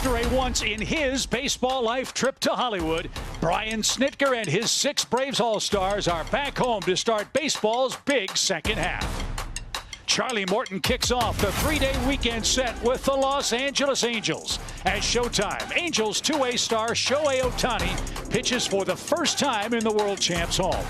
After a once in his baseball life trip to Hollywood, Brian Snitker and his 6 Braves All-Stars are back home to start baseball's big second half. Charlie Morton kicks off the 3-day weekend set with the Los Angeles Angels. At showtime, Angels 2A star Shohei Ohtani pitches for the first time in the world champs' home.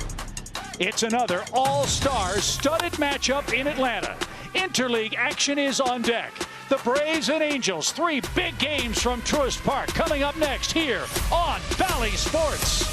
It's another all-star studded matchup in Atlanta. Interleague action is on deck. The Braves and Angels, 3 big games from Truist Park coming up next here on Bally Sports.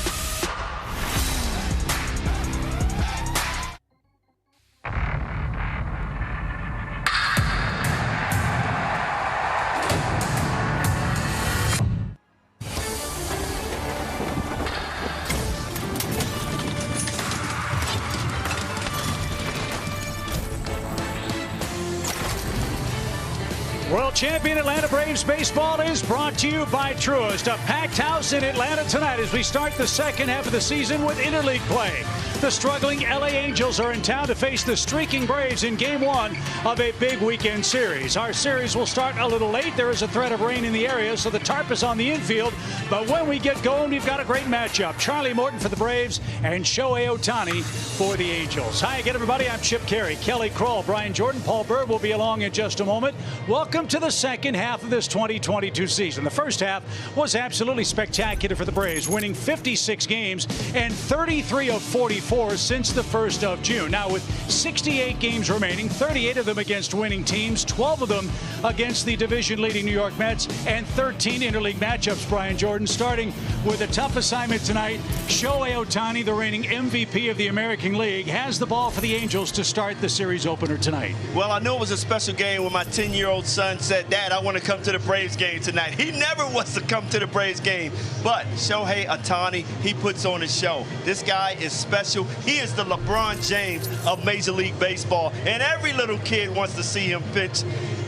World champion Atlanta Braves baseball is brought to you by Truist. A packed house in Atlanta tonight as we start the second half of the season with interleague play. The struggling LA Angels are in town to face the streaking Braves in Game 1 of a big weekend series. Our series will start a little late. There is a threat of rain in the area, so the tarp is on the infield. But when we get going, we've got a great matchup. Charlie Morton for the Braves and Shohei Ohtani for the Angels. Hi again, everybody. I'm Chip Caray, Kelly Kroll, Brian Jordan, Paul Bird will be along in just a moment. Welcome to the second half of this 2022 season. The first half was absolutely spectacular for the Braves, winning 56 games and 33 of 44 since the 1st of June. Now, with 68 games remaining, 38 of them against winning teams, 12 of them against the division-leading New York Mets, and 13 interleague matchups, Brian Jordan, starting with a tough assignment tonight. Shohei Ohtani, the reigning MVP of the American League, has the ball for the Angels to start the series opener tonight. Well, I knew it was a special game when my 10-year-old son said, "Dad, I want to come to the Braves game tonight." He never wants to come to the Braves game, but Shohei Ohtani, he puts on a show. This guy is special. He is the LeBron James of Major League Baseball, and every little kid wants to see him pitch.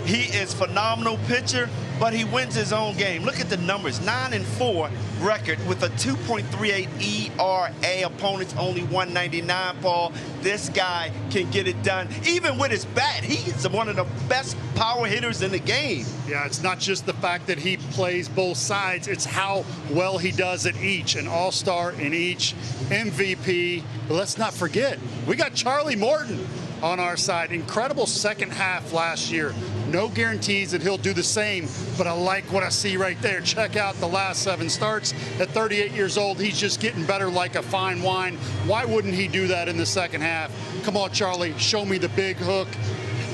He is a phenomenal pitcher, but he wins his own game. Look at the numbers, 9-4 record with a 2.38 ERA. Opponents only 199, Paul. This guy can get it done. Even with his bat, he is one of the best power hitters in the game. Yeah, it's not just the fact that he plays both sides, it's how well he does at each. An all-star in each, MVP. But let's not forget, we got Charlie Morton on our side. Incredible second half last year. No guarantees that he'll do the same, but I like what I see right there. Check out the last 7 starts. At 38 years old, he's just getting better like a fine wine. Why wouldn't he do that in the second half? Come on, Charlie, show me the big hook.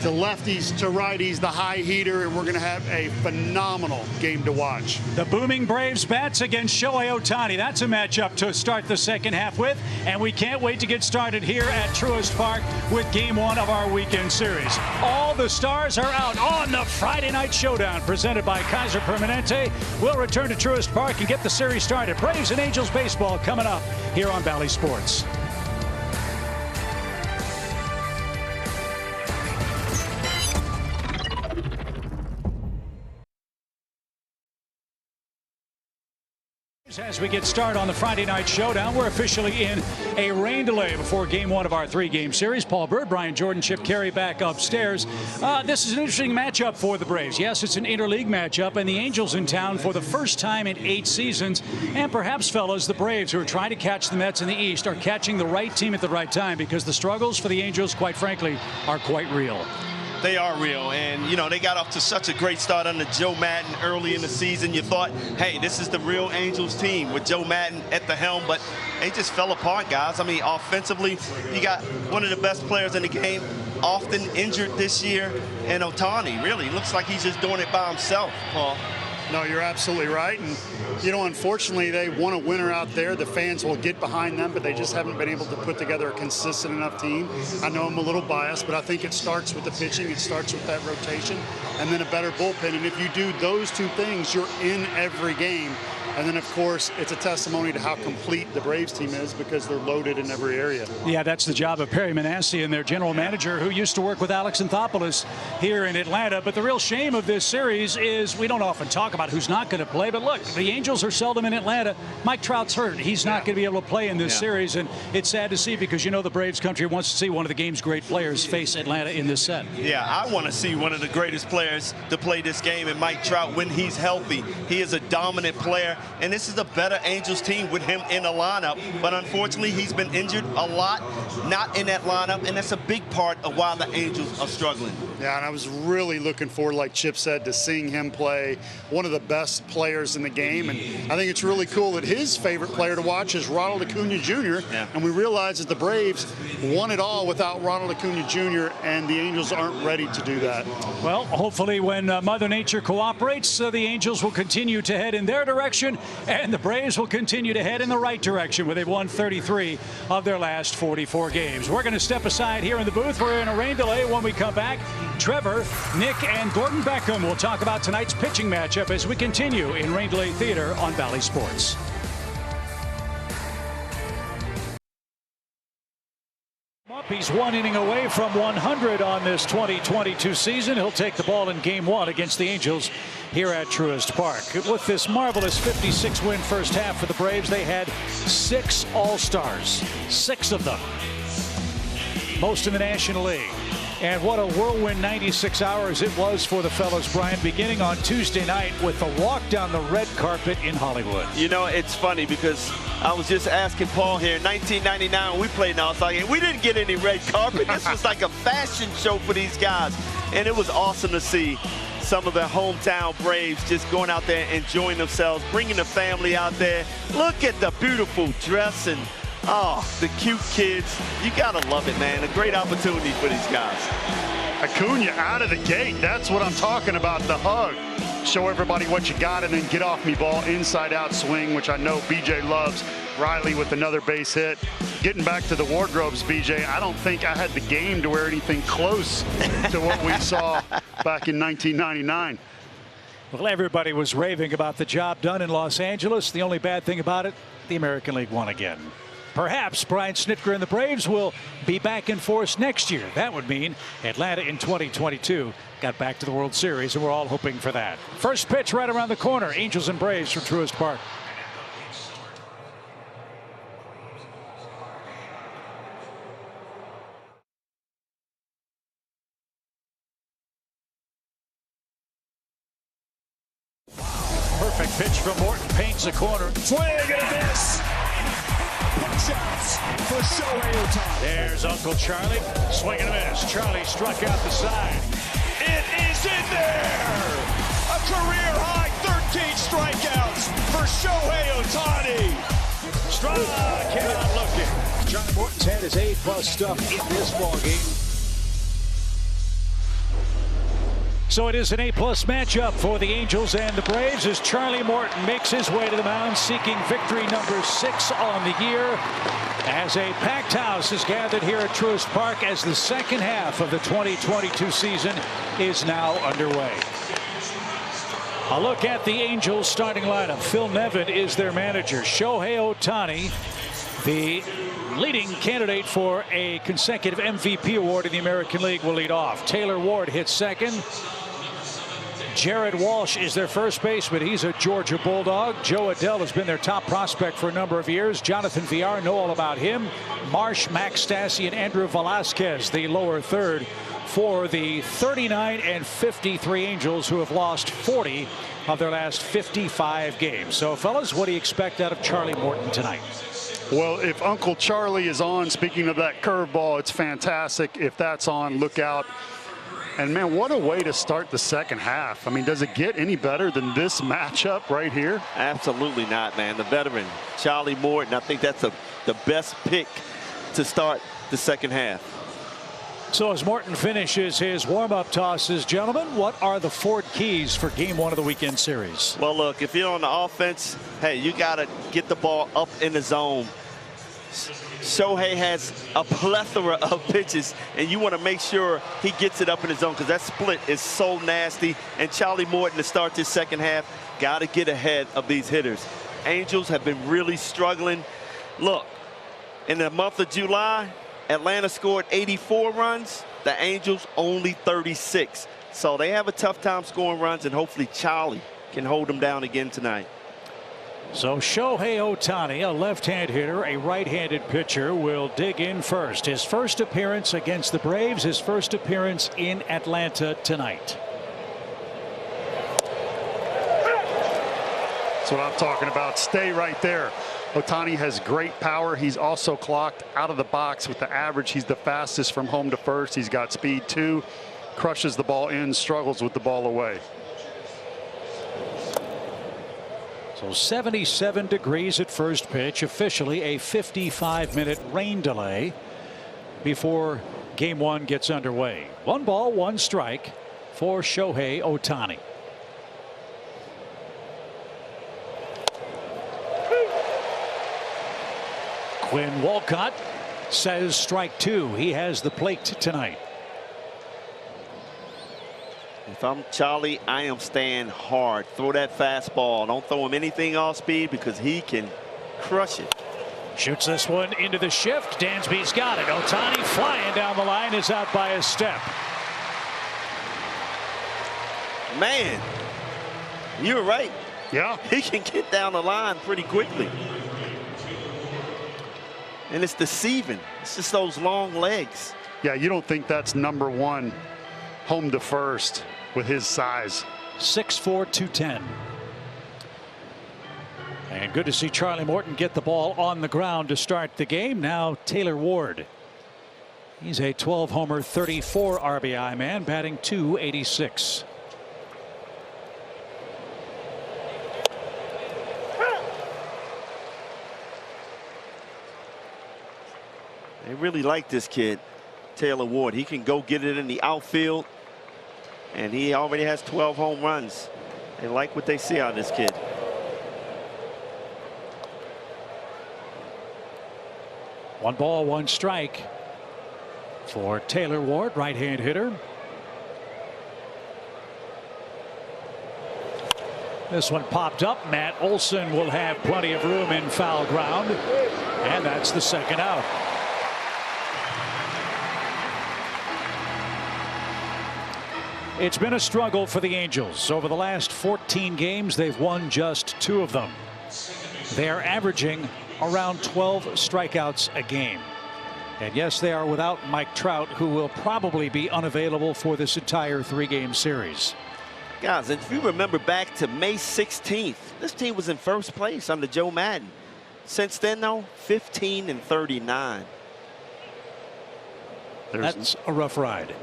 To lefties, to righties, the high heater, and we're going to have a phenomenal game to watch. The booming Braves bats against Shohei Ohtani. That's a matchup to start the second half with, and we can't wait to get started here at Truist Park with Game 1 of our weekend series. All the stars are out on the Friday Night Showdown presented by Kaiser Permanente. We'll return to Truist Park and get the series started. Braves and Angels baseball coming up here on Bally Sports. As we get started on the Friday Night Showdown, we're officially in a rain delay before Game 1 of our 3-game series. Paul Bird, Brian Jordan, Chip Caray back upstairs. This is an interesting matchup for the Braves. Yes, it's an interleague matchup, and the Angels in town for the first time in 8 seasons. And perhaps, fellas, the Braves, who are trying to catch the Mets in the East, are catching the right team at the right time, because the struggles for the Angels, quite frankly, are quite real. They are real, and you know, they got off to such a great start under Joe Maddon early in the season. You thought, hey, this is the real Angels team with Joe Maddon at the helm, but they just fell apart, guys. I mean, offensively, you got one of the best players in the game, often injured this year, and Ohtani really looks like he's just doing it by himself, Paul. No, you're absolutely right. And, you know, unfortunately, they want a winner out there. The fans will get behind them, but they just haven't been able to put together a consistent enough team. I know I'm a little biased, but I think it starts with the pitching. It starts with that rotation and then a better bullpen. And if you do those 2 things, you're in every game. And then, of course, it's a testimony to how complete the Braves team is because they're loaded in every area. Yeah, that's the job of Perry Manassian, their general manager, who used to work with Alex Anthopoulos here in Atlanta. But the real shame of this series is we don't often talk about who's not going to play. But look, the Angels are seldom in Atlanta. Mike Trout's hurt. He's not going to be able to play in this series. And it's sad to see because, you know, the Braves country wants to see one of the game's great players face Atlanta in this set. Yeah, I want to see one of the greatest players to play this game, and Mike Trout, when he's healthy. He is a dominant player, and this is a better Angels team with him in the lineup. But unfortunately, he's been injured a lot, not in that lineup, and that's a big part of why the Angels are struggling. Yeah, and I was really looking forward, like Chip said, to seeing him play one of the best players in the game. And I think it's really cool that his favorite player to watch is Ronald Acuna Jr. Yeah. And we realize that the Braves won it all without Ronald Acuna Jr., and the Angels aren't ready to do that. Well, hopefully when Mother Nature cooperates, the Angels will continue to head in their direction, and the Braves will continue to head in the right direction, where they've won 33 of their last 44 games. We're going to step aside here in the booth. We're in a rain delay. When we come back, Trevor, Nick, and Gordon Beckham will talk about tonight's pitching matchup as we continue in Rain Delay Theater on Valley Sports. He's 1 inning away from 100 on this 2022 season. He'll take the ball in Game 1 against the Angels here at Truist Park. With this marvelous 56-win first half for the Braves, they had 6 All-Stars, 6 of them, most in the National League. And what a whirlwind 96 hours it was for the fellows, Brian, beginning on Tuesday night with the walk down the red carpet in Hollywood. You know, it's funny because I was just asking Paul here, in 1999 when we played an All-Star game, we didn't get any red carpet. This was like a fashion show for these guys. And it was awesome to see some of the hometown Braves just going out there, enjoying themselves, bringing the family out there. Look at the beautiful dress and the cute kids. You gotta love it, man. A great opportunity for these guys. Acuna out of the gate. That's what I'm talking about, the hug. Show everybody what you got and then get off me ball, inside out swing, which I know BJ loves. Riley with another base hit. Getting back to the wardrobes, BJ, I don't think I had the game to wear anything close to what we saw back in 1999. Well, everybody was raving about the job done in Los Angeles. The only bad thing about it, the American League won again. Perhaps Brian Snitker and the Braves will be back in force next year. That would mean Atlanta in 2022 got back to the World Series, and we're all hoping for that. First pitch right around the corner. Angels and Braves from Truist Park. Perfect pitch from Morton. Paints the corner. Swing and a miss. Punch-outs for Shohei Ohtani. There's Uncle Charlie. Swing and a miss. Charlie struck out the side. It is in there. A career-high 13 strikeouts for Shohei Ohtani. Strike him out looking. John Morton's had his A+ stuff in this ballgame. So it is an A+ matchup for the Angels and the Braves as Charlie Morton makes his way to the mound, seeking victory number 6 on the year, as a packed house is gathered here at Truist Park as the second half of the 2022 season is now underway. A look at the Angels starting lineup. Phil Nevin is their manager. Shohei Ohtani, the leading candidate for a consecutive MVP award in the American League, will lead off. Taylor Ward hits second. Jared Walsh is their first baseman. He's a Georgia Bulldog. Joe Adell has been their top prospect for a number of years. Jonathan Villar, know all about him. Marsh, Max Stassi, and Andrew Velasquez, the lower third for the 39 and 53 Angels, who have lost 40 of their last 55 games. So, fellas, what do you expect out of Charlie Morton tonight? Well, if Uncle Charlie is on, speaking of that curveball, it's fantastic. If that's on, look out. And, man, what a way to start the second half. I mean, does it get any better than this matchup right here? Absolutely not, man. The veteran, Charlie Morton, I think that's the best pick to start the second half. So as Morton finishes his warm-up tosses, gentlemen, what are the Ford keys for Game 1 of the weekend series? Well, look, if you're on the offense, hey, you got to get the ball up in the zone. Shohei has a plethora of pitches, and you want to make sure he gets it up in his zone because that split is so nasty. And Charlie Morton to start this second half, got to get ahead of these hitters. Angels have been really struggling. Look, in the month of July, Atlanta scored 84 runs. The Angels only 36. So they have a tough time scoring runs, and hopefully Charlie can hold them down again tonight. So Shohei Ohtani, a left-hand hitter, a right-handed pitcher, will dig in first. His first appearance against the Braves, his first appearance in Atlanta tonight. That's what I'm talking about. Stay right there. Ohtani has great power. He's also clocked out of the box with the average. He's the fastest from home to first. He's got speed too. Crushes the ball in, struggles with the ball away. So 77 degrees at first pitch, officially a 55-minute rain delay before game one gets underway. 1 ball, 1 strike for Shohei Ohtani. Quinn Walcott says strike 2. He has the plate tonight. If I'm Charlie, I am staying hard. Throw that fastball. Don't throw him anything off speed because he can crush it. Shoots this one into the shift. Dansby's got it. Ohtani flying down the line is out by a step. Man, you're right. Yeah. He can get down the line pretty quickly. And it's deceiving. It's just those long legs. Yeah, you don't think that's number 1 home to first with his size. 6'4", 210. And good to see Charlie Morton get the ball on the ground to start the game. Now Taylor Ward. He's a 12-homer, 34 RBI man, batting .286. They really like this kid, Taylor Ward. He can go get it in the outfield, and he already has 12 home runs. They like what they see out of this kid. One ball, 1 strike for Taylor Ward, right-hand hitter. This one popped up. Matt Olson will have plenty of room in foul ground, and that's the second out. It's been a struggle for the Angels. Over the last 14 games, they've won just 2 of them. They are averaging around 12 strikeouts a game. And yes, they are without Mike Trout, who will probably be unavailable for this entire 3-game series. Guys, if you remember back to May 16th, this team was in first place under Joe Madden. Since then, though, 15-39. That's a rough ride.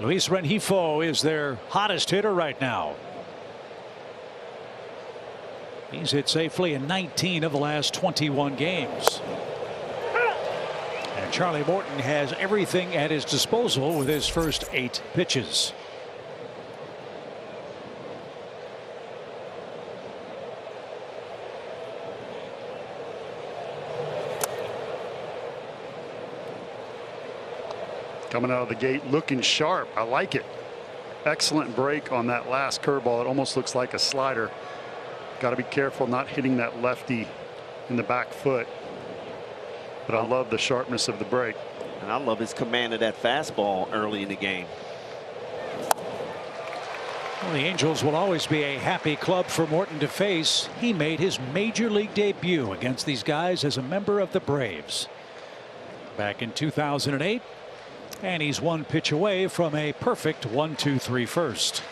Luis Rengifo is their hottest hitter right now. He's hit safely in 19 of the last 21 games. And Charlie Morton has everything at his disposal with his first 8 pitches. Coming out of the gate looking sharp. I like it. Excellent break on that last curveball. It almost looks like a slider. Got to be careful not hitting that lefty in the back foot. But I love the sharpness of the break. And I love his command of that fastball early in the game. Well, the Angels will always be a happy club for Morton to face. He made his major league debut against these guys as a member of the Braves back in 2008. And he's 1 pitch away from a perfect 1-2-3 first.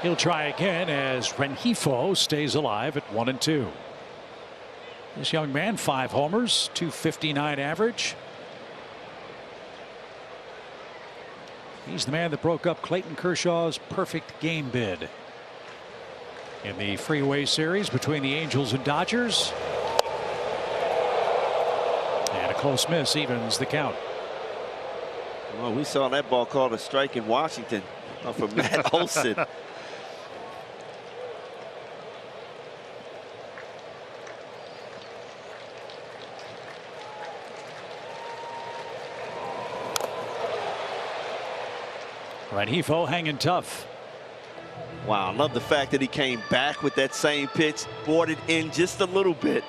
He'll try again as Rengifo stays alive at 1-2. This young man, 5 homers, .259 average. He's the man that broke up Clayton Kershaw's perfect game bid in the Freeway Series between the Angels and Dodgers. And a close close miss evens the count. Well, we saw that ball called a strike in Washington from Matt Olson. Rengifo hanging tough. Wow, I love the fact that he came back with that same pitch, brought it in just a little bit.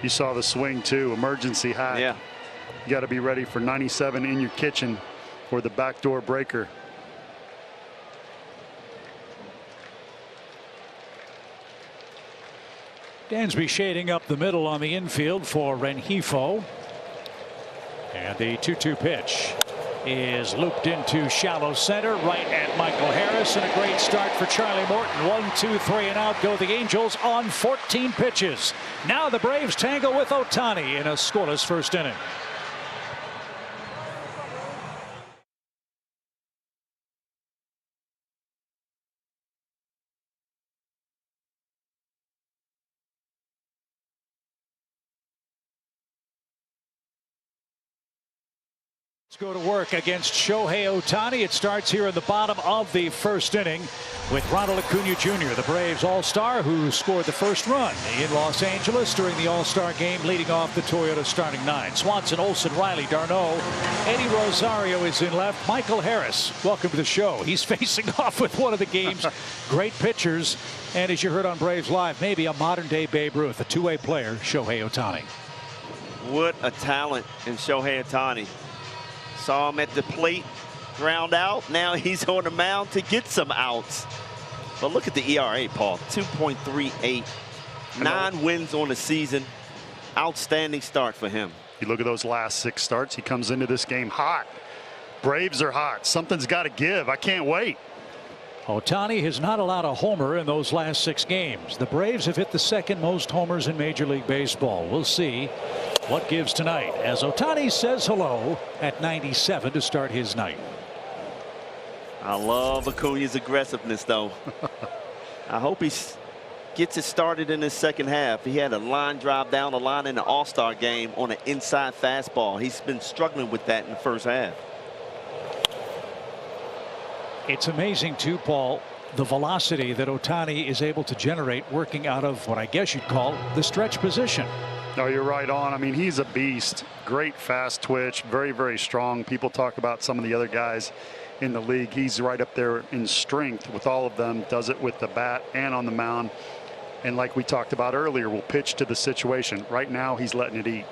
You saw the swing too, emergency high. Yeah. You got to be ready for 97 in your kitchen or the backdoor breaker. Dansby shading up the middle on the infield for Rengifo. And the 2-2 pitch is looped into shallow center right at Michael Harris, and a great start for Charlie Morton. 1, 2, 3 and out go the Angels on 14 pitches. Now the Braves tangle with Ohtani in a scoreless first inning. Let's go to work against Shohei Ohtani. It starts here in the bottom of the first inning with Ronald Acuna Jr., the Braves All-Star, who scored the first run in Los Angeles during the All-Star game, leading off the Toyota starting nine. Swanson, Olson, Riley, d'Arnaud, Eddie Rosario is in left. Michael Harris, welcome to the show. He's facing off with one of the game's great pitchers, and as you heard on Braves Live, maybe a modern-day Babe Ruth, a two-way player, Shohei Ohtani. What a talent in Shohei Ohtani. Saw him at the plate, ground out. Now he's on the mound to get some outs. But look at the ERA, Paul, 2.38. 9 wins on the season. Outstanding start for him. You look at those last 6 starts. He comes into this game hot. Braves are hot. Something's got to give. I can't wait. Ohtani has not allowed a homer in those last 6 games. The Braves have hit the second most homers in Major League Baseball. We'll see what gives tonight as Ohtani says hello at 97 to start his night. I love Acuna's aggressiveness, though. I hope he gets it started in his second half. He had a line drive down the line in the All-Star game on an inside fastball. He's been struggling with that in the first half. It's amazing too, Paul, the velocity that Ohtani is able to generate working out of what I guess you'd call the stretch position. No, you're right on. I mean, he's a beast. Great fast twitch, very, very strong. People talk about some of the other guys in the league. He's right up there in strength with all of them. Does it with the bat and on the mound. And like we talked about earlier, will pitch to the situation. Right now, he's letting it eat.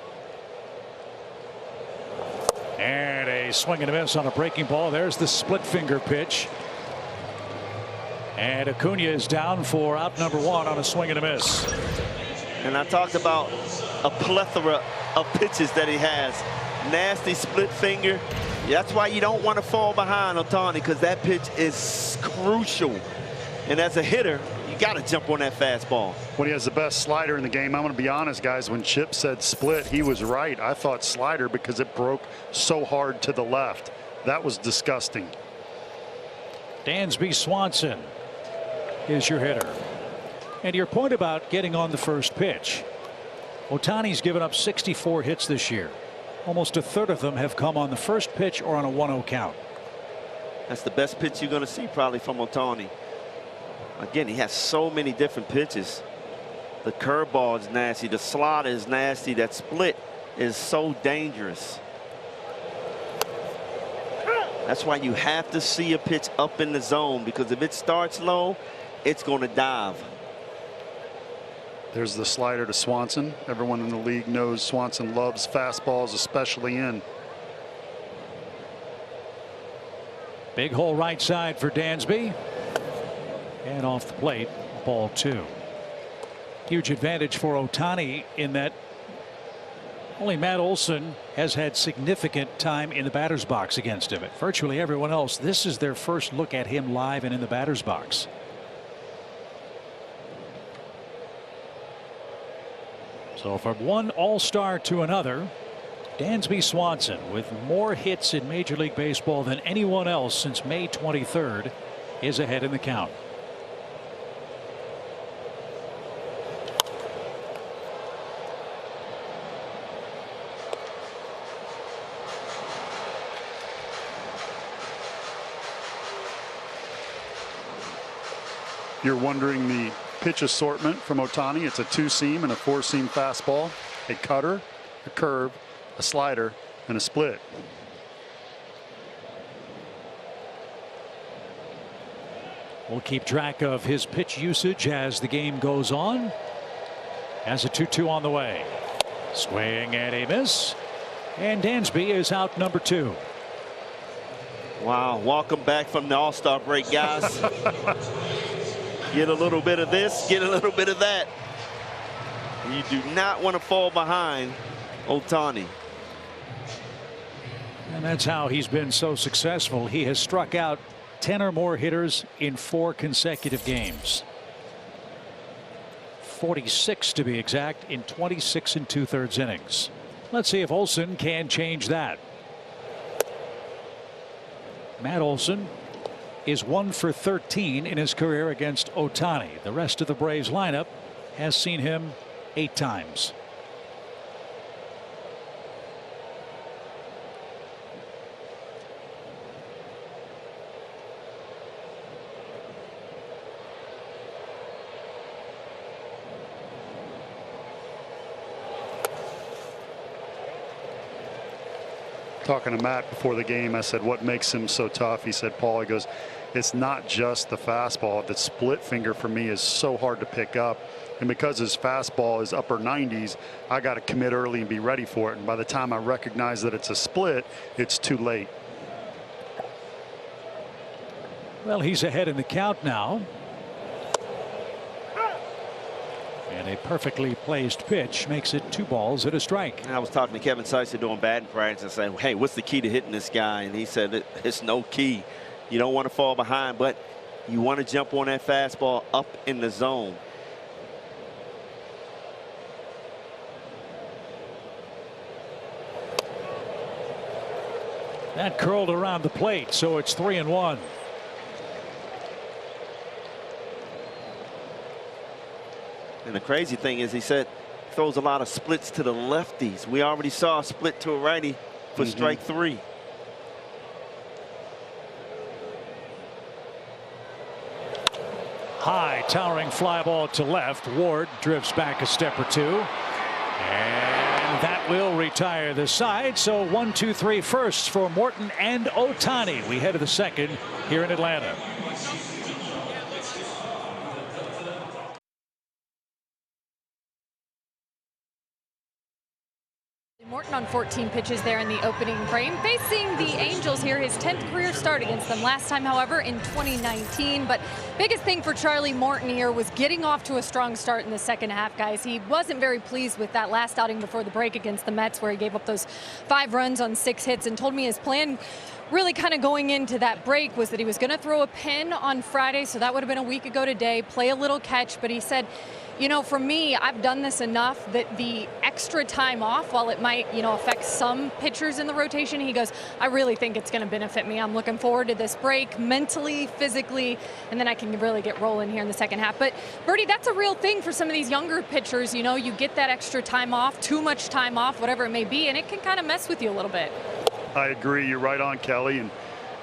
And a swing and a miss on a breaking ball. There's the split finger pitch. And Acuna is down for out number 1 on a swing and a miss. And I talked about a plethora of pitches that he has. Nasty split finger. That's why you don't want to fall behind Ohtani, because that pitch is crucial. And as a hitter, you got to jump on that fastball. When he has the best slider in the game, I'm going to be honest, guys, when Chip said split, he was right. I thought slider because it broke so hard to the left. That was disgusting. Dansby Swanson is your hitter. And your point about getting on the first pitch. Ohtani's given up 64 hits this year. Almost a third of them have come on the first pitch or on a 1-0 count. That's the best pitch you're going to see probably from Ohtani. Again, he has so many different pitches. The curveball is nasty. The slider is nasty. That split is so dangerous. That's why you have to see a pitch up in the zone, because if it starts low, it's going to dive. There's the slider to Swanson. Everyone in the league knows Swanson loves fastballs, especially in. Big hole right side for Dansby. And off the plate, ball 2. Huge advantage for Ohtani in that only Matt Olson has had significant time in the batter's box against him. Virtually everyone else, this is their first look at him live and in the batter's box. So from one All-Star to another, Dansby Swanson, with more hits in Major League Baseball than anyone else since May 23rd, is ahead in the count. you're wondering the pitch assortment from Ohtani, it's a 2-seam and a 4-seam fastball, a cutter, a curve, a slider, and a split. We'll keep track of his pitch usage as the game goes on. Has a 2-2 on the way. Swing and a miss. And Dansby is out number 2. Wow, welcome back from the All-Star break, guys. Get a little bit of this, get a little bit of that. You do not want to fall behind Ohtani. And that's how he's been so successful. He has struck out 10 or more hitters in 4 consecutive games. 46 to be exact in 26 2/3 innings. Let's see if Olson can change that. Matt Olson is 1 for 13 in his career against Ohtani. The rest of the Braves lineup has seen him 8 times. Talking to Matt before the game, I said, what makes him so tough? He said, Paul, he goes, it's not just the fastball. The split finger for me is so hard to pick up. And because his fastball is upper 90s, I got to commit early and be ready for it. And by the time I recognize that it's a split, it's too late. Well, he's ahead in the count now. And a perfectly placed pitch makes it 2 balls and a strike. I was talking to Kevin Sycer doing batting practice and saying, hey, what's the key to hitting this guy? And he said, it's no key. You don't want to fall behind, but you want to jump on that fastball up in the zone. That curled around the plate, so it's 3-1. And the crazy thing is, he said, throws a lot of splits to the lefties. We already saw a split to a righty for strike 3. High towering fly ball to left. Ward drifts back a step or 2. And that will retire the side. So 1, 2, 3 firsts for Morton and Ohtani. We head to the second here in Atlanta. Morton on 14 pitches there in the opening frame, facing the Angels here, his 10th career start against them. Last time, however, in 2019. But biggest thing for Charlie Morton here was getting off to a strong start in the second half, guys. He wasn't very pleased with that last outing before the break against the Mets, where he gave up those 5 runs on 6 hits, and told me his plan really kind of going into that break was that he was going to throw a pin on Friday, so that would have been a week ago today, play a little catch. But he said, you know, for me, I've done this enough that the extra time off, while it might, you know, affect some pitchers in the rotation, he goes, I really think it's going to benefit me. I'm looking forward to this break mentally, physically, and then I can really get rolling here in the second half. But Bertie, that's a real thing for some of these younger pitchers. You know, you get that extra time off, too much time off, whatever it may be, and it can kind of mess with you a little bit. I agree. You're right on, Kelly. And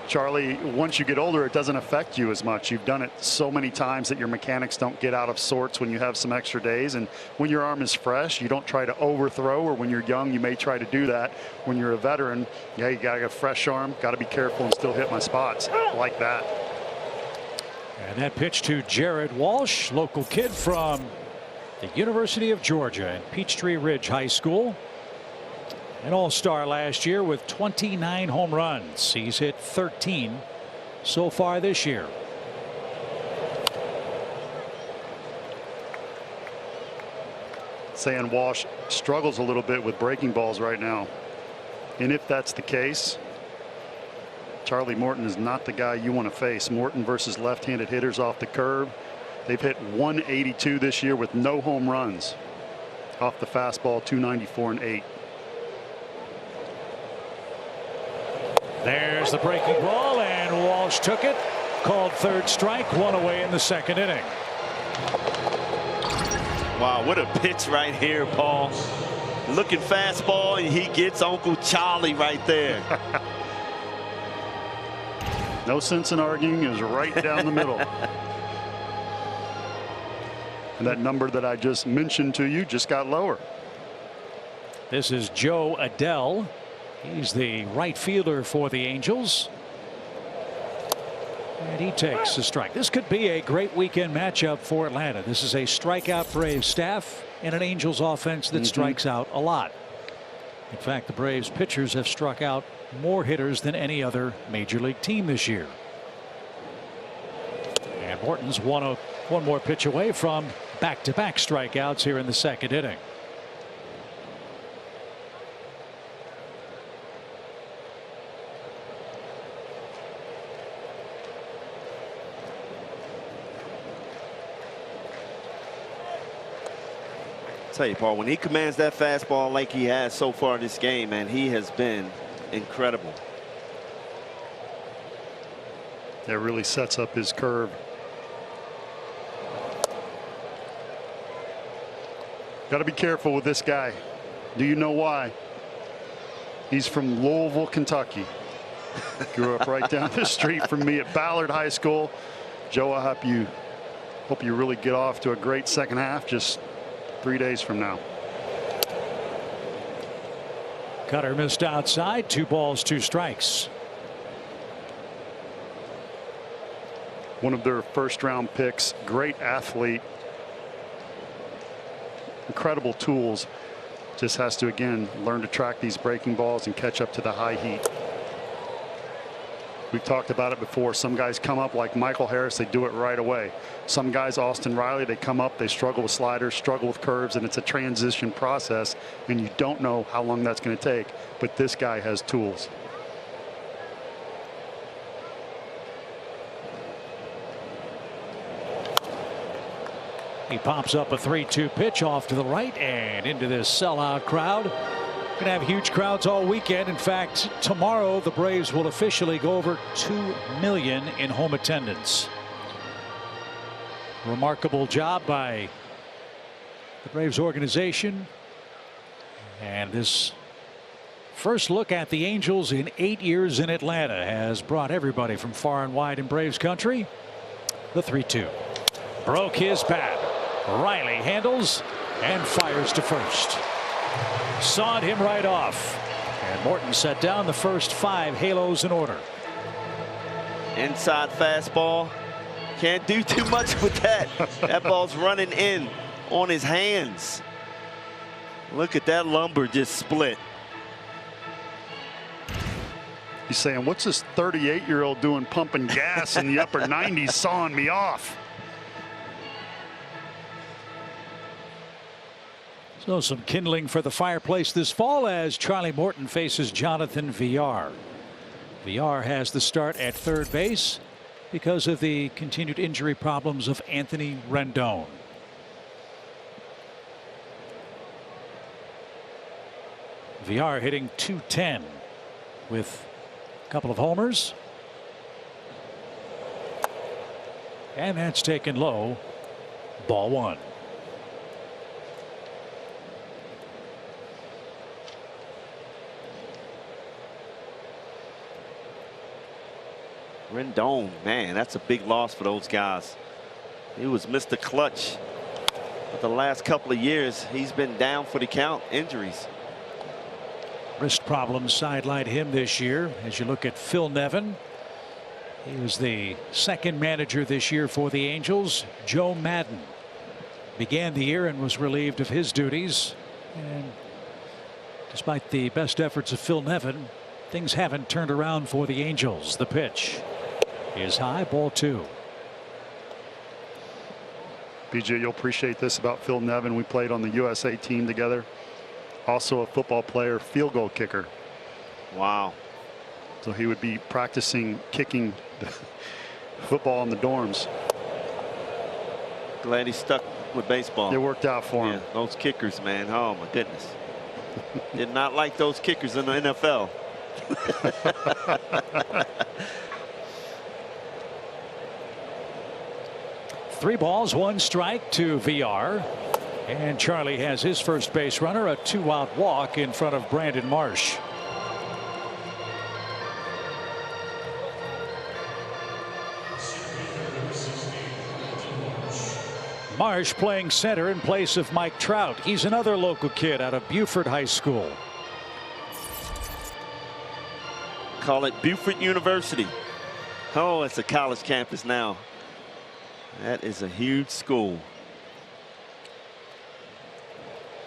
Charlie, once you get older, it doesn't affect you as much. You've done it so many times that your mechanics don't get out of sorts when you have some extra days. And when your arm is fresh, you don't try to overthrow, or when you're young, you may try to do that. When you're a veteran, yeah, you got to get a fresh arm, got to be careful and still hit my spots like that. And that pitch to Jared Walsh, local kid from the University of Georgia and Peachtree Ridge High School. An all-star last year with 29 home runs. He's hit 13 so far this year. Saying Walsh struggles a little bit with breaking balls right now. And if that's the case, Charlie Morton is not the guy you want to face. Morton versus left-handed hitters off the curve. They've hit 182 this year with no home runs. Off the fastball, 294 and 8. There's the breaking ball, and Walsh took it. Called third strike, 1 away in the second inning. Wow, what a pitch right here, Paul. Looking fastball, and he gets Uncle Charlie right there. No sense in arguing, is right down the middle. And that number that I just mentioned to you just got lower. This is Joe Adell. He's the right fielder for the Angels. And he takes a strike. This could be a great weekend matchup for Atlanta. This is a strikeout Braves staff and an Angels offense that strikes out a lot. In fact, the Braves pitchers have struck out more hitters than any other major league team this year. And Morton's one more pitch away from back-to-back strikeouts here in the second inning. Tell you, Paul, when he commands that fastball like he has so far this game, man, he has been incredible. That really sets up his curve. Got to be careful with this guy. Do you know why? He's from Louisville, Kentucky. Grew up right down the street from me at Ballard High School. Joe, I hope you really get off to a great second half just 3 days from now. Cutter missed outside. 2 balls, 2 strikes. One of their first round picks. Great athlete. Incredible tools. Just has to, again, learn to track these breaking balls and catch up to the high heat. We've talked about it before. Some guys come up like Michael Harris. They do it right away. Some guys, Austin Riley, they come up, they struggle with sliders, struggle with curves, and it's a transition process, and you don't know how long that's going to take. But this guy has tools. He pops up a 3-2 pitch off to the right and into this sellout crowd. Going to have huge crowds all weekend. In fact, tomorrow the Braves will officially go over 2 million in home attendance. Remarkable job by the Braves organization. And this first look at the Angels in 8 years in Atlanta has brought everybody from far and wide in Braves country. The 3-2 broke his bat. Riley handles and fires to first. Sawed him right off. And Morton set down the first 5 halos in order. Inside fastball. Can't do too much with that. That ball's running in on his hands. Look at that lumber just split. He's saying, what's this 38-year-old doing pumping gas in the upper 90s, sawing me off? So some kindling for the fireplace this fall as Charlie Morton faces Jonathan Villar. Villar has the start at third base because of the continued injury problems of Anthony Rendon. Villar hitting .210 with a couple of homers. And that's taken low. Ball 1. Rendon, man, that's a big loss for those guys. He was Mr. Clutch. But the last couple of years, he's been down for the count. Injuries. Wrist problems sidelined him this year. As you look at Phil Nevin, he was the second manager this year for the Angels. Joe Madden began the year and was relieved of his duties. And despite the best efforts of Phil Nevin, things haven't turned around for the Angels. The pitch is high, ball 2. BJ, you'll appreciate this about Phil Nevin. We played on the USA team together. Also a football player, field goal kicker. Wow. So he would be practicing kicking the football in the dorms. Glad he stuck with baseball. It worked out for him. Yeah, those kickers, man. Oh, my goodness. Did not like those kickers in the NFL. 3 balls, 1 strike to Villar. And Charlie has his first base runner, a 2-out walk in front of Brandon Marsh. Marsh playing center in place of Mike Trout. He's another local kid out of Buford High School. Call it Buford University. Oh, it's a college campus now. That is a huge school.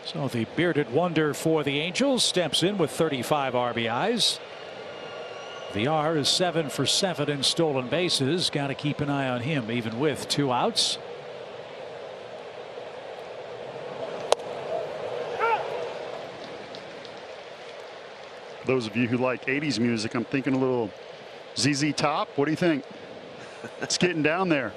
So the bearded wonder for the Angels steps in with 35 RBIs. VR is 7 for 7 in stolen bases. Got to keep an eye on him even with 2 outs. Those of you who like 80s music, I'm thinking a little ZZ Top. What do you think? It's getting down there.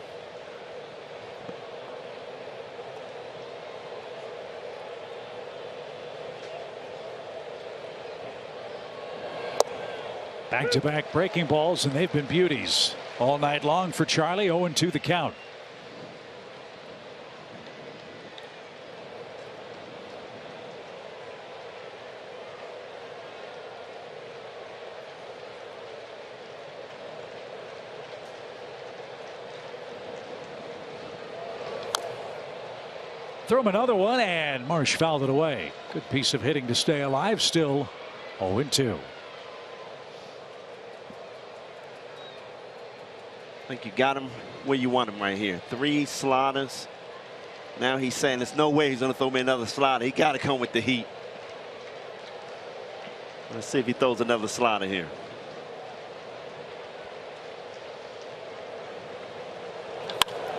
Back-to-back breaking balls, and they've been beauties all night long for Charlie. 0-2 the count. Throw him another one, and Marsh fouled it away. Good piece of hitting to stay alive. Still 0-2. I think you got him where you want him right here. 3 sliders. Now he's saying there's no way he's going to throw me another slider. He got to come with the heat. Let's see if he throws another slider here.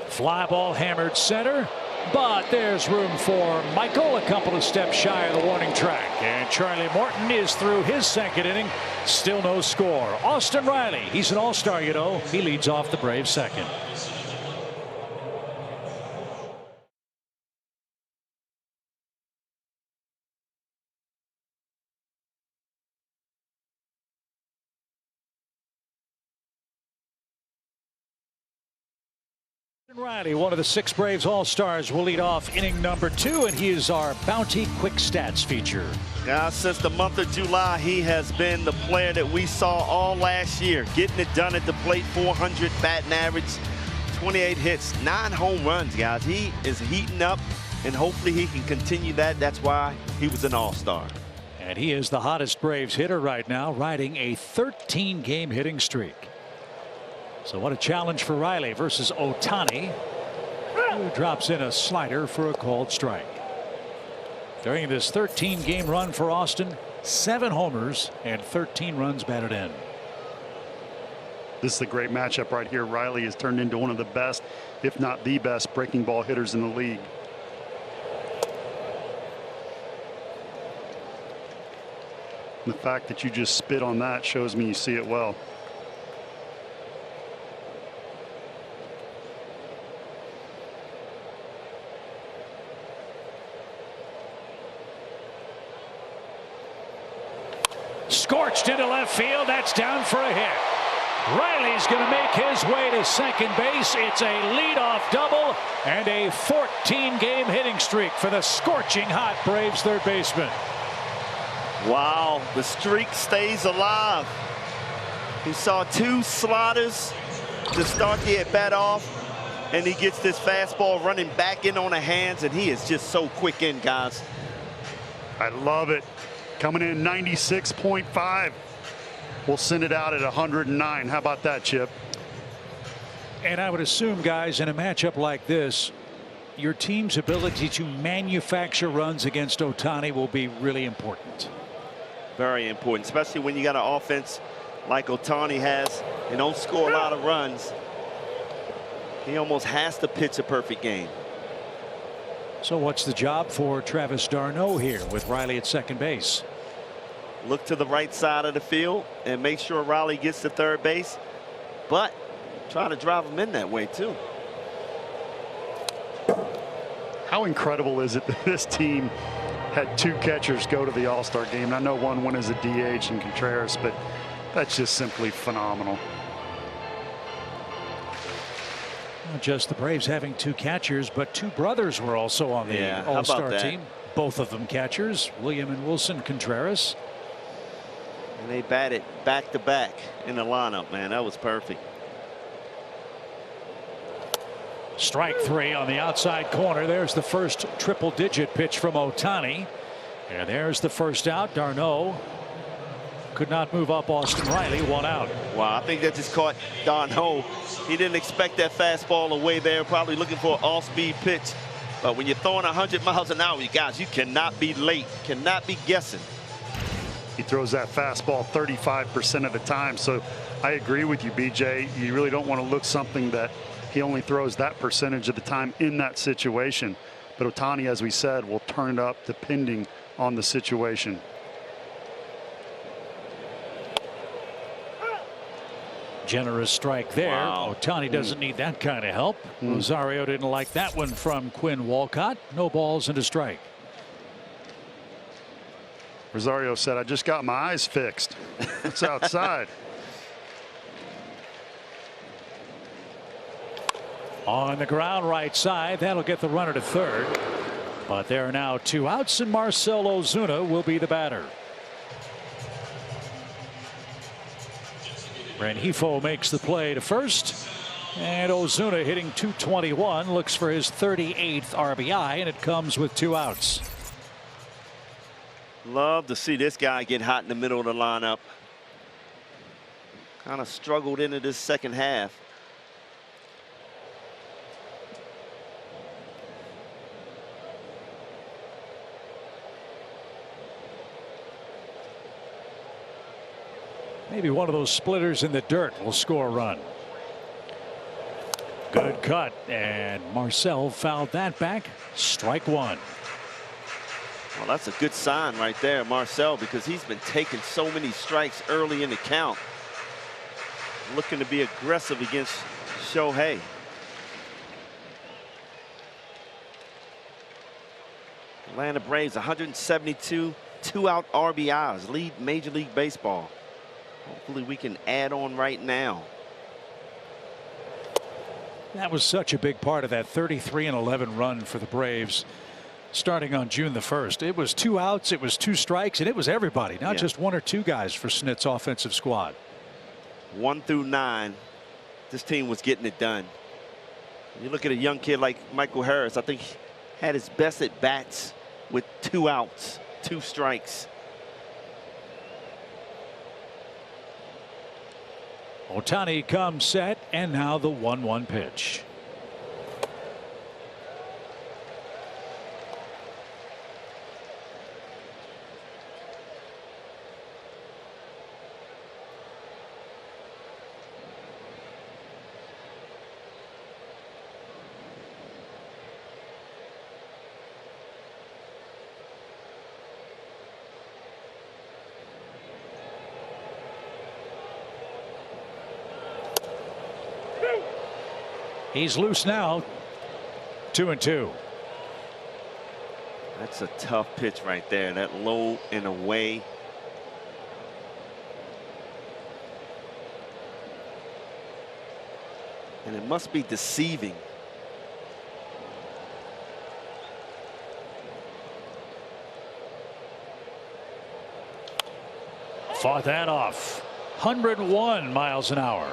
Fly ball hammered center, but there's room for Michael, a couple of steps shy of the warning track. And Charlie Morton is through his second inning. Still no score. Austin Riley, he's an all-star, you know. He leads off the Braves second. Riley, one of the 6 Braves All-Stars, will lead off inning number 2, and he is our Bounty Quick Stats feature. Now, since the month of July, he has been the player that we saw all last year, getting it done at the plate. 400 batting average, 28 hits, 9 home runs, guys. He is heating up, and hopefully he can continue that. That's why he was an All-Star. And he is the hottest Braves hitter right now, riding a 13-game hitting streak. So what a challenge for Riley versus Ohtani, who drops in a slider for a called strike. During this 13-game run for Austin, 7 homers and 13 runs batted in. This is a great matchup right here. Riley has turned into one of the best, if not the best, breaking ball hitters in the league. The fact that you just spit on that shows me you see it well. Scorched into left field. That's down for a hit. Riley's going to make his way to second base. It's a leadoff double and a 14-game hitting streak for the scorching hot Braves third baseman. Wow, the streak stays alive. He saw 2 sliders to start the at-bat off, and he gets this fastball running back in on the hands, and he is just so quick in, guys. I love it. Coming in 96.5. We'll send it out at 109. How about that, Chip? And I would assume, guys, in a matchup like this, your team's ability to manufacture runs against Ohtani will be really important. Very important, especially when you got an offense like Ohtani has and don't score a lot of runs. He almost has to pitch a perfect game. So what's the job for Travis d'Arnaud here with Riley at second base? Look to the right side of the field and make sure Riley gets to third base, but try to drive him in that way too. How incredible is it that this team had 2 catchers go to the All-Star game? I know one went as a DH in Contreras, but that's just simply phenomenal. Not just the Braves having 2 catchers, but 2 brothers were also on the All-Star team. Both of them catchers, William and Wilson Contreras. And they batted back to back in the lineup, man. That was perfect. Strike three on the outside corner. There's the first triple-digit pitch from Ohtani. And there's the first out. d'Arnaud could not move up Austin Riley. One out. Wow, I think that just caught d'Arnaud. He didn't expect that fastball away there. Probably looking for an off-speed pitch. But when you're throwing 100 miles an hour, you guys, you cannot be late. Cannot be guessing. He throws that fastball 35% of the time. So I agree with you, BJ. You really don't want to look something that he only throws that percentage of the time in that situation. But Ohtani, as we said, will turn it up depending on the situation. Generous strike there. Wow. Ohtani doesn't need that kind of help. Rosario didn't like that one from Quinn Walcott. No balls and a strike. Rosario said, I just got my eyes fixed. It's outside. On the ground right side, that'll get the runner to third. But there are now two outs, and Marcell Ozuna will be the batter. Rengifo makes the play to first, and Ozuna hitting .221 looks for his 38th RBI, and it comes with two outs. Love to see this guy get hot in the middle of the lineup. Kind of struggled into this second half. Maybe one of those splitters in the dirt will score a run. Good cut, and Marcell fouled that back. Strike one. Well, that's a good sign right there, Marcell, because he's been taking so many strikes early in the count. Looking to be aggressive against Shohei. Atlanta Braves 172 two-out RBIs, lead Major League Baseball. Hopefully we can add on right now. That was such a big part of that 33-11 run for the Braves starting on June the 1st. It was two outs, it was two strikes, and it was everybody, not just one or two guys for Snit's offensive squad. 1 through 9, this team was getting it done. You look at a young kid like Michael Harris, I think he had his best at bats with two outs, two strikes. Ohtani comes set, and now the 1-1 pitch. He's loose now. 2-2. That's a tough pitch right there. That low and away. And it must be deceiving. Fought that off. 101 miles an hour.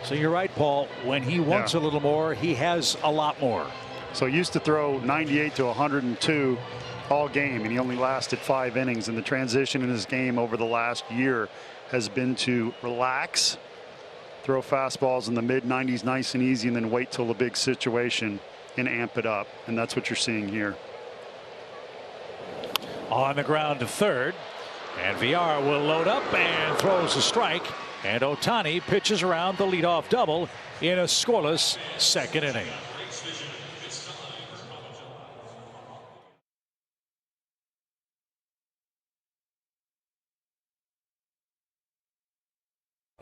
So you're right, Paul. When he wants a little more, he has a lot more. So he used to throw 98 to 102 all game, and he only lasted 5 innings. And the transition in his game over the last year has been to relax, throw fastballs in the mid-90s nice and easy, and then wait till the big situation and amp it up. And that's what you're seeing here. On the ground to third, and Villar will load up and throws a strike. And Ohtani pitches around the leadoff double in a scoreless second inning.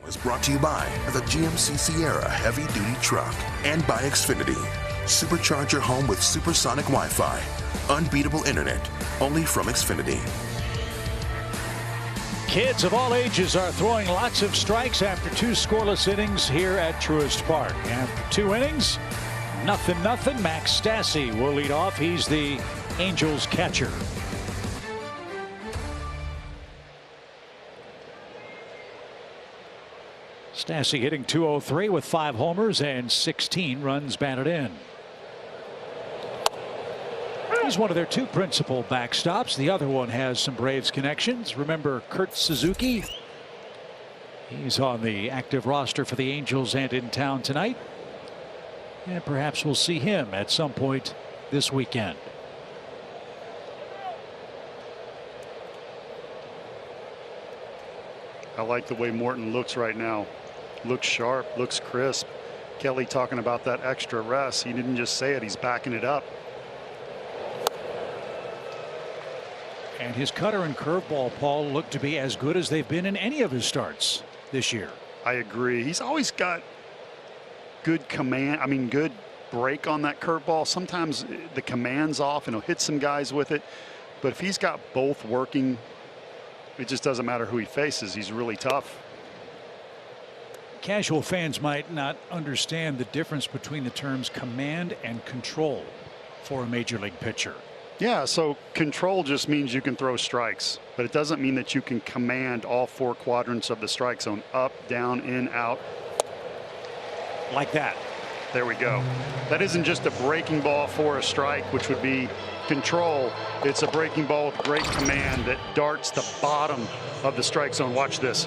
Was brought to you by the GMC Sierra heavy duty truck and by Xfinity. Supercharge your home with supersonic Wi-Fi. Unbeatable internet only from Xfinity. Kids of all ages are throwing lots of strikes after 2 scoreless innings here at Truist Park. After 2 innings, nothing. Max Stassi will lead off. He's the Angels catcher. Stassi hitting .203 with 5 homers and 16 runs batted in. He's one of their 2 principal backstops. The other one has some Braves connections. Remember Kurt Suzuki? He's on the active roster for the Angels and in town tonight. And perhaps we'll see him at some point this weekend. I like the way Morton looks right now. Looks sharp, looks crisp. Kelly talking about that extra rest. He didn't just say it, he's backing it up. And his cutter and curveball, Paul, look to be as good as they've been in any of his starts this year. I agree. He's always got good command. I mean, good break on that curveball. Sometimes the command's off and he'll hit some guys with it. But if he's got both working, it just doesn't matter who he faces. He's really tough. Casual fans might not understand the difference between the terms command and control for a major league pitcher. Yeah, so control just means you can throw strikes, but it doesn't mean that you can command all 4 quadrants of the strike zone: up, down, in, out. Like that. There we go. That isn't just a breaking ball for a strike, which would be control. It's a breaking ball with great command that darts the bottom of the strike zone. Watch this.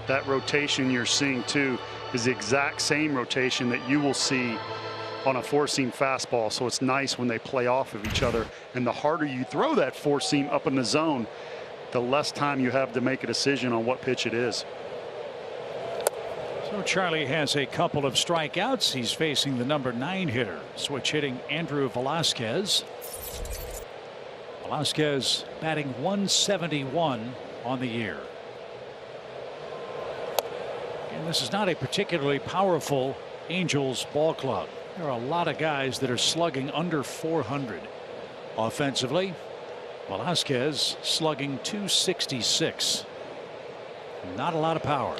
That rotation you're seeing too is the exact same rotation that you will see on a 4-seam fastball. So it's nice when they play off of each other. And the harder you throw that 4-seam up in the zone, the less time you have to make a decision on what pitch it is. So Charlie has a couple of strikeouts. He's facing the number 9 hitter, switch hitting Andrew Velasquez. Velasquez batting .171 on the year. And this is not a particularly powerful Angels ball club. There are a lot of guys that are slugging under .400 offensively. Velasquez slugging .266. Not a lot of power.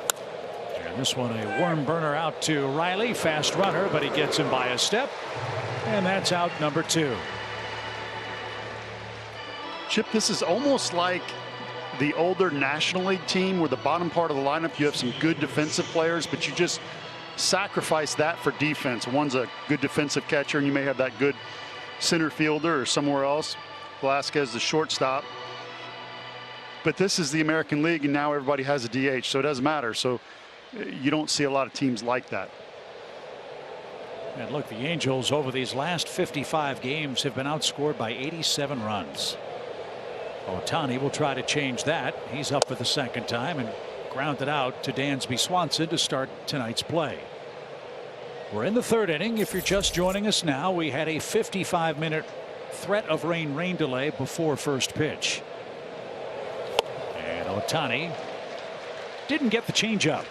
And this one, a worm burner out to Riley. Fast runner, but he gets him by a step. And that's out number 2. Chip, this is almost like the older National League team where the bottom part of the lineup you have some good defensive players, but you just sacrifice that for defense. One's a good defensive catcher and you may have that good center fielder or somewhere else. Velasquez the shortstop. But this is the American League and now everybody has a DH, so it doesn't matter. So you don't see a lot of teams like that. And look, the Angels over these last 55 games have been outscored by 87 runs. Ohtani will try to change that. He's up for the 2nd time and grounded out to Dansby Swanson to start tonight's play. We're in the 3rd inning. If you're just joining us now, we had a 55-minute threat of rain delay before first pitch. And Ohtani didn't get the changeup.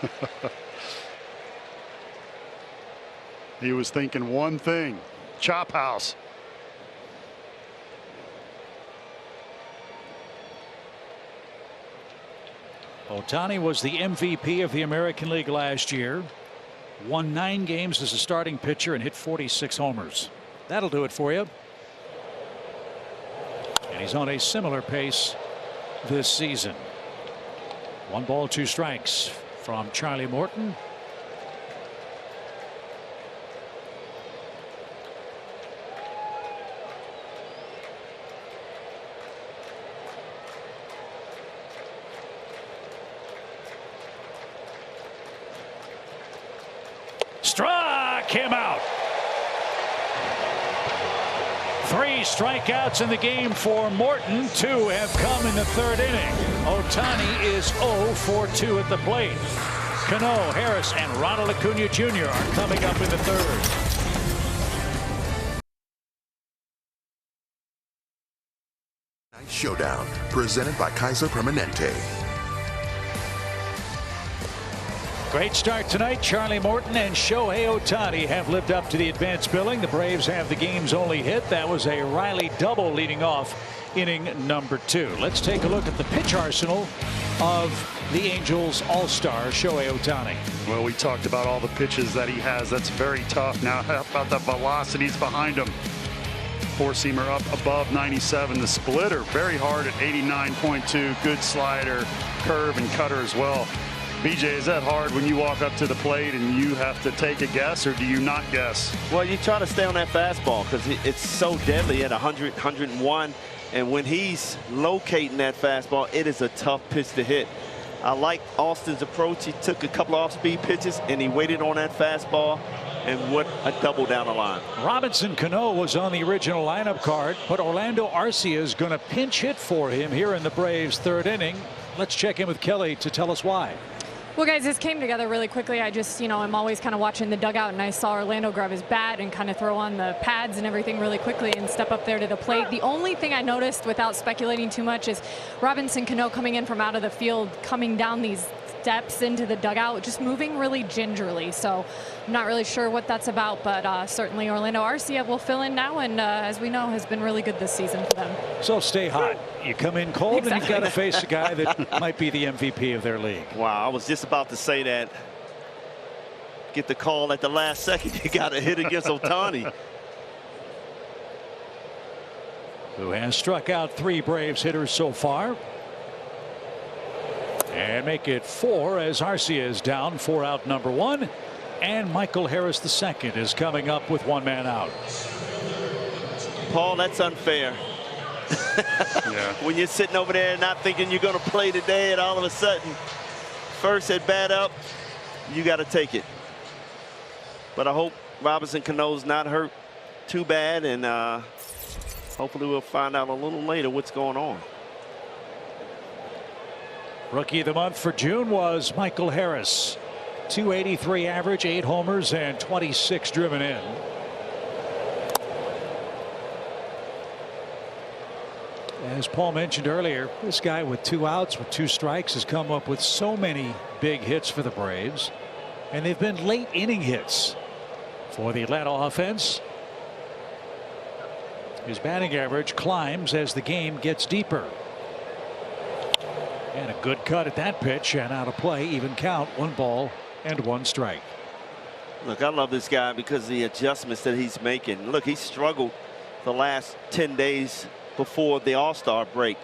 He was thinking one thing: chop house. Ohtani was the MVP of the American League last year. Won 9 games as a starting pitcher and hit 46 homers. That'll do it for you. And he's on a similar pace this season. 1 ball, 2 strikes from Charlie Morton. Struck him out. 3 strikeouts in the game for Morton. 2 have come in the 3rd inning. Ohtani is 0 for 2 at the plate. Cano, Harris, and Ronald Acuna Jr. are coming up in the 3rd. Showdown, presented by Kaiser Permanente. Great start tonight. Charlie Morton and Shohei Ohtani have lived up to the advanced billing. The Braves have the game's only hit. That was a Riley double leading off inning number 2. Let's take a look at the pitch arsenal of the Angels all-star Shohei Ohtani. Well, we talked about all the pitches that he has. That's very tough. Now, how about the velocities behind him? four-seamer up above 97. The splitter very hard at 89.2. Good slider, curve, and cutter as well. BJ, is that hard when you walk up to the plate and you have to take a guess, or do you not guess? Well, you try to stay on that fastball because it's so deadly at 100, 101. And when he's locating that fastball, it is a tough pitch to hit. I like Austin's approach. He took a couple of off-speed pitches and he waited on that fastball and went a double down the line. Robinson Cano was on the original lineup card, but Orlando Arcia is going to pinch hit for him here in the Braves' third inning. Let's check in with Kelly to tell us why. Well, guys, this came together really quickly. I just, I'm always kind of watching the dugout, and I saw Orlando grab his bat and kind of throw on the pads and everything really quickly and step up there to the plate. The only thing I noticed, without speculating too much, is Robinson Cano coming in from out of the field, coming down these steps into the dugout, just moving really gingerly. So I'm not really sure what that's about, but certainly Orlando Arcia will fill in now, and as we know, has been really good this season for them. So stay hot. You come in cold, Exactly. and you've got to face a guy that might be the MVP of their league. Wow, I was just about to say that. Get the call at the last second. You got to hit against Ohtani. Who has struck out 3 Braves hitters so far. And make it 4 as Arcia is down for out number 1. And Michael Harris II is coming up with 1 man out. Paul, that's unfair. Yeah. When you're sitting over there not thinking you're going to play today, and all of a sudden, first at bat up, you got to take it. But I hope Robinson Cano's not hurt too bad, and hopefully we'll find out a little later what's going on. Rookie of the month for June was Michael Harris. 283 average, 8 homers, and 26 driven in. As Paul mentioned earlier, this guy with 2 outs with 2 strikes has come up with so many big hits for the Braves, and they've been late inning hits for the Atlanta offense. His batting average climbs as the game gets deeper. And a good cut at that pitch, and out of play, even count, 1 ball and 1 strike. Look, I love this guy because of the adjustments that he's making. Look, he struggled the last 10 days before the All-Star break.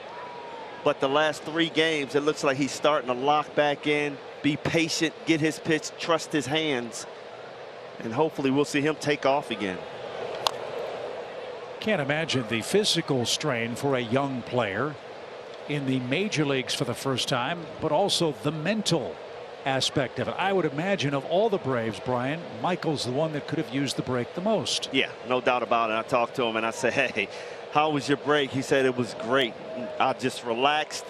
But the last 3 games, it looks like he's starting to lock back in, be patient, get his pitch, trust his hands, and hopefully we'll see him take off again. Can't imagine the physical strain for a young player in the major leagues for the first time, but also the mental aspect of it. I would imagine of all the Braves, Brian, Michael's the one that could have used the break the most. Yeah, no doubt about it. I talked to him and I said, hey, how was your break? He said it was great. I just relaxed,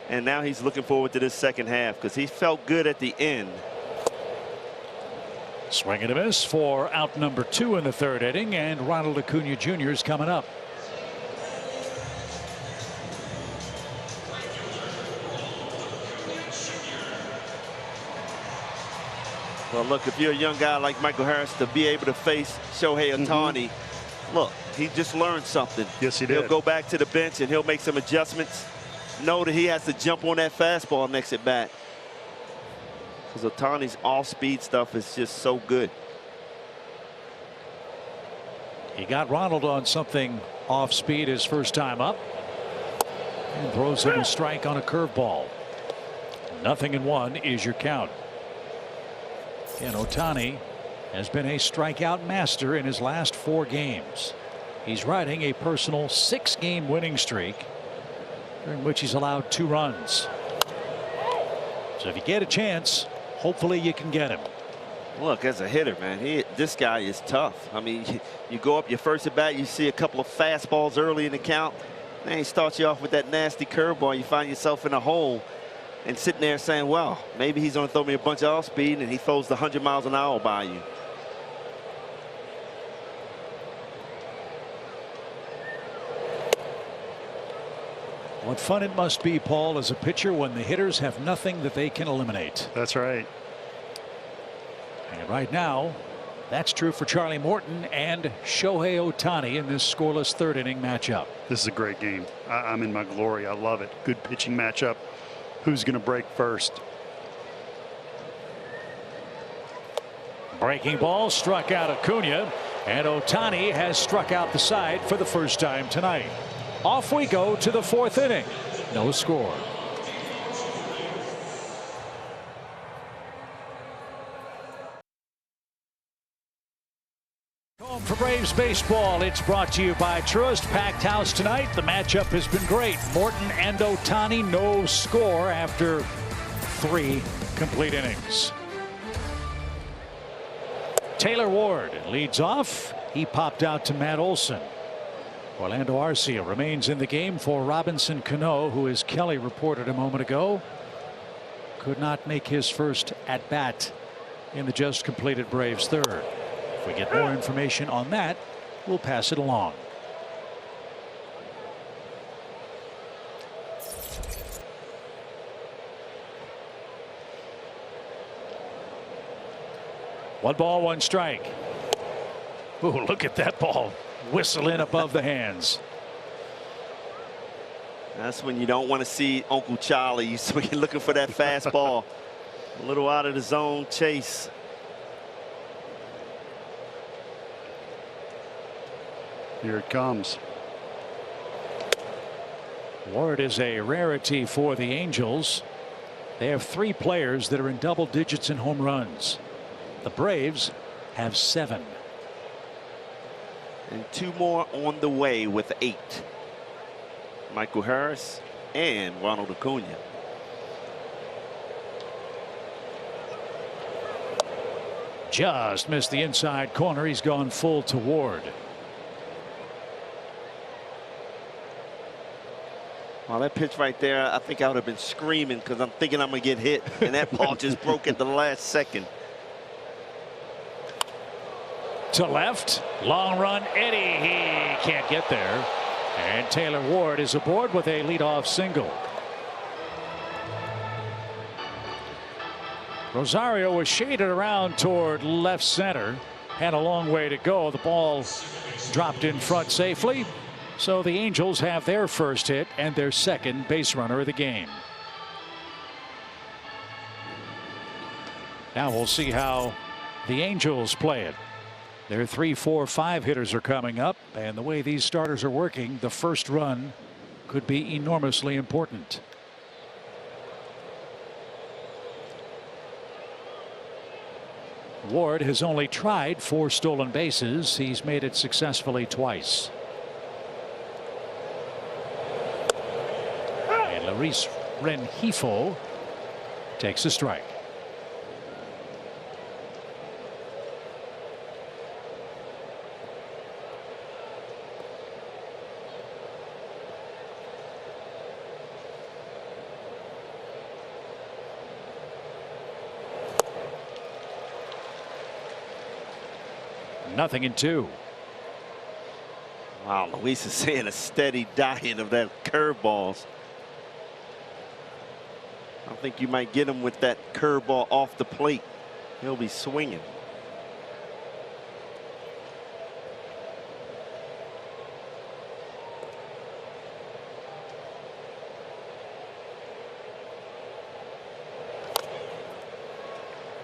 and now he's looking forward to this second half because he felt good at the end. Swing and a miss for out number 2 in the 3rd inning, and Ronald Acuna Jr. is coming up. Well, look, if you're a young guy like Michael Harris, to be able to face Shohei Ohtani, look, he just learned something. Yes, he did. He'll go back to the bench and he'll make some adjustments. Know that he has to jump on that fastball next at bat. Because Ohtani's off-speed stuff is just so good. He got Ronald on something off speed his first time up, and throws him a strike on a curveball. 0-1 is your count. And Ohtani has been a strikeout master in his last 4 games. He's riding a personal 6-game winning streak, during which he's allowed 2 runs. So if you get a chance, hopefully you can get him. Look, as a hitter, man, this guy is tough. I mean, you go up your first at bat, you see a couple of fastballs early in the count, then he starts you off with that nasty curveball. You find yourself in a hole and sitting there saying, well, maybe he's going to throw me a bunch of off speed, and he throws the 100 miles an hour by you. What fun it must be, Paul, as a pitcher when the hitters have nothing that they can eliminate. That's right. And right now, that's true for Charlie Morton and Shohei Ohtani in this scoreless 3rd inning matchup. This is a great game. I'm in my glory. I love it. Good pitching matchup. Who's going to break first? Breaking ball, struck out Acuna, And Ohtani has struck out the side for the first time tonight. Off we go to the fourth inning. No score. Home for Braves baseball. It's brought to you by Truist. Packed house tonight. The matchup has been great. Morton and Ohtani, no score after 3 complete innings. Taylor Ward leads off. He popped out to Matt Olson. Orlando Arcia remains in the game for Robinson Cano, who, as Kelly reported a moment ago, could not make his first at bat in the just completed Braves third. If we get more information on that, we'll pass it along. One ball, one strike. Ooh, look at that ball whistle in above the hands. That's when you don't want to see Uncle Charlie. So you're looking for that fastball. A little out of the zone chase. Here it comes. Ward is a rarity for the Angels. They have 3 players that are in double digits in home runs. The Braves have 7. And 2 more on the way with 8. Michael Harris and Ronald Acuna. Just missed the inside corner. He's gone full to Ward. Well, that pitch right there, I think I would have been screaming because I'm thinking I'm going to get hit. And that ball just broke at the last second. To left. Long run. Eddie. He can't get there. And Taylor Ward is aboard with a leadoff single. Rosario was shaded around toward left center. Had a long way to go. The ball dropped in front safely. So the Angels have their first hit and their second base runner of the game. Now we'll see how the Angels play it. Their 3, 4, 5 hitters are coming up, and the way these starters are working, the first run could be enormously important. Ward has only tried 4 stolen bases. He's made it successfully twice. And Luis Rengifo takes a strike. Nothing in 2. Wow, Luis is seeing a steady diet of that curveballs. I think you might get him with that curveball off the plate. He'll be swinging.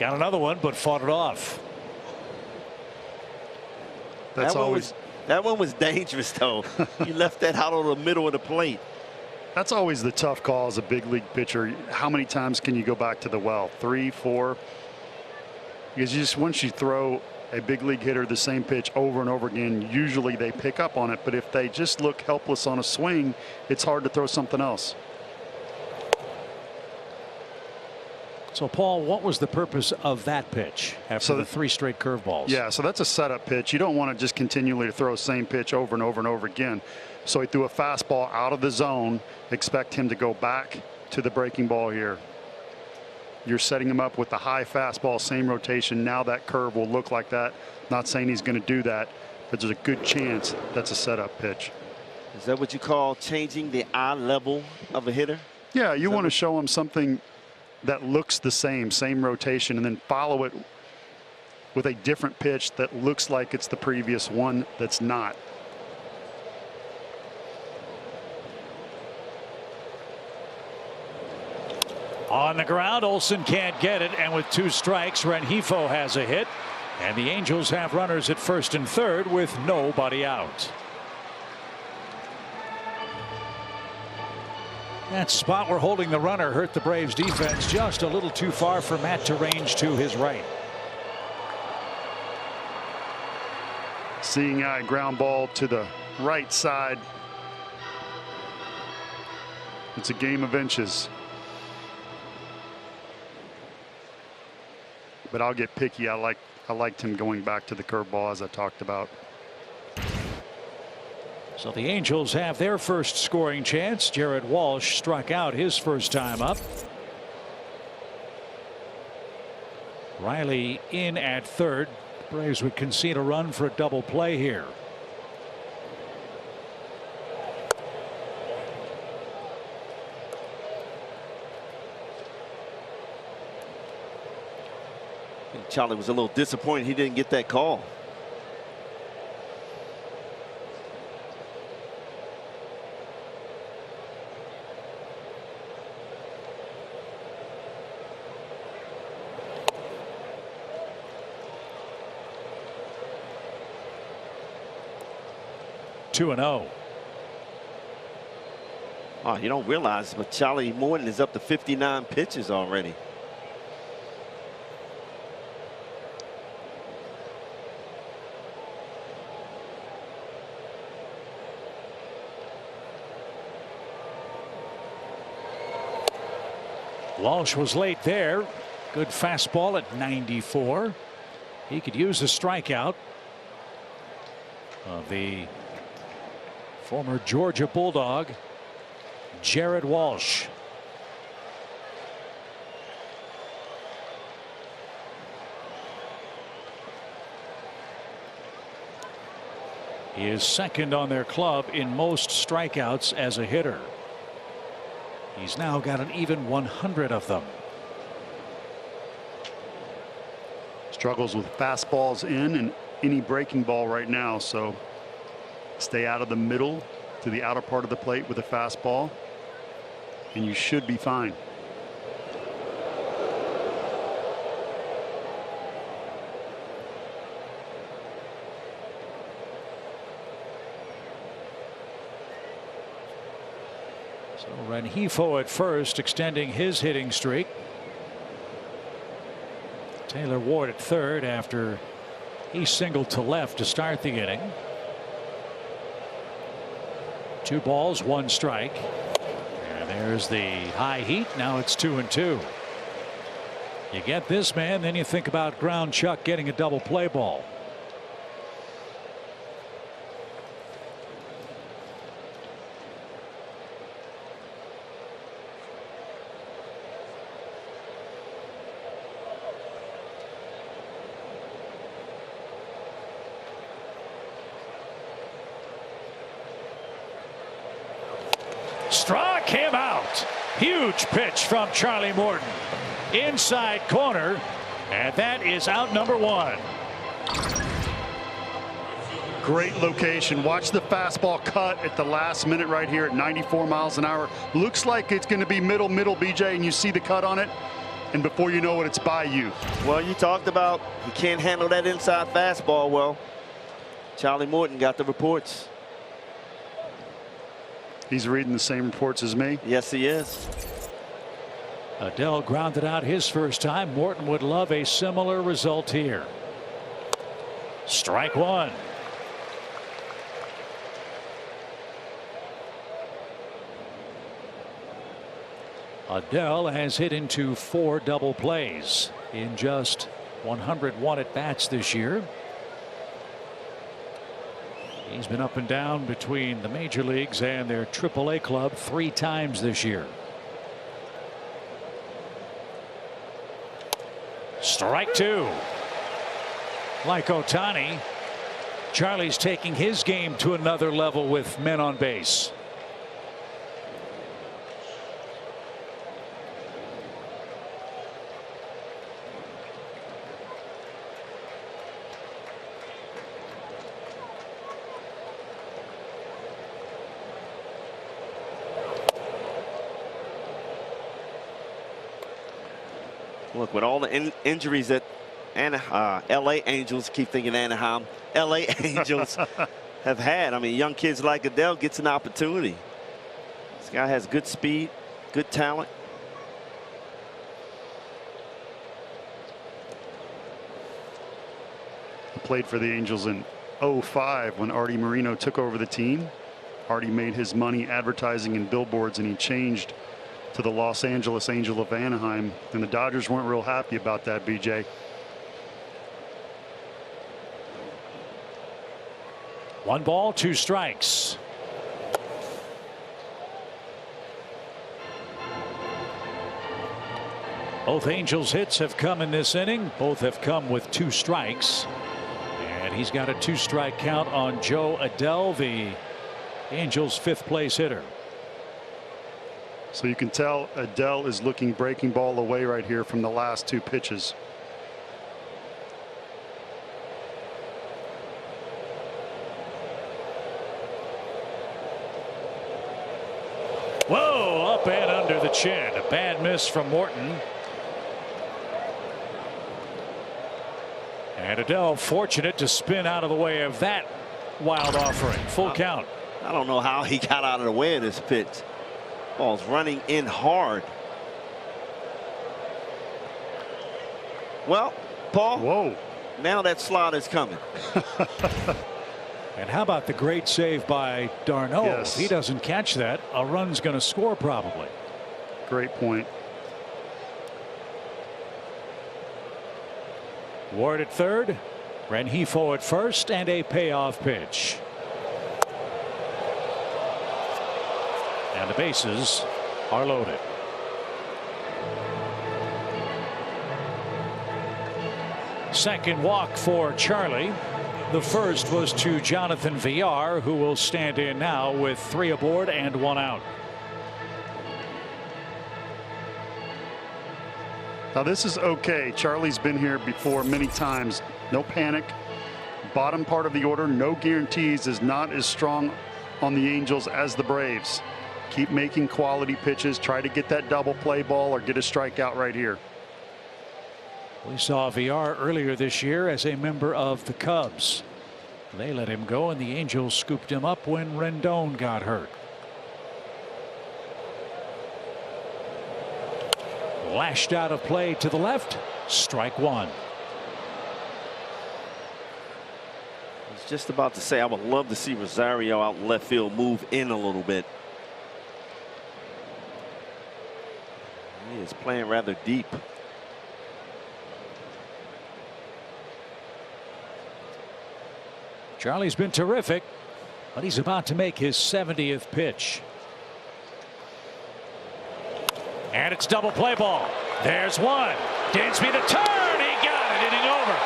Got another one, but fought it off. That's always. That one was dangerous, though. You left that out on the middle of the plate. That's always the tough call as a big league pitcher. How many times can you go back to the well? 3, 4? Because just once you throw a big league hitter the same pitch over and over again, usually they pick up on it. But if they just look helpless on a swing, it's hard to throw something else. So, Paul, what was the purpose of that pitch after the 3 straight curveballs? Yeah, so that's a setup pitch. You don't want to just continually throw the same pitch over and over and over again. So he threw a fastball out of the zone. Expect him to go back to the breaking ball here. You're setting him up with the high fastball, same rotation. Now that curve will look like that. Not saying he's going to do that, but there's a good chance that's a setup pitch. Is that what you call changing the eye level of a hitter? Yeah, you want to show him something that looks the same rotation, and then follow it with a different pitch that looks like it's the previous one that's not. On the ground, Olson can't get it, and with 2 strikes, Rengifo has a hit. And the Angels have runners at first and third with nobody out. That spot where holding the runner hurt the Braves defense just a little too far for Matt to range to his right. Seeing eye ground ball to the right side. It's a game of inches. But I'll get picky. I liked him going back to the curveball, as I talked about. So the Angels have their first scoring chance. Jared Walsh struck out his first time up. Riley in at third. Braves would concede a run for a double play here. Charlie was a little disappointed he didn't get that call. Two and 0. Oh, you don't realize, but Charlie Morton is up to 59 pitches already. Walsh was late there. Good fastball at 94. He could use a strikeout of the former Georgia Bulldog, Jared Walsh. He is second on their club in most strikeouts as a hitter. He's now got an even 100 of them. Struggles with fastballs in and any breaking ball right now, so stay out of the middle to the outer part of the plate with a fastball and you should be fine. So Rengifo at first, extending his hitting streak. Taylor Ward at third after he singled to left to start the inning. 2 balls, 1 strike. And there's the high heat. Now it's 2-2. You get this man, then you think about Ground Chuck getting a double play ball. Struck him out. Huge pitch from Charlie Morton. Inside corner. And that is out number 1. Great location. Watch the fastball cut at the last minute right here at 94 miles an hour. Looks like it's going to be middle, BJ, and you see the cut on it. And before you know it, it's by you. Well, you talked about he can't handle that inside fastball well. Charlie Morton got the reports. He's reading the same reports as me. Yes, he is. Adell grounded out his first time. Morton would love a similar result here. Strike 1. Adell has hit into 4 double plays in just 101 at bats this year. He's been up and down between the major leagues and their AAA club 3 times this year. Strike 2. Like Ohtani, Charlie's taking his game to another level with men on base. Look, with all the injuries that LA Angels, keep thinking Anaheim, LA Angels have had. I mean, young kids like Adell gets an opportunity. This guy has good speed, good talent. Played for the Angels in 05 when Artie Moreno took over the team. Artie made his money advertising and billboards, and he changed to the Los Angeles Angel of Anaheim, and the Dodgers weren't real happy about that, BJ. One ball, two strikes. Both Angels hits have come in this inning. Both have come with two strikes. And he's got a two-strike count on Joe Adell, the Angels' fifth-place hitter. So you can tell Adell is looking breaking ball away right here from the last two pitches. Whoa, up and under the chin. A bad miss from Morton. And Adell fortunate to spin out of the way of that wild offering. Full count. I don't know how he got out of the way of this pitch. Ball's running in hard. Well, Paul. Whoa. Now that slot is coming. And how about the great save by d'Arnaud? Yes. If he doesn't catch that, a run's going to score probably. Great point. Ward at third, Rengifo at first, and a payoff pitch. And the bases are loaded. Second walk for Charlie. The first was to Jonathan Villar, who will stand in now with 3 aboard and 1 out. Now this is okay. Charlie's been here before many times. No panic. Bottom part of the order, no guarantees, is not as strong on the Angels as the Braves. Keep making quality pitches. Try to get that double play ball or get a strikeout right here. We saw Villar earlier this year as a member of the Cubs. They let him go, and the Angels scooped him up when Rendon got hurt. Lashed out of play to the left. Strike one. I was just about to say I would love to see Rosario out in left field move in a little bit. He is playing rather deep. Charlie's been terrific, but he's about to make his 70th pitch. And it's double play ball. There's one. Dansby to turn. He got it. Inning over.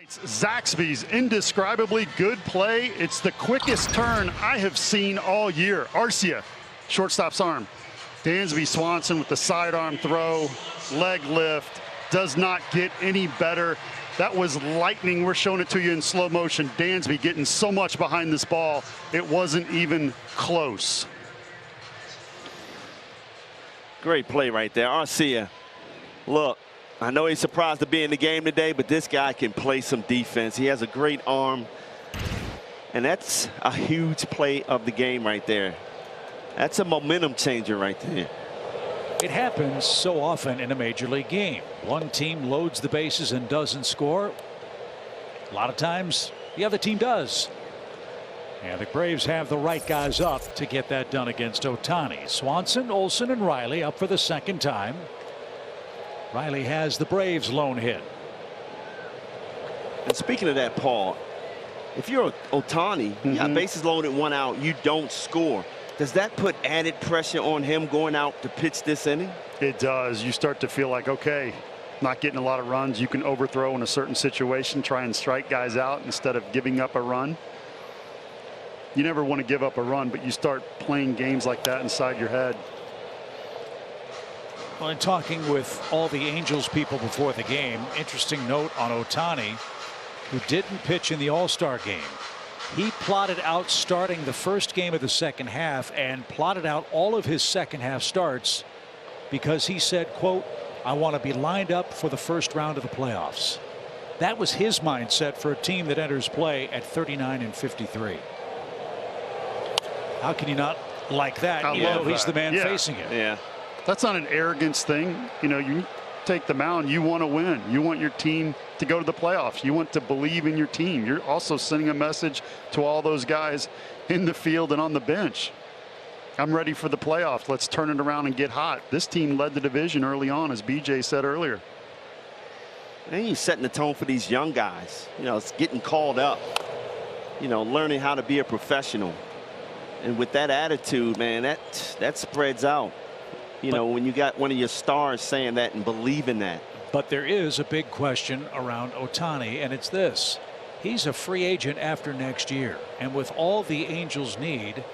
Zaxby's indescribably good play. It's the quickest turn I have seen all year. Arcia, shortstop's arm. Dansby Swanson with the sidearm throw, leg lift, does not get any better. That was lightning. We're showing it to you in slow motion. Dansby getting so much behind this ball, it wasn't even close. Great play right there. Arcia, look, I know he's surprised to be in the game today, but this guy can play some defense. He has a great arm, and that's a huge play of the game right there. That's a momentum changer right there. It happens so often in a major league game. One team loads the bases and doesn't score. A lot of times the other team does. And the Braves have the right guys up to get that done against Ohtani. Swanson, Olson, and Riley up for the second time. Riley has the Braves lone hit. And speaking of that, Paul, if you're Ohtani, you got bases loaded, 1 out, you don't score. Does that put added pressure on him going out to pitch this inning? It does. You start to feel like, okay, not getting a lot of runs. You can overthrow in a certain situation, try and strike guys out instead of giving up a run. you never want to give up a run, but you start playing games like that inside your head. Well, in talking with all the Angels people before the game, interesting note on Ohtani, who didn't pitch in the All-Star game. He plotted out starting the first game of the second half and plotted out all of his second half starts because he said, quote, I want to be lined up for the first round of the playoffs. That was his mindset for a team that enters play at 39 and 53. How can you not like that? I love he's that. the man Yeah. facing it. Yeah. That's not an arrogance thing. You know, you take the mound, you want to win. You want your team to go to the playoffs. You want to believe in your team. You're also sending a message to all those guys in the field and on the bench. I'm ready for the playoffs. Let's turn it around and get hot. This team led the division early on, as BJ said earlier. And you're setting the tone for these young guys. You know, it's getting called up. You know, learning how to be a professional. And with that attitude, man, that spreads out. You know, when you got one of your stars saying that and believing that. But there is a big question around Ohtani, and it's this. He's a free agent after next year. And with all the Angels need,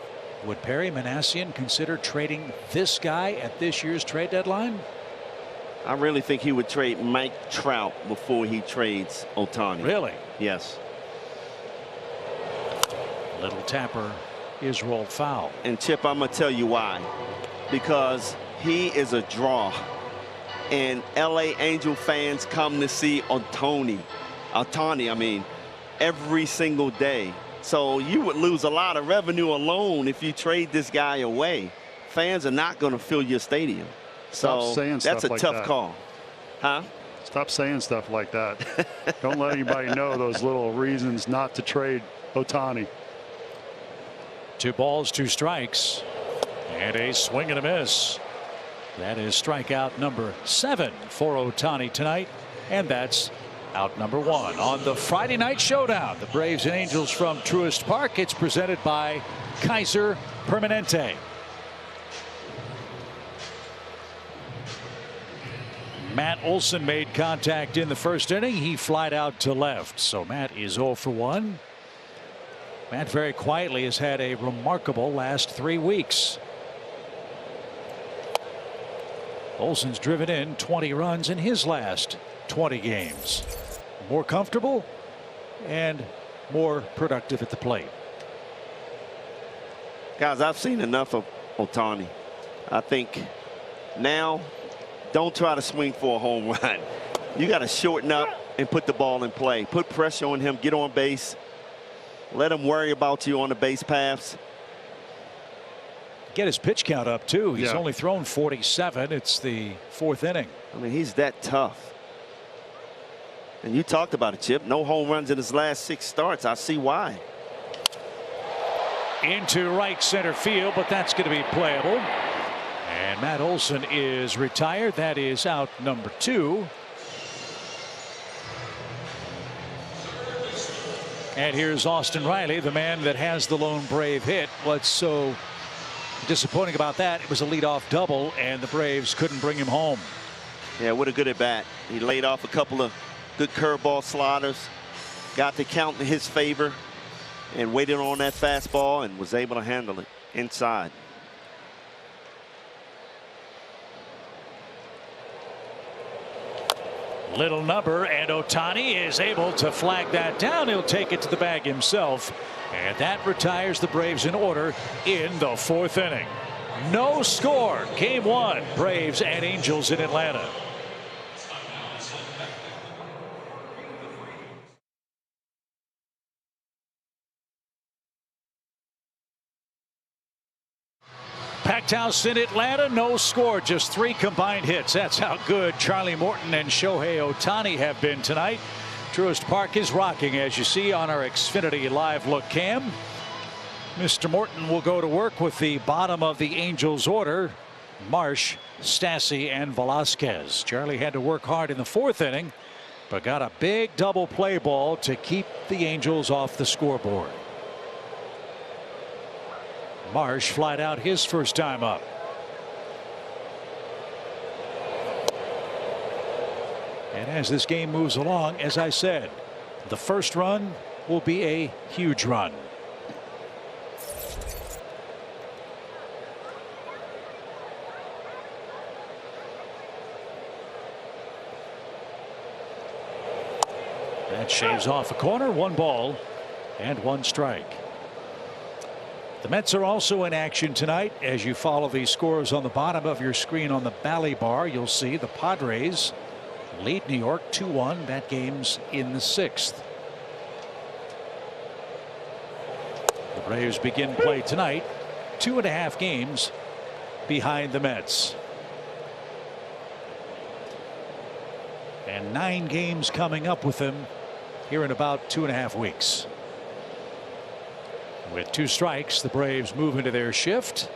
would Perry Manassian consider trading this guy at this year's trade deadline? I really think he would trade Mike Trout before he trades Ohtani. Really? Yes. Little tapper is rolled foul. And Chip, I'm going to tell you why. Because he is a draw. And LA Angel fans come to see Ohtani, I mean, every single day. So you would lose a lot of revenue alone if you trade this guy away. Fans are not going to fill your stadium. So that's a tough call. Huh? Stop saying stuff like that. Don't let anybody know those little reasons not to trade Ohtani. 2 balls, 2 strikes, and a swing and a miss. That is strikeout number 7 for Ohtani tonight, and that's out number 1 on the Friday night showdown. The Braves and Angels from Truist Park. It's presented by Kaiser Permanente. Matt Olson made contact in the first inning. He flied out to left, so Matt is 0 for 1. Matt very quietly has had a remarkable last 3 weeks. Olson's driven in 20 runs in his last 20 games. More comfortable and more productive at the plate. Guys, I've seen enough of Ohtani. I think now don't try to swing for a home run. You got to shorten up and put the ball in play. Put pressure on him. Get on base. Let him worry about you on the base paths. Get his pitch count up too. He's only thrown 47. It's the 4th inning. I mean, he's that tough. And you talked about it, Chip. No home runs in his last 6 starts. I see why. Into right center field, but that's going to be playable. And Matt Olson is retired. That is out number 2. And here's Austin Riley, the man that has the lone Brave hit. What's so disappointing about that, it was a leadoff double, and the Braves couldn't bring him home. Yeah, what a good at bat. He laid off a couple of good curveball sliders, got the count in his favor, and waited on that fastball and was able to handle it inside. Little number, and Ohtani is able to flag that down. He'll take it to the bag himself, and that retires the Braves in order in the 4th inning. No score. Game 1, Braves and Angels in Atlanta. Packed house in Atlanta, no score, just 3 combined hits. That's how good Charlie Morton and Shohei Ohtani have been tonight. Truist Park is rocking, as you see on our Xfinity Live Look cam. Mr. Morton will go to work with the bottom of the Angels order: Marsh, Stassi, and Velasquez. Charlie had to work hard in the 4th inning, but got a big double play ball to keep the Angels off the scoreboard. Marsh flied out his first time up. And as this game moves along, as I said, the first run will be a huge run. That shaves off a corner. 1 ball and 1 strike. The Mets are also in action tonight. As you follow these scores on the bottom of your screen on the Bally bar, you'll see the Padres lead New York 2-1. That game's in the 6th. The Braves begin play tonight, 2.5 games behind the Mets. And 9 games coming up with them here in about 2.5 weeks. With 2 strikes, the Braves move into their shift.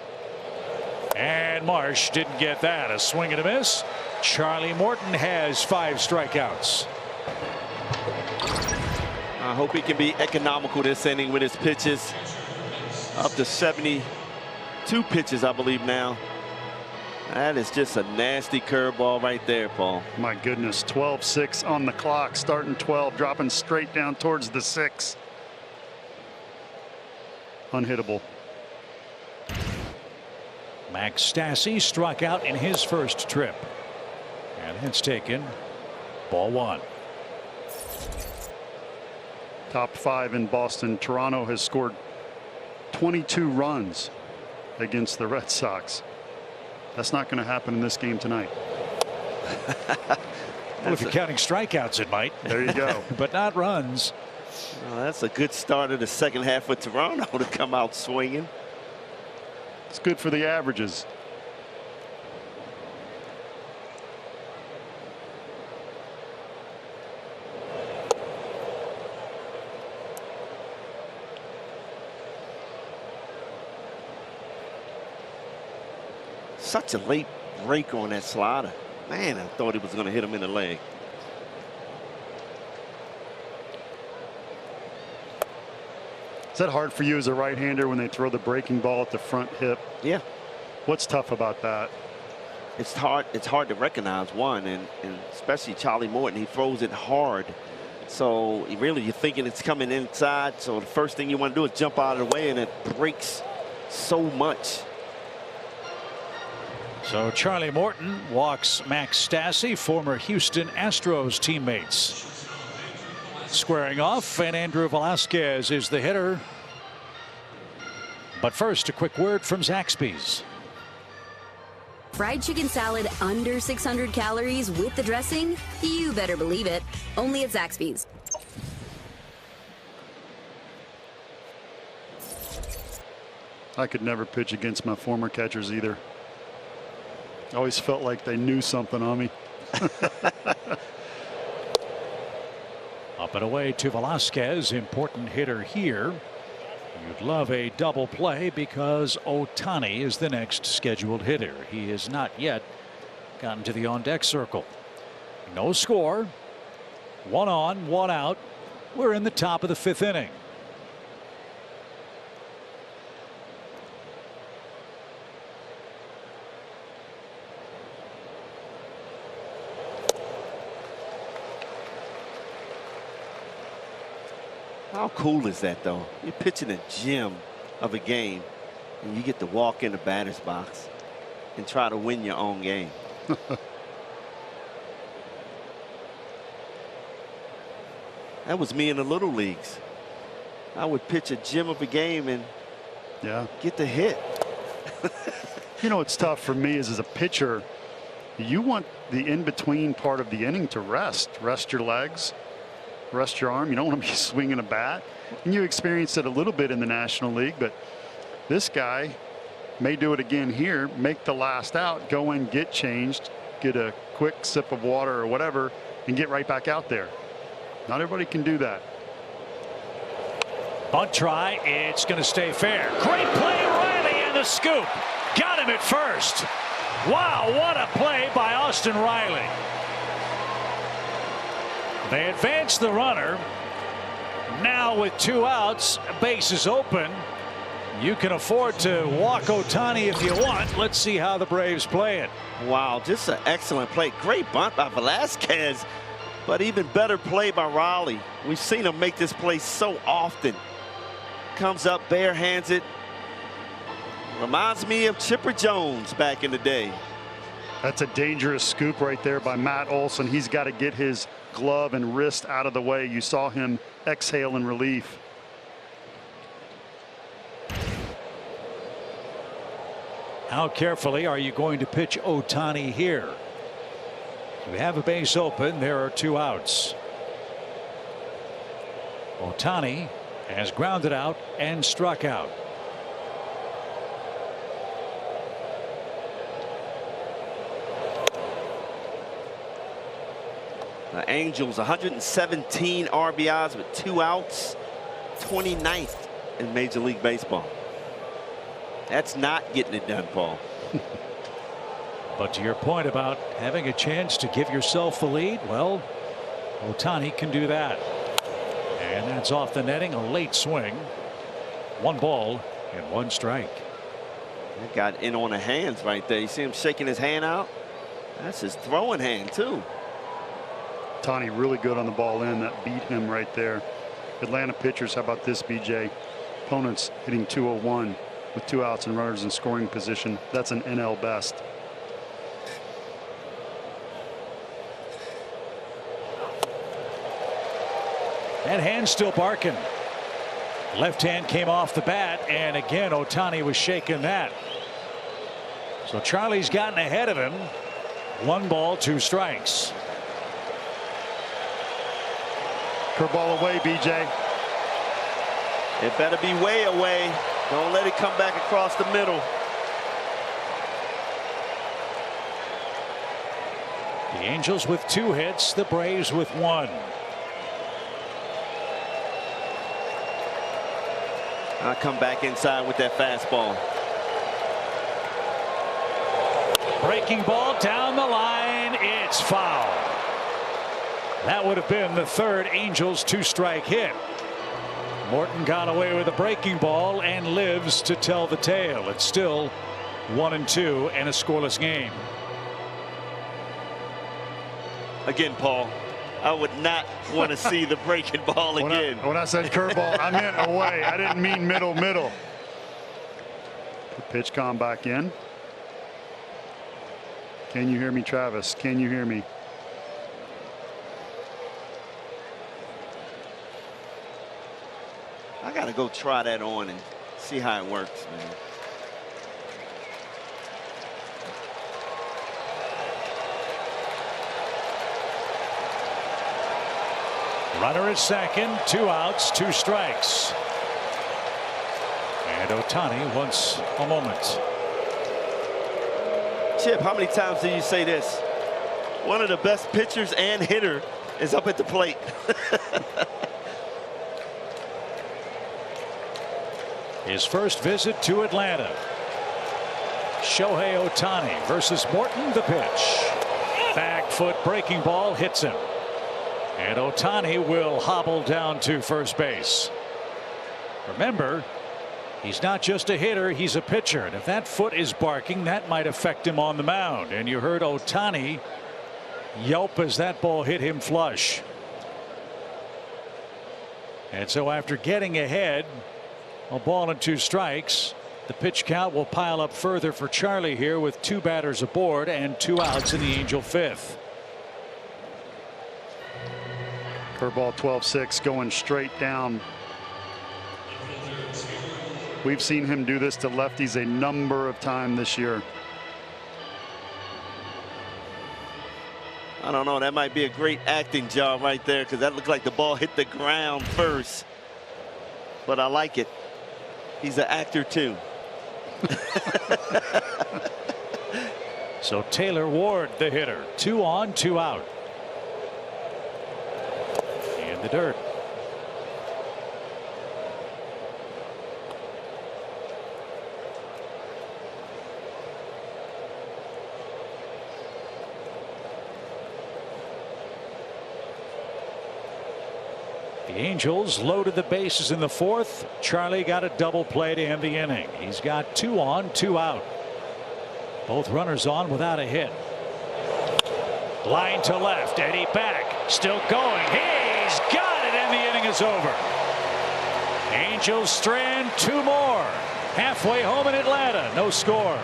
And Marsh didn't get that. A swing and a miss. Charlie Morton has 5 strikeouts. I hope he can be economical this inning with his pitches. Up to 72 pitches, I believe now. That is just a nasty curveball right there, Paul. My goodness, 12-6 on the clock, starting 12, dropping straight down towards the 6. Unhittable. Max Stassi struck out in his first trip. And it's taken ball 1. Top 5 in Boston. Toronto has scored 22 runs against the Red Sox. That's not going to happen in this game tonight. Well, if you're counting strikeouts, it might. There you go. But not runs. Well, that's a good start of the second half for Toronto to come out swinging. It's good for the averages. Such a late break on that slider. Man, I thought he was going to hit him in the leg. Is that hard for you as a right-hander when they throw the breaking ball at the front hip? Yeah. What's tough about that? It's hard to recognize, one, and especially Charlie Morton. He throws it hard. So really you're thinking it's coming inside. So the first thing you want to do is jump out of the way, and it breaks so much. So Charlie Morton walks Max Stassi, former Houston Astros teammates. Squaring off, and Andrew Velasquez is the hitter. But first, a quick word from Zaxby's. Fried chicken salad under 600 calories with the dressing? You better believe it. Only at Zaxby's. I could never pitch against my former catchers either. I always felt like they knew something on me. Up and away to Velasquez, important hitter here. You'd love a double play because Ohtani is the next scheduled hitter. He has not yet gotten to the on-deck circle. No score. 1 on, 1 out. We're in the top of the 5th inning. How cool is that, though? You're pitching a gem of a game, and you get to walk in the batter's box and try to win your own game. That was me in the little leagues. I would pitch a gem of a game and get the hit. You know what's tough for me is, as a pitcher, you want the in-between part of the inning to rest your legs, rest your arm. You don't want to be swinging a bat. And you experienced it a little bit in the National League, but this guy may do it again here. Make the last out, go in, get changed, get a quick sip of water or whatever, and get right back out there. Not everybody can do that. Bunt try. It's going to stay fair. Great play, Riley, and the scoop. Got him at first. Wow, what a play by Austin Riley. They advance the runner. Now with 2 outs, base is open. You can afford to walk Ohtani if you want. Let's see how the Braves play it. Wow, just an excellent play. Great bunt by Velasquez, but even better play by Riley. We've seen him make this play so often. Comes up barehands it. Reminds me of Chipper Jones back in the day. That's a dangerous scoop right there by Matt Olson. He's got to get his glove and wrist out of the way. You saw him exhale in relief. How carefully are you going to pitch Ohtani here? You have a base open. There are 2 outs. Ohtani has grounded out and struck out. The Angels 117 RBIs with 2 outs, 29th in Major League Baseball. That's not getting it done, Paul. But to your point about having a chance to give yourself the lead, well, Ohtani can do that. And that's off the netting, a late swing. 1 ball and 1 strike. That got in on the hands right there. You see him shaking his hand out? That's his throwing hand, too. Ohtani really good on the ball in. That beat him right there. Atlanta pitchers, how about this, BJ? Opponents hitting .201 with 2 outs and runners in scoring position. That's an NL best. That hand still barking. Left hand came off the bat, and again Ohtani was shaking that. So Charlie's gotten ahead of him. 1 ball, 2 strikes. Curveball away, BJ. It better be way away. Don't let it come back across the middle. The Angels with 2 hits, the Braves with 1. I'll come back inside with that fastball. Breaking ball down the line. It's foul. That would have been the 3rd Angels 2-strike hit. Morton got away with a breaking ball and lives to tell the tale. It's still 1-2 and a scoreless game. Again, Paul, I would not want to see the breaking ball again. When I said curveball, I meant away. I didn't mean middle. The pitch come back in. Can you hear me, Travis? Can you hear me? I got to go try that on and see how it works, man. Runner at second, 2 outs, 2 strikes. And Ohtani wants a moment. Chip, how many times do you say this? One of the best pitchers and hitter is up at the plate. His first visit to Atlanta. Shohei Ohtani versus Morton, the pitch. Back foot breaking ball hits him. And Ohtani will hobble down to first base. Remember, he's not just a hitter, he's a pitcher. And if that foot is barking, that might affect him on the mound. And you heard Ohtani yelp as that ball hit him flush. And so after getting ahead, a ball and 2 strikes, the pitch count will pile up further for Charlie here with 2 batters aboard and 2 outs in the Angel 5th. Curveball 12-6 going straight down. We've seen him do this to lefties a number of times this year. I don't know. That might be a great acting job right there, because that looked like the ball hit the ground first. But I like it. He's an actor too. So Taylor Ward, the hitter, 2 on, 2 out. In the dirt. The Angels loaded the bases in the 4th. Charlie got a double play to end the inning. He's got 2 on, 2 out. Both runners on without a hit. Line to left. Eddie back. Still going. He's got it, and the inning is over. Angels strand 2 more. Halfway home in Atlanta. No score.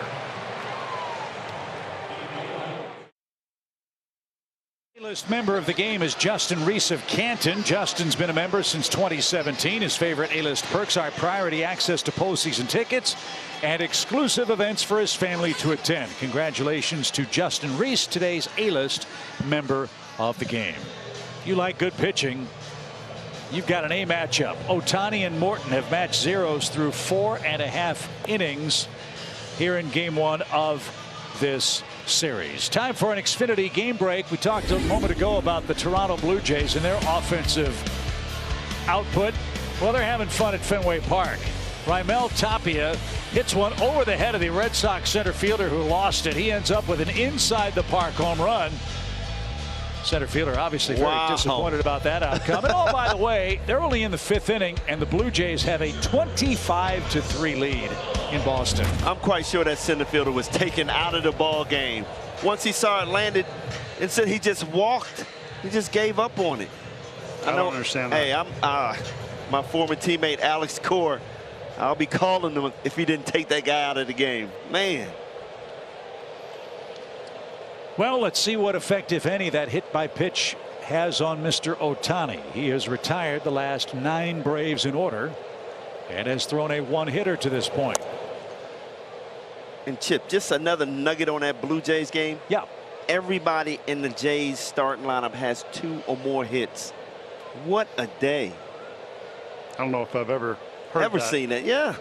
A-list member of the game is Justin Reese of Canton. Justin's been a member since 2017. His favorite A-list perks are priority access to postseason tickets and exclusive events for his family to attend. Congratulations to Justin Reese, today's A-list member of the game. If you like good pitching, you've got an A matchup. Ohtani and Morton have matched zeros through 4.5 innings here in game 1 of this series. Time for an Xfinity game break. We talked a moment ago about the Toronto Blue Jays and their offensive output. Well, they're having fun at Fenway Park. Raimel Tapia hits one over the head of the Red Sox center fielder who lost it. He ends up with an inside the park home run. Center fielder obviously very disappointed about that outcome. And oh, by the way, they're only in the 5th inning, and the Blue Jays have a 25-3 lead in Boston. I'm quite sure that center fielder was taken out of the ball game. Once he saw it landed, instead he just walked. He just gave up on it. I don't understand that. Hey, I'm my former teammate Alex Core. I'll be calling him if he didn't take that guy out of the game. Man. Well, let's see what effect, if any, that hit by pitch has on Mr. Ohtani. He has retired the last 9 Braves in order and has thrown a one-hitter to this point. And Chip, just another nugget on that Blue Jays game. Yeah. Everybody in the Jays starting lineup has 2 or more hits. What a day. I don't know if I've ever heard that. Seen it. Yeah.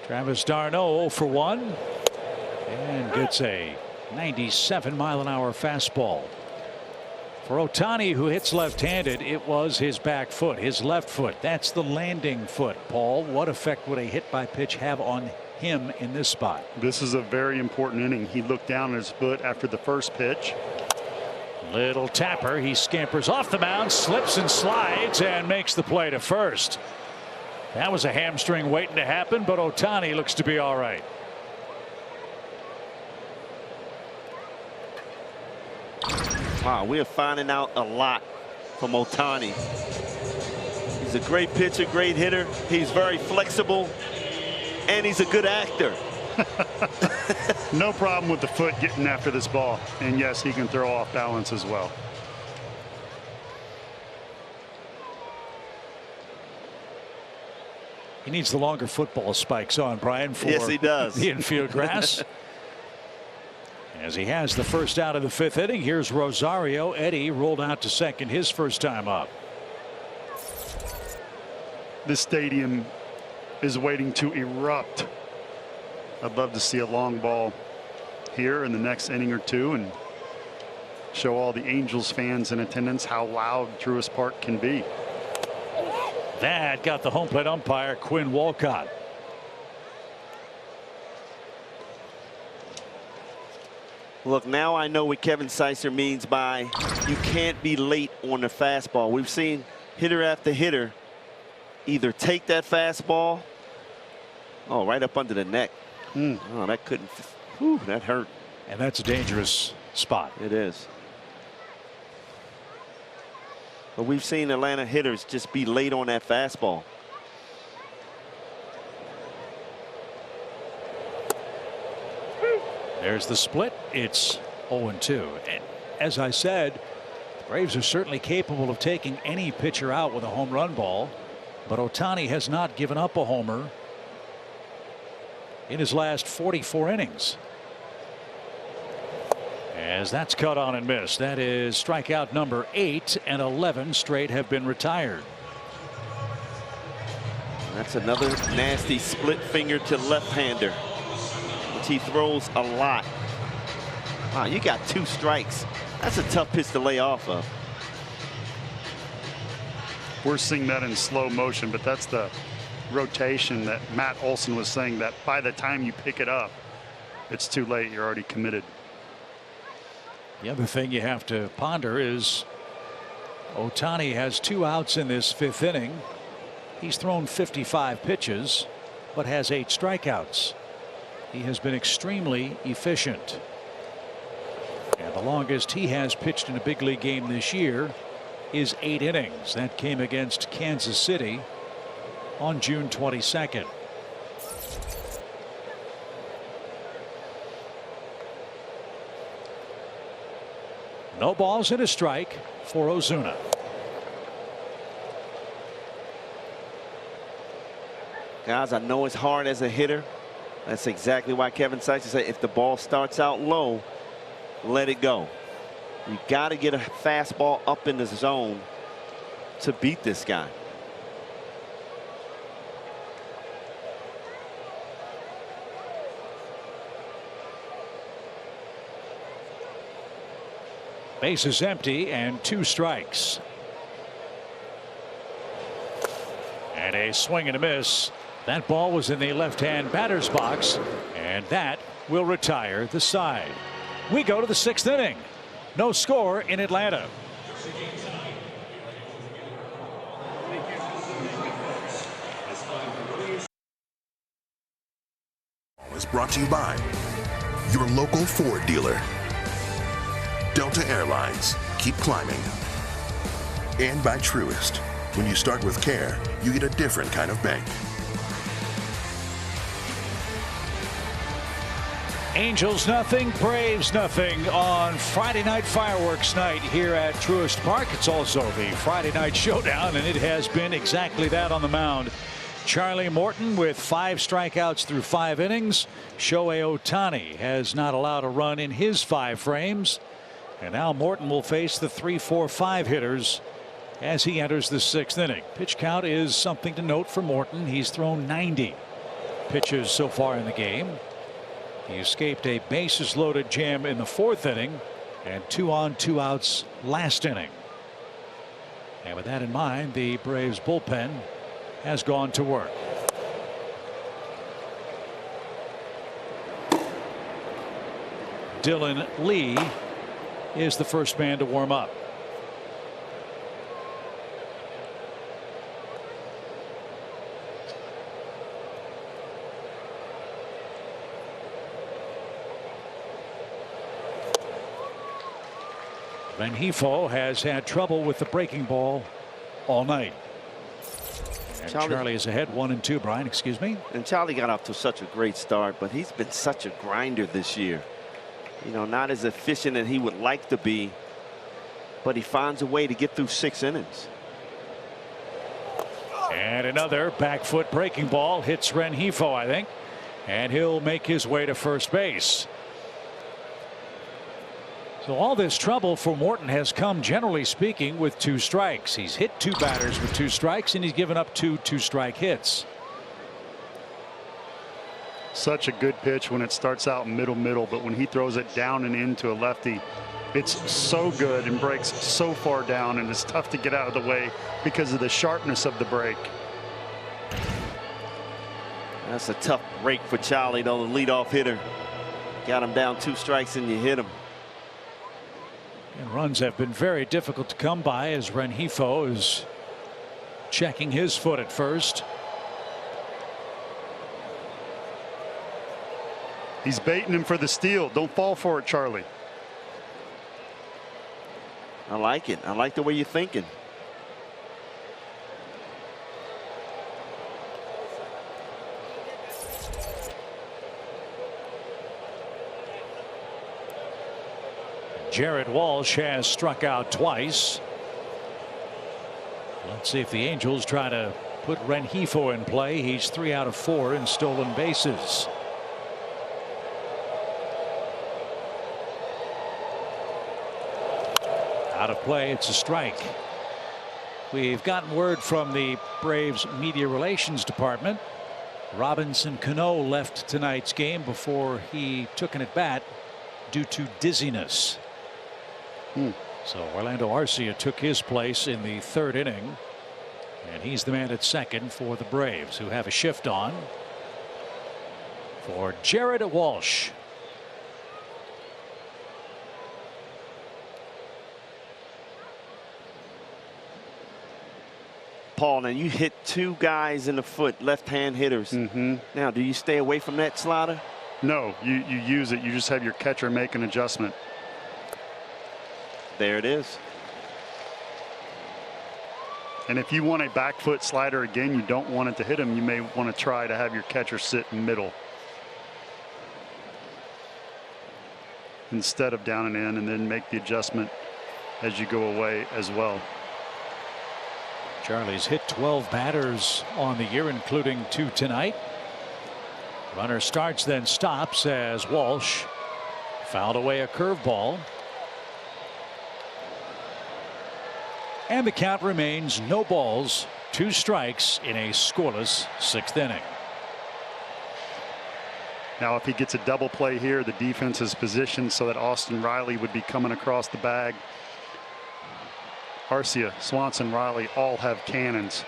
Travis d'Arnaud 0 for 1 and gets a 97-mile-an-hour fastball. For Ohtani, who hits left-handed, it was his back foot, his left foot. That's the landing foot. Paul, what effect would a hit by pitch have on him in this spot? This is a very important inning. He looked down at his foot after the first pitch. Little tapper. He scampers off the mound, slips and slides, and makes the play to first. That was a hamstring waiting to happen, but Ohtani looks to be all right. Wow, we are finding out a lot from Ohtani. He's a great pitcher, great hitter. He's very flexible, and he's a good actor. No problem with the foot getting after this ball. And yes, he can throw off balance as well. He needs the longer football spikes on, Brian, for yes, he does. The infield grass. As he has the first out of the 5th inning, here's Rosario. Eddie rolled out to second his first time up. This stadium is waiting to erupt. I'd love to see a long ball here in the next inning or 2 and show all the Angels fans in attendance how loud Truist Park can be. That got the home plate umpire Quinn Walcott. Look, now I know what Kevin Seitzer means by you can't be late on the fastball. We've seen hitter after hitter either take that fastball. Oh, right up under the neck. Oh, that couldn't. Whew, that hurt. And that's a dangerous spot. It is. But we've seen Atlanta hitters just be late on that fastball. There's the split. It's 0-2. And as I said, the Braves are certainly capable of taking any pitcher out with a home run ball. But Ohtani has not given up a homer in his last 44 innings. As that's cut on and missed. That is strikeout number 8, and 11 straight have been retired. That's another nasty split finger to left-hander, which he throws a lot. Wow, you got 2 strikes. That's a tough pitch to lay off of. We're seeing that in slow motion, but that's the rotation that Matt Olson was saying, that by the time you pick it up, it's too late. You're already committed. The other thing you have to ponder is Ohtani has 2 outs in this 5th inning. He's thrown 55 pitches, but has 8 strikeouts. He has been extremely efficient. And the longest he has pitched in a big league game this year is 8 innings. That came against Kansas City on June 22nd. No balls and a strike for Ozuna. Guys, I know it's hard as a hitter. That's exactly why Kevin Sykes said if the ball starts out low, let it go. You got to get a fastball up in the zone to beat this guy. Base is empty and 2 strikes. And a swing and a miss. That ball was in the left-hand batter's box, and that will retire the side. We go to the 6th inning. No score in Atlanta. Is brought to you by your local Ford dealer, Delta Airlines, keep climbing, and by Truist. When you start with care, you get a different kind of bank. Angels nothing, Braves nothing on Friday night fireworks night here at Truist Park. It's also the Friday night showdown, and it has been exactly that on the mound. Charlie Morton with 5 strikeouts through 5 innings. Shohei Ohtani has not allowed a run in his 5 frames. And now Morton will face the 3-4-5 hitters as he enters the 6th inning. Pitch count is something to note for Morton. He's thrown 90 pitches so far in the game. He escaped a bases loaded jam in the 4th inning and 2 on 2 outs last inning. And with that in mind, the Braves bullpen has gone to work. Dylan Lee is the first man to warm up. Rengifo has had trouble with the breaking ball all night. And Charlie is ahead 1-2. Brian, excuse me. And Charlie got off to such a great start, but he's been such a grinder this year. You know, not as efficient as he would like to be, but he finds a way to get through 6 innings. And another back foot breaking ball hits Rengifo, I think, and he'll make his way to first base. So all this trouble for Morton has come, generally speaking, with 2 strikes. He's hit 2 batters with 2 strikes, and he's given up 2 2-strike hits. Such a good pitch when it starts out middle, but when he throws it down and into a lefty, it's so good and breaks so far down, and it's tough to get out of the way because of the sharpness of the break. That's a tough break for Charlie, though, the leadoff hitter. Got him down 2 strikes and you hit him. And runs have been very difficult to come by as Rengifo is checking his foot at first. He's baiting him for the steal. Don't fall for it, Charlie. I like it. I like the way you're thinking. Jared Walsh has struck out twice. Let's see if the Angels try to put Rengifo in play. He's 3 out of 4 in stolen bases. Out of play. It's a strike. We've gotten word from the Braves media relations department. Robinson Cano left tonight's game before he took an at bat due to dizziness. So Orlando Arcia took his place in the 3rd inning, and he's the man at second for the Braves, who have a shift on for Jared Walsh. Paul, now you hit 2 guys in the foot, left-hand hitters. Now, do you stay away from that slider? No, you use it. You just have your catcher make an adjustment. There it is. And if you want a back foot slider again, you don't want it to hit him. You may want to try to have your catcher sit in middle instead of down and in, and then make the adjustment as you go away as well. Charlie's hit 12 batters on the year, including 2 tonight. Runner starts, then stops as Walsh fouled away a curveball. And the count remains no balls, 2 strikes in a scoreless 6th inning. Now, if he gets a double play here, the defense is positioned so that Austin Riley would be coming across the bag. Arcia, Swanson, Riley all have cannons.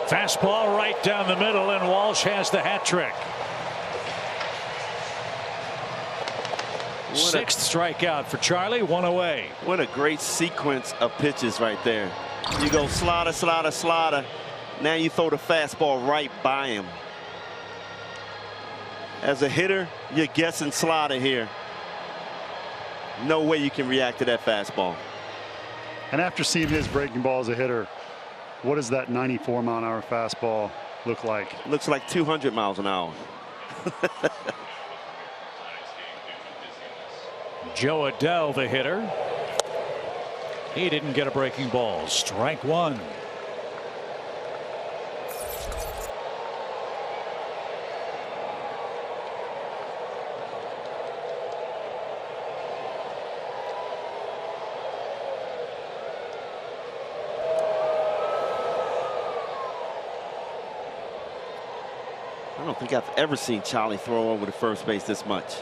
Fastball right down the middle, and Walsh has the hat trick. 6th strikeout for Charlie, 1 away. What a great sequence of pitches right there. You go slider, slider, slider. Now you throw the fastball right by him. As a hitter, you're guessing slider here. No way you can react to that fastball. And after seeing his breaking ball as a hitter, what does that 94-mile-an-hour fastball look like? Looks like 200 miles an hour. Jo Adell, the hitter. He didn't get a breaking ball. Strike 1. I don't think I've ever seen Charlie throw over the first base this much.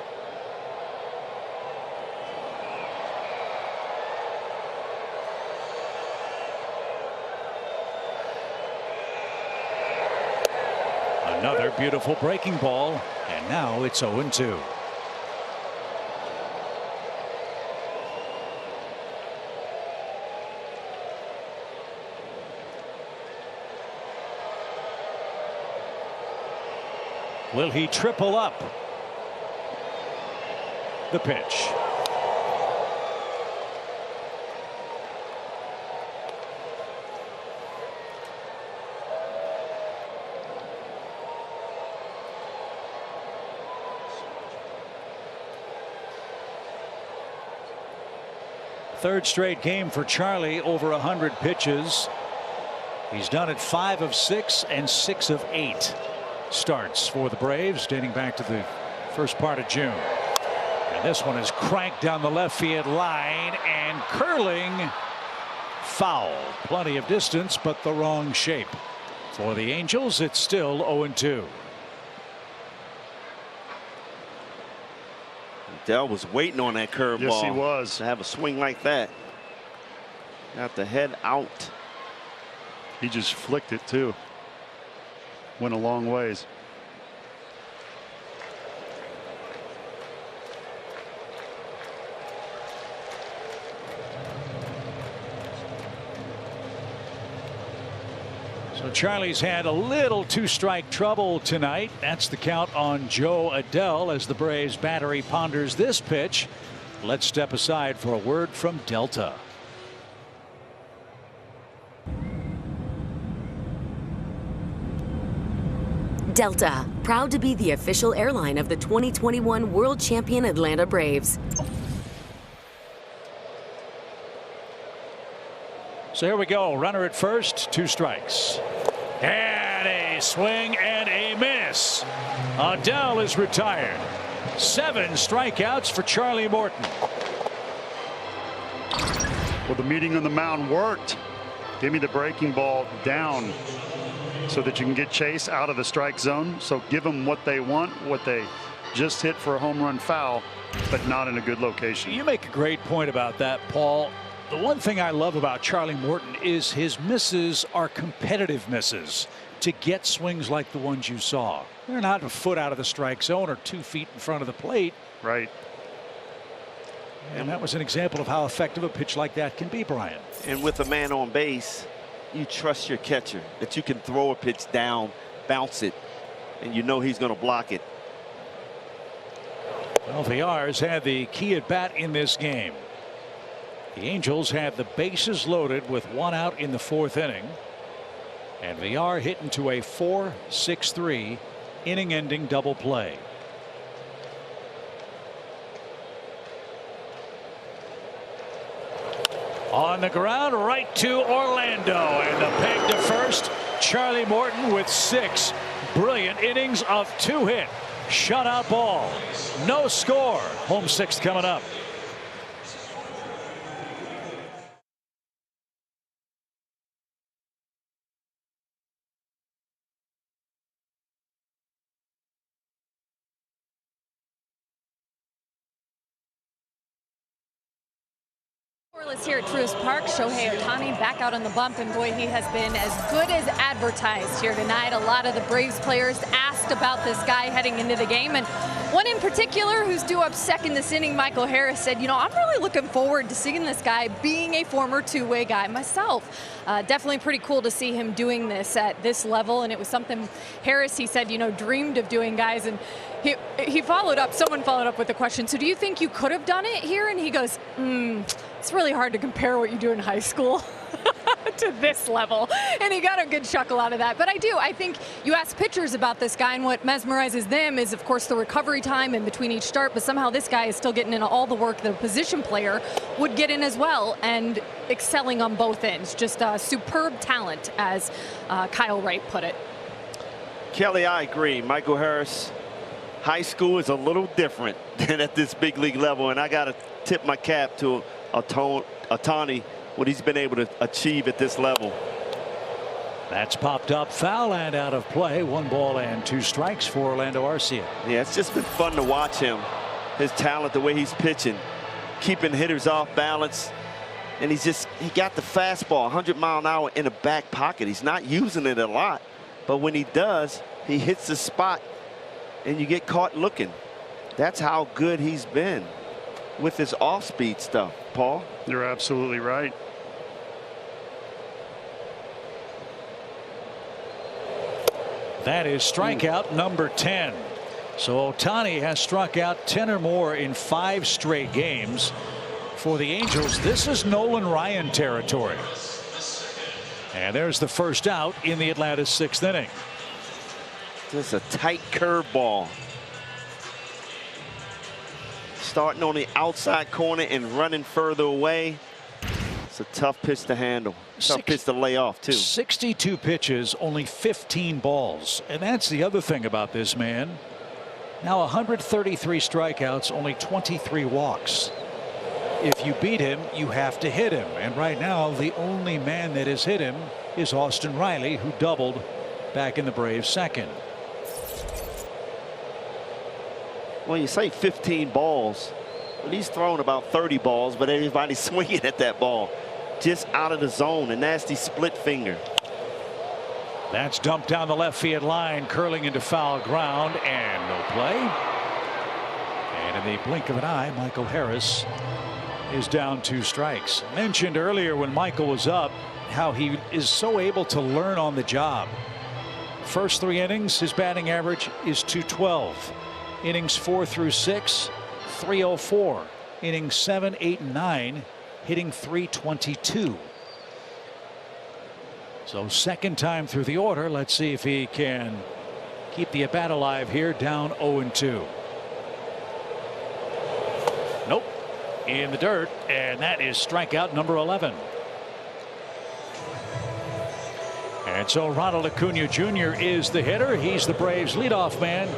Another beautiful breaking ball, and now it's 0-2. Will he triple up? The pitch. Third straight game for Charlie, over 100 pitches. He's done it 5 of 6 and 6 of 8 starts for the Braves, dating back to the first part of June. And this one is cranked down the left field line and curling foul. Plenty of distance, but the wrong shape. For the Angels, it's still 0-2. Dell was waiting on that curveball. Yes, he was. To have a swing like that. Got the head out. He just flicked it too. Went a long ways. So Charlie's had a little 2-strike trouble tonight. That's the count on Jo Adell as the Braves battery ponders this pitch. Let's step aside for a word from Delta. Delta, proud to be the official airline of the 2021 World Champion Atlanta Braves. So here we go. Runner at first, 2 strikes. And a swing and a miss. Adell is retired. 7 strikeouts for Charlie Morton. Well, the meeting on the mound worked. Give me the breaking ball down so that you can get Chase out of the strike zone. So give them what they want, what they just hit for a home run foul, but not in a good location. You make a great point about that, Paul. The one thing I love about Charlie Morton is his misses are competitive misses to get swings like the ones you saw. They're not a foot out of the strike zone or 2 feet in front of the plate. Right. And that was an example of how effective a pitch like that can be, Brian. And with a man on base, you trust your catcher that you can throw a pitch down, bounce it, and you know he's going to block it. Well, Villar's had the key at bat in this game. The Angels had the bases loaded with 1 out in the 4th inning. And Villar hit into a 4-6-3 inning-ending double play. On the ground, right to Orlando. And the peg to first. Charlie Morton with 6 brilliant innings of 2-hit shutout ball. No score. Home 6th coming up. Here at Truist Park, Shohei Ohtani back out on the bump, and boy, he has been as good as advertised here tonight. A lot of the Braves players asked about this guy heading into the game, and one in particular who's due up second this inning, Michael Harris, said, you know, I'm really looking forward to seeing this guy, being a former two-way guy myself. Definitely pretty cool to see him doing this at this level, and it was something Harris, he said, you know, dreamed of doing, guys. And he followed up, someone followed up with the question, so do you think you could have done it here? And he goes, it's really hard to compare what you do in high school to this level. And he got a good chuckle out of that. But I think you ask pitchers about this guy, and what mesmerizes them is, of course, the recovery time in between each start. But somehow this guy is still getting in all the work that a position player would get in as well, and excelling on both ends. Just superb talent, as Kyle Wright put it. Kelly, I agree. Michael Harris, high school is a little different than at this big league level. And I got to tip my cap to Ohtani, what he's been able to achieve at this level. That's popped up, foul and out of play. 1 ball and 2 strikes for Orlando Arcia. Yeah, it's just been fun to watch him. His talent, the way he's pitching, keeping hitters off balance. And he got the fastball 100 mile an hour in the back pocket. He's not using it a lot, but when he does, he hits the spot and you get caught looking. That's how good he's been with his off-speed stuff, Paul. You're absolutely right. That is strikeout number 10. So Ohtani has struck out 10 or more in 5 straight games. For the Angels, this is Nolan Ryan territory. And there's the first out in the Atlanta 6th inning. Just a tight curveball. Starting on the outside corner and running further away. It's a tough pitch to handle. Tough pitch to lay off, too. 62 pitches, only 15 balls. And that's the other thing about this man. Now 133 strikeouts, only 23 walks. If you beat him, you have to hit him. And right now, the only man that has hit him is Austin Riley, who doubled back in the Braves' second. Well, you say 15 balls, but he's thrown about 30 balls, but everybody's swinging at that ball. Just out of the zone, a nasty split finger. That's dumped down the left field line, curling into foul ground, and no play. And in the blink of an eye, Michael Harris is down 2 strikes. Mentioned earlier when Michael was up how he is so able to learn on the job. First 3 innings, his batting average is .212. Innings 4 through 6, .304. Innings 7, 8, and 9, hitting .322. So second time through the order. Let's see if he can keep the at-bat alive here, down 0-2. Nope. In the dirt, and that is strikeout number 11. And so Ronald Acuna Jr. is the hitter. He's the Braves leadoff man,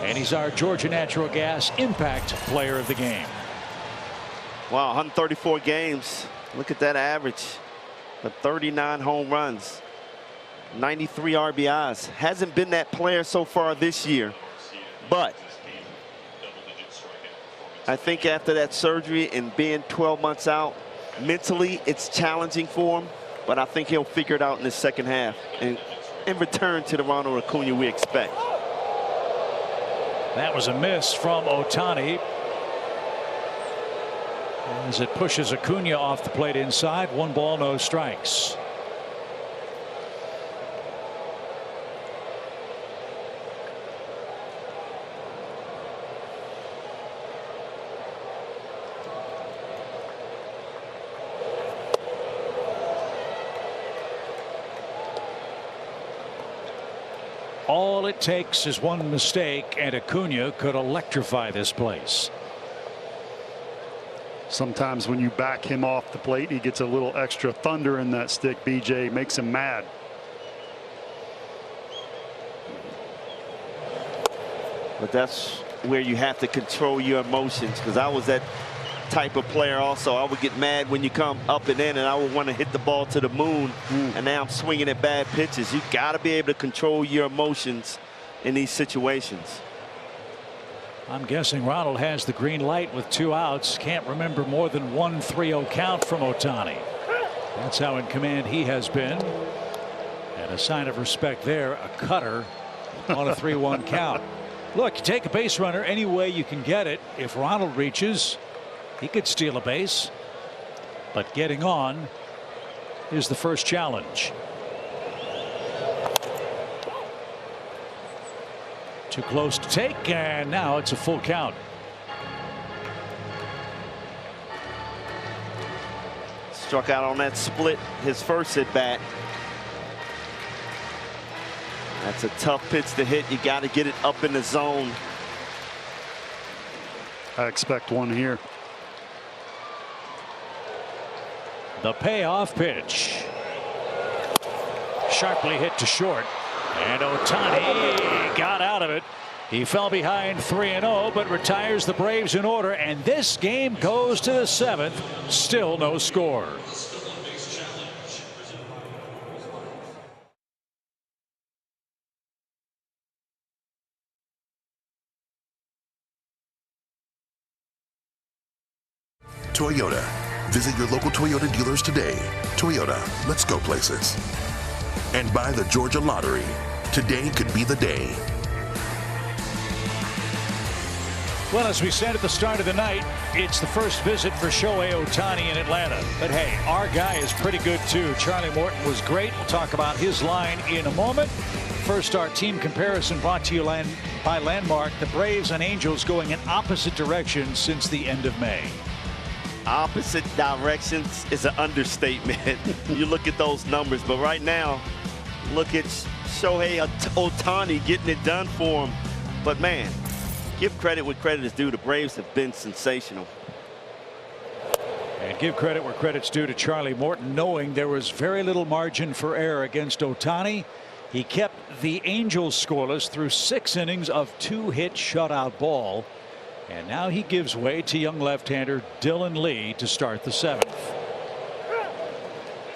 and he's our Georgia Natural Gas Impact Player of the game. Wow, 134 games. Look at that average. The 39 home runs, 93 RBIs. Hasn't been that player so far this year, but I think after that surgery and being 12 months out, mentally it's challenging for him, but I think he'll figure it out in the second half and return to the Ronald Acuna we expect. That was a miss from Ohtani as it pushes Acuna off the plate inside. 1 ball, no strikes. All it takes is one mistake, and Acuna could electrify this place. Sometimes when you back him off the plate, he gets a little extra thunder in that stick. BJ makes him mad. But that's where you have to control your emotions, because I was that type of player also. I would get mad when you come up and in, and I would want to hit the ball to the moon, and now I'm swinging at bad pitches. You got to be able to control your emotions in these situations. I'm guessing Ronald has the green light with 2 outs. Can't remember more than 1 3-0 count from Ohtani. That's how in command he has been. And a sign of respect there, a cutter on a 3-1 count. Look, you take a base runner any way you can get it. If Ronald reaches, he could steal a base. But getting on is the first challenge. Too close to take, and now it's a full count. Struck out on that split, his first at bat. That's a tough pitch to hit. You got to get it up in the zone. I expect one here. The payoff pitch. Sharply hit to short. And Ohtani got out of it. He fell behind 3-0, but retires the Braves in order. And this game goes to the 7th. Still no score. Toyota. Visit your local Toyota dealers today. Toyota, let's go places. And buy the Georgia Lottery. Today could be the day. Well, as we said at the start of the night, it's the first visit for Shohei Ohtani in Atlanta. But hey, our guy is pretty good too. Charlie Morton was great. We'll talk about his line in a moment. First, our team comparison brought to you by Landmark. The Braves and Angels going in opposite directions since the end of May. Opposite directions is an understatement. You look at those numbers, but right now, look at Shohei Ohtani getting it done for him. But man, give credit where credit is due. The Braves have been sensational. And give credit where credit's due to Charlie Morton, knowing there was very little margin for error against Ohtani. He kept the Angels scoreless through 6 innings of 2-hit shutout ball. And now he gives way to young left-hander Dylan Lee to start the 7th.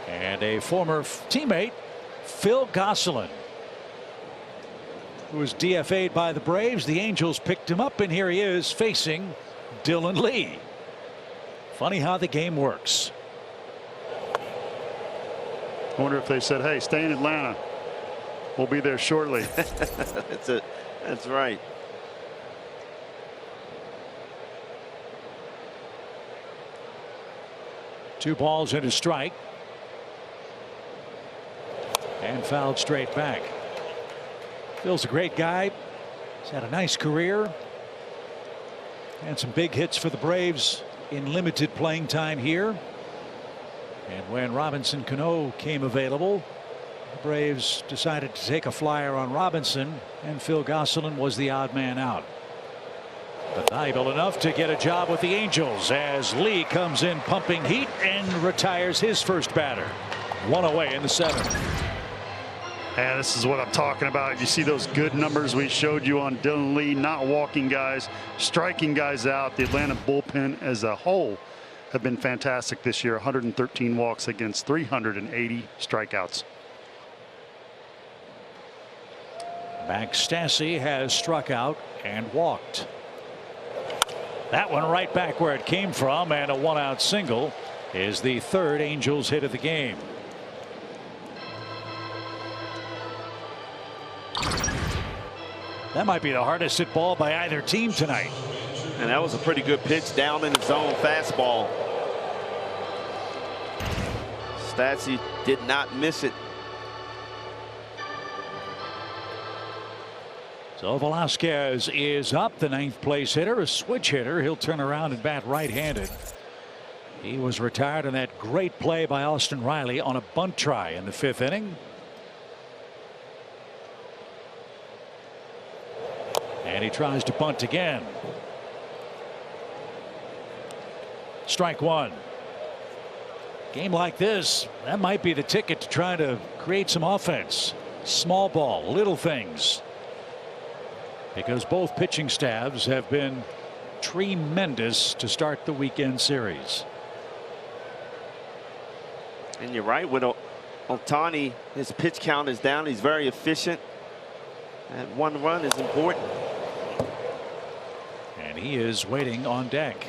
And a former teammate, Phil Gosselin, who was DFA'd by the Braves. The Angels picked him up, and here he is facing Dylan Lee. Funny how the game works. I wonder if they said, hey, stay in Atlanta. We'll be there shortly. That's right. Two balls and a strike. And fouled straight back. Phil's a great guy. He's had a nice career. And some big hits for the Braves in limited playing time here. And when Robinson Cano came available, the Braves decided to take a flyer on Robinson, and Phil Gosselin was the odd man out. But valuable enough to get a job with the Angels as Lee comes in pumping heat and retires his first batter. One away in the 7th. Yeah, this is what I'm talking about. You see those good numbers we showed you on Dylan Lee, not walking guys, striking guys out. The Atlanta bullpen as a whole have been fantastic this year. 113 walks against 380 strikeouts. Max Stassi has struck out and walked. That one right back where it came from, and a 1-out single is the 3rd Angels hit of the game. That might be the hardest hit ball by either team tonight. And that was a pretty good pitch down in the zone fastball. Stassi did not miss it. So Velasquez is up, the 9th place hitter, a switch hitter. He'll turn around and bat right-handed. He was retired on that great play by Austin Riley on a bunt try in the 5th inning. And he tries to bunt again. Strike one. Game like this, that might be the ticket to try to create some offense. Small ball, little things. Because both pitching staffs have been tremendous to start the weekend series. And you're right, with Ohtani, his pitch count is down. He's very efficient. And 1 run is important. And he is waiting on deck.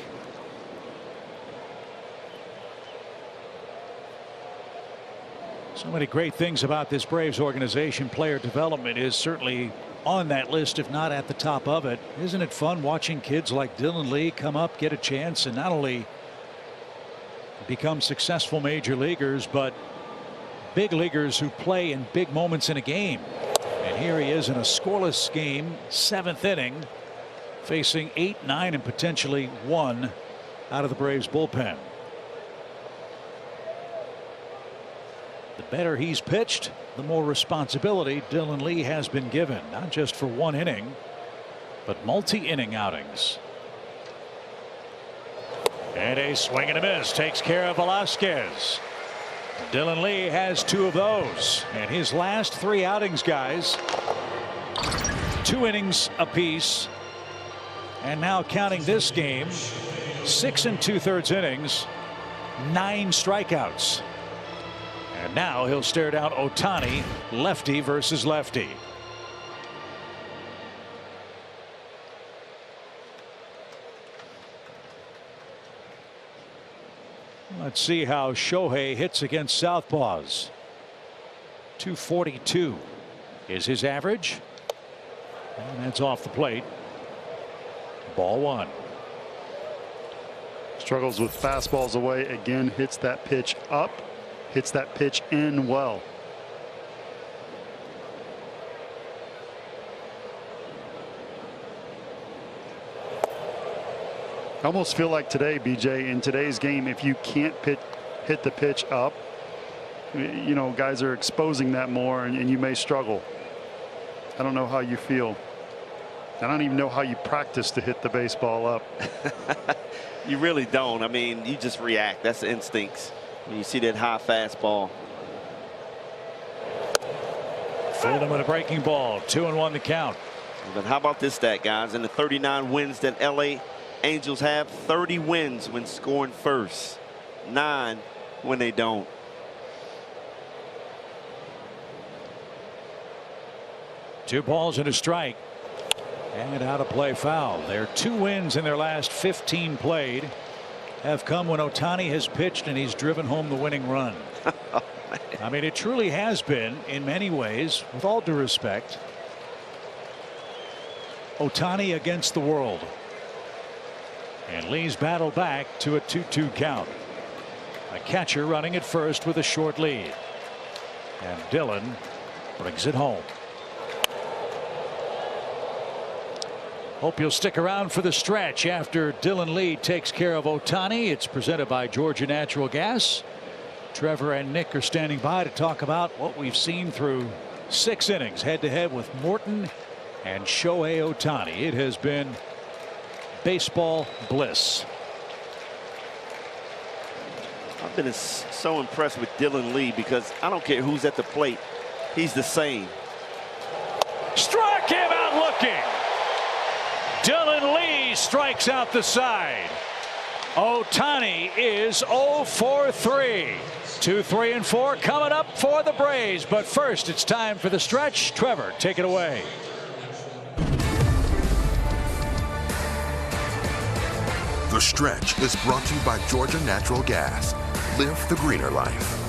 So many great things about this Braves organization. Player development is certainly on that list, if not at the top of it. Isn't it fun watching kids like Dylan Lee come up, get a chance, and not only become successful major leaguers, but big leaguers who play in big moments in a game. And here he is in a scoreless game, 7th inning, facing 8, 9, and potentially 1 out of the Braves bullpen. The better he's pitched, the more responsibility Dylan Lee has been given, not just for 1 inning, but multi-inning outings. And a swing and a miss takes care of Velasquez. Dylan Lee has 2 of those, and his last 3 outings, guys, 2 innings apiece, and now counting this game, 6 2/3 innings, 9 strikeouts. And now he'll stare down Ohtani, lefty versus lefty. Let's see how Shohei hits against southpaws. 242 is his average. And that's off the plate. Ball 1. Struggles with fastballs away. Again, hits that pitch up. Hits that pitch in well. I almost feel like today, BJ, in today's game, if you can't hit the pitch up, you know, guys are exposing that more, and you may struggle. I don't know how you feel. I don't even know how you practice to hit the baseball up. You really don't. I mean, you just react. That's the instincts. When you see that high fastball. Fooled him with a breaking ball. 2-1 the count. But how about this stat, guys? In the 39 wins that LA Angels have, 30 wins when scoring first, 9 when they don't. Two balls and a strike. And out of play, foul. Their 2 wins in their last 15 played have come when Ohtani has pitched and he's driven home the winning run. Oh, I mean, it truly has been, in many ways, with all due respect, Ohtani against the world. And Lee's battled back to a 2-2 count. A catcher running at first with a short lead. And Dylan brings it home. Hope you'll stick around for the stretch after Dylan Lee takes care of Ohtani. It's presented by Georgia Natural Gas. Trevor and Nick are standing by to talk about what we've seen through 6 innings head to head with Morton and Shohei Ohtani. It has been baseball bliss. I've been so impressed with Dylan Lee because I don't care who's at the plate. He's the same. Struck him out looking. Dylan Lee strikes out the side. Ohtani is 0 for 3. 2, 3, and 4 coming up for the Braves. But first, it's time for the stretch. Trevor, take it away. The Stretch is brought to you by Georgia Natural Gas. Live the greener life.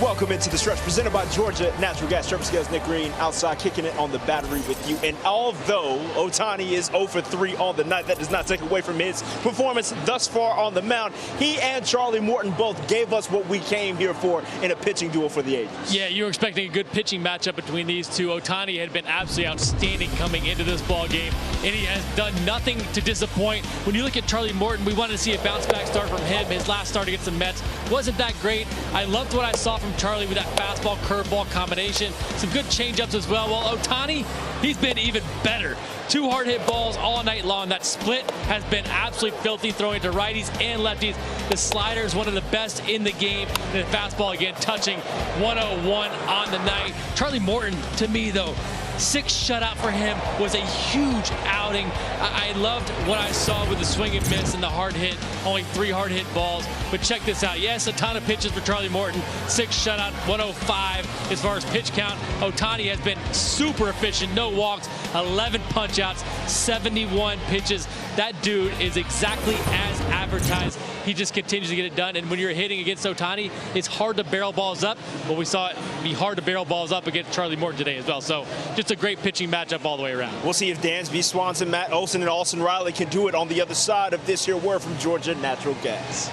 Welcome into the stretch presented by Georgia Natural Gas. Trevor Scales, Nick Green outside kicking it on the battery with you. And although Ohtani is 0 for 3 on the night, that does not take away from his performance thus far on the mound. He and Charlie Morton both gave us what we came here for in a pitching duel for the Angels. Yeah, you were expecting a good pitching matchup between these two. Ohtani had been absolutely outstanding coming into this ball game, and he has done nothing to disappoint. When you look at Charlie Morton, we wanted to see a bounce back start from him. His last start against the Mets wasn't that great. I loved what I saw from from Charlie with that fastball curveball combination. Some good changeups as well. Well, Ohtani, he's been even better. 2 hard hit balls all night long. That split has been absolutely filthy, throwing to righties and lefties. The slider is one of the best in the game. And the fastball again touching 101 on the night. Charlie Morton, to me though, 6 shutout for him was a huge outing. I loved what I saw with the swing and miss and the hard hit, only 3 hard hit balls. But check this out. Yes, a ton of pitches for Charlie Morton. 6 shutout, 105 as far as pitch count. Ohtani has been super efficient. No walks, 11 punch outs, 71 pitches. That dude is exactly as advertised. He just continues to get it done. And when you're hitting against Ohtani, it's hard to barrel balls up. But we saw it be hard to barrel balls up against Charlie Morton today as well. So just a great pitching matchup all the way around. We'll see if Dansby Swanson, Matt Olson, and Austin Riley can do it on the other side of this here word from Georgia Natural Gas.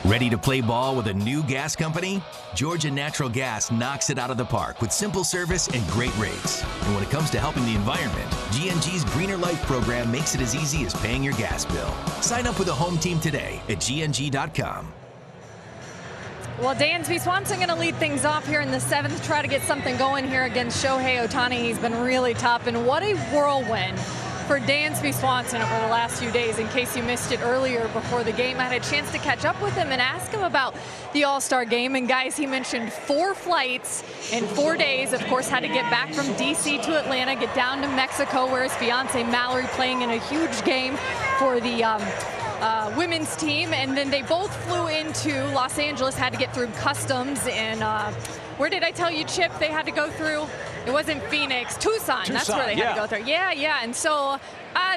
Ready to play ball with a new gas company? Georgia Natural Gas knocks it out of the park with simple service and great rates. And when it comes to helping the environment, GNG's Greener Life program makes it as easy as paying your gas bill. Sign up with a home team today at gng.com. Well, Dansby Swanson going to lead things off here in the 7th, try to get something going here against Shohei Ohtani. He's been really tough, and what a whirlwind for Dansby Swanson over the last few days. In case you missed it earlier before the game, I had a chance to catch up with him and ask him about the All-Star game. And guys, he mentioned 4 flights in 4 days. Of course, had to get back from DC to Atlanta, get down to Mexico, where his fiance Mallory playing in a huge game for the women's team. And then they both flew into Los Angeles, had to get through customs. And where did I tell you, Chip, they had to go through? It wasn't Phoenix, Tucson. That's where they had to go through. Yeah. And so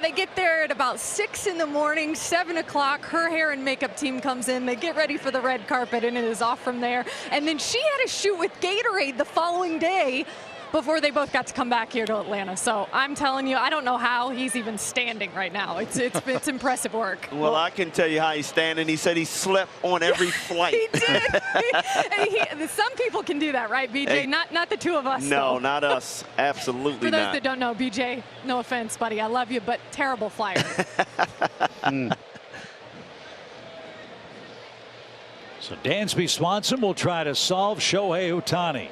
they get there at about 6 in the morning, 7 o'clock. Her hair and makeup team comes in. They get ready for the red carpet, and it is off from there. And then she had to shoot with Gatorade the following day before they both got to come back here to Atlanta. So I'm telling you, I don't know how he's even standing right now. It's impressive work. Well, I can tell you how he's standing. He said he slept on every flight. He did. Some people can do that, right, BJ? Hey, not the two of us. No, though. Not us. Absolutely not. For those that don't know, BJ, no offense, buddy. I love you, but terrible flyer. So Dansby Swanson will try to solve Shohei Ohtani.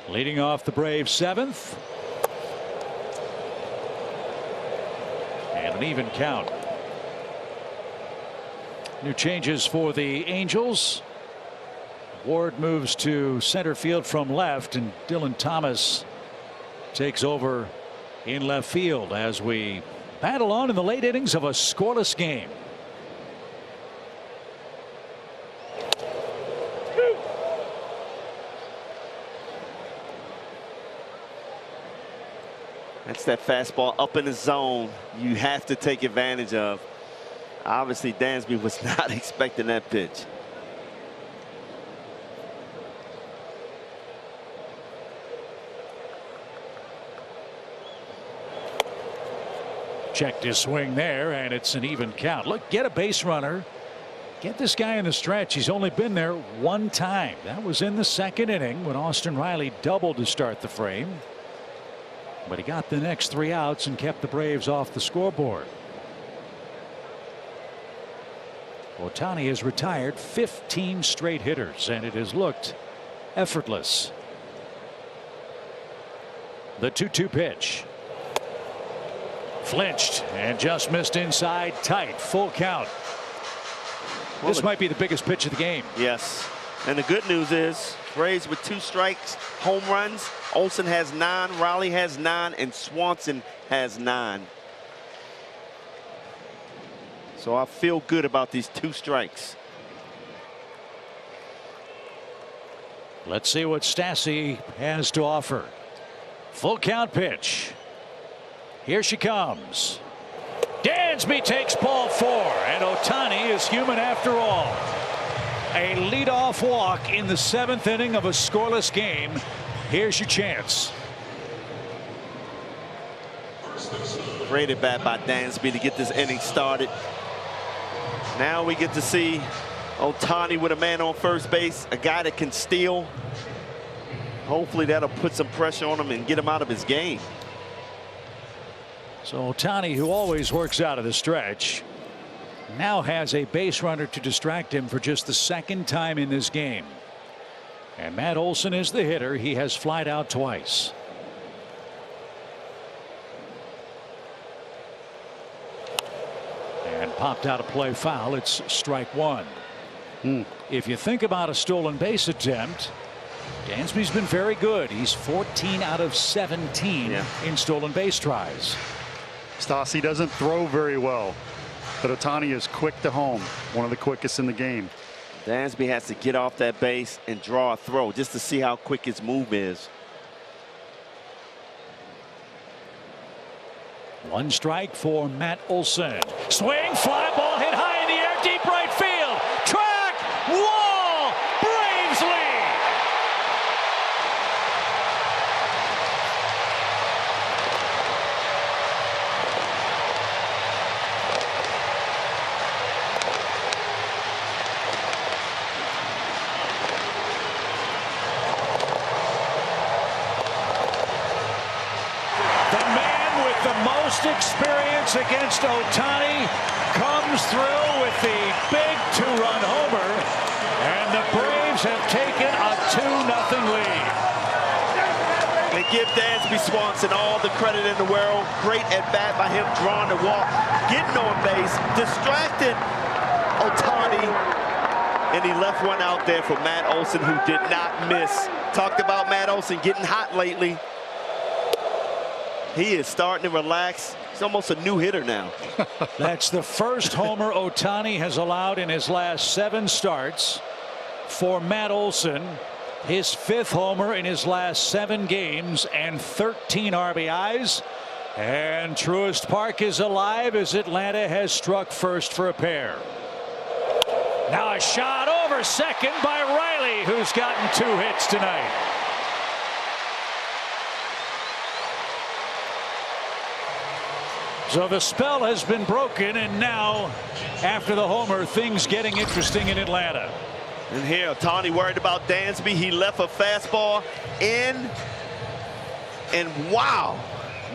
Leading off the Braves 7th. And an even count. New changes for the Angels. Ward moves to center field from left, and Dylan Thomas takes over in left field as we battle on in the late innings of a scoreless game. That's that fastball up in the zone you have to take advantage of. Obviously, Dansby was not expecting that pitch. Checked his swing there, and it's an even count. Look, get a base runner. Get this guy in the stretch. He's only been there 1 time. That was in the 2nd inning when Austin Riley doubled to start the frame. But he got the next 3 outs and kept the Braves off the scoreboard. Ohtani has retired 15 straight hitters, and it has looked effortless. The 2-2 pitch. Flinched and just missed inside, tight, full count. Well, this might be the biggest pitch of the game. Yes. And the good news is Braves with 2 strikes, home runs. Olson has 9, Riley has 9, and Swanson has 9. So I feel good about these 2 strikes. Let's see what Stassi has to offer. Full count pitch. Here she comes. Dansby takes ball 4, and Ohtani is human after all. A leadoff walk in the 7th inning of a scoreless game. Here's your chance. Great at bat by Dansby to get this inning started. Now we get to see Ohtani with a man on first base, a guy that can steal. Hopefully that'll put some pressure on him and get him out of his game. So Ohtani, who always works out of the stretch, now has a base runner to distract him for just the 2nd time in this game. And Matt Olson is the hitter. He has flied out twice. And popped out a play foul. It's strike one. If you think about a stolen base attempt, Dansby's been very good. He's 14 out of 17 in stolen base tries. Stassi doesn't throw very well, but Ohtani is quick to home, one of the quickest in the game. Dansby has to get off that base and draw a throw just to see how quick his move is. One strike for Matt Olson. Swing, fly ball hit high in the air, deep right field. Track, wall, Braves lead. The man with the most experience against Ohtani comes through with the big two-run homer, and the Braves have taken a 2-0 lead. They give Dansby Swanson all the credit in the world. Great at bat by him, drawing the walk, getting on base, distracted Ohtani, and he left one out there for Matt Olson, who did not miss. Talked about Matt Olson getting hot lately. He is starting to relax. He's almost a new hitter now. That's the first homer Ohtani has allowed in his last 7 starts for Matt Olson. His 5th homer in his last 7 games and 13 RBIs. And Truist Park is alive as Atlanta has struck first for a pair. Now a shot over second by Riley, who's gotten 2 hits tonight. So the spell has been broken, and now, after the homer, things getting interesting in Atlanta. And here, Ohtani worried about Dansby. He left a fastball in, and wow,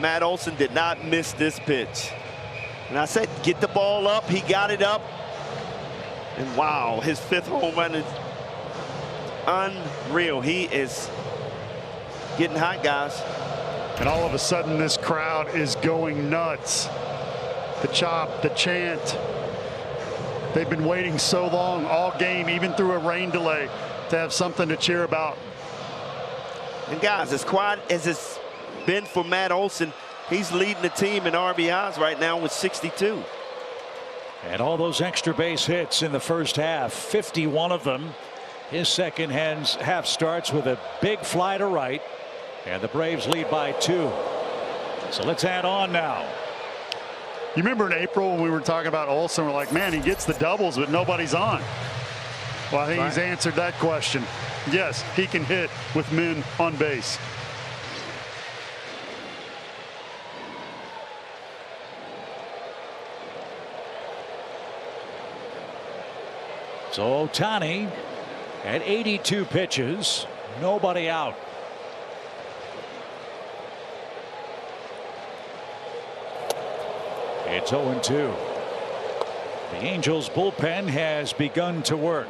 Matt Olson did not miss this pitch. And I said, get the ball up. He got it up, and wow, his 5th home run is unreal. He is getting hot, guys. And all of a sudden, this crowd is going nuts. The chop, the chant. They've been waiting so long all game, even through a rain delay, to have something to cheer about. And guys, as quiet as it's been for Matt Olson, he's leading the team in RBIs right now with 62. And all those extra base hits in the first half, 51 of them. His second half starts with a big fly to right. And the Braves lead by 2. So let's add on now. You remember in April when we were talking about Olson, we're like, man, he gets the doubles, but nobody's on. Well, I think he's answered that question. Yes, he can hit with men on base. So Ohtani at 82 pitches, nobody out. It's 0-2. The Angels bullpen has begun to work.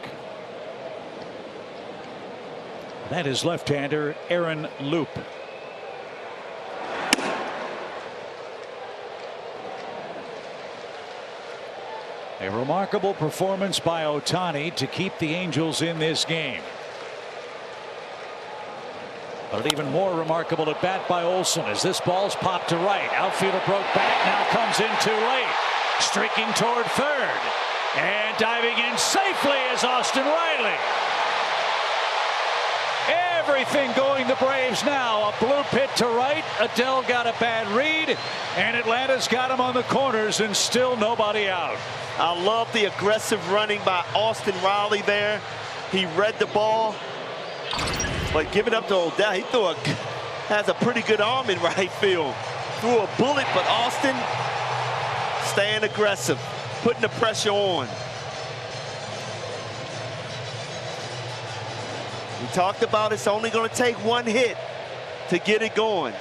That is left-hander Aaron Loup. A remarkable performance by Ohtani to keep the Angels in this game. But an even more remarkable at bat by Olson as this ball's popped to right. Outfielder broke back, now comes in too late. Streaking toward third. And diving in safely is Austin Riley. Everything going the Braves now. A blue pit to right. Adele got a bad read. And Atlanta's got him on the corners and still nobody out. I love the aggressive running by Austin Riley there. He read the ball. But give it up to Odell. He has a pretty good arm in right field. Threw a bullet, but Austin staying aggressive, putting the pressure on. We talked about it's only going to take one hit to get it going.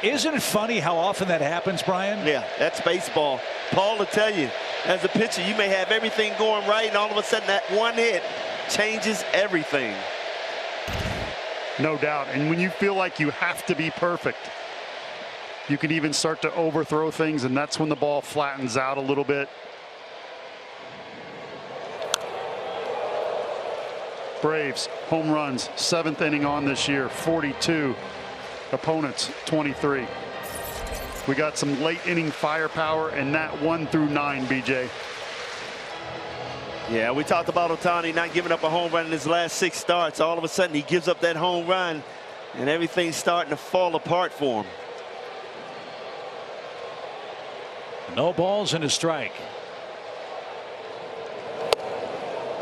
Isn't it funny how often that happens, Brian? Yeah, that's baseball. Paul will tell you, as a pitcher, you may have everything going right, and all of a sudden that one hit changes everything. no doubt. And when you feel like you have to be perfect, you can even start to overthrow things, and that's when the ball flattens out a little bit. Braves home runs, 7th inning on this year, 42. Opponents 23. We got some late inning firepower in that 1 through 9, BJ. Yeah, we talked about Ohtani not giving up a home run in his last 6 starts. All of a sudden he gives up that home run and everything's starting to fall apart for him. No balls and a strike.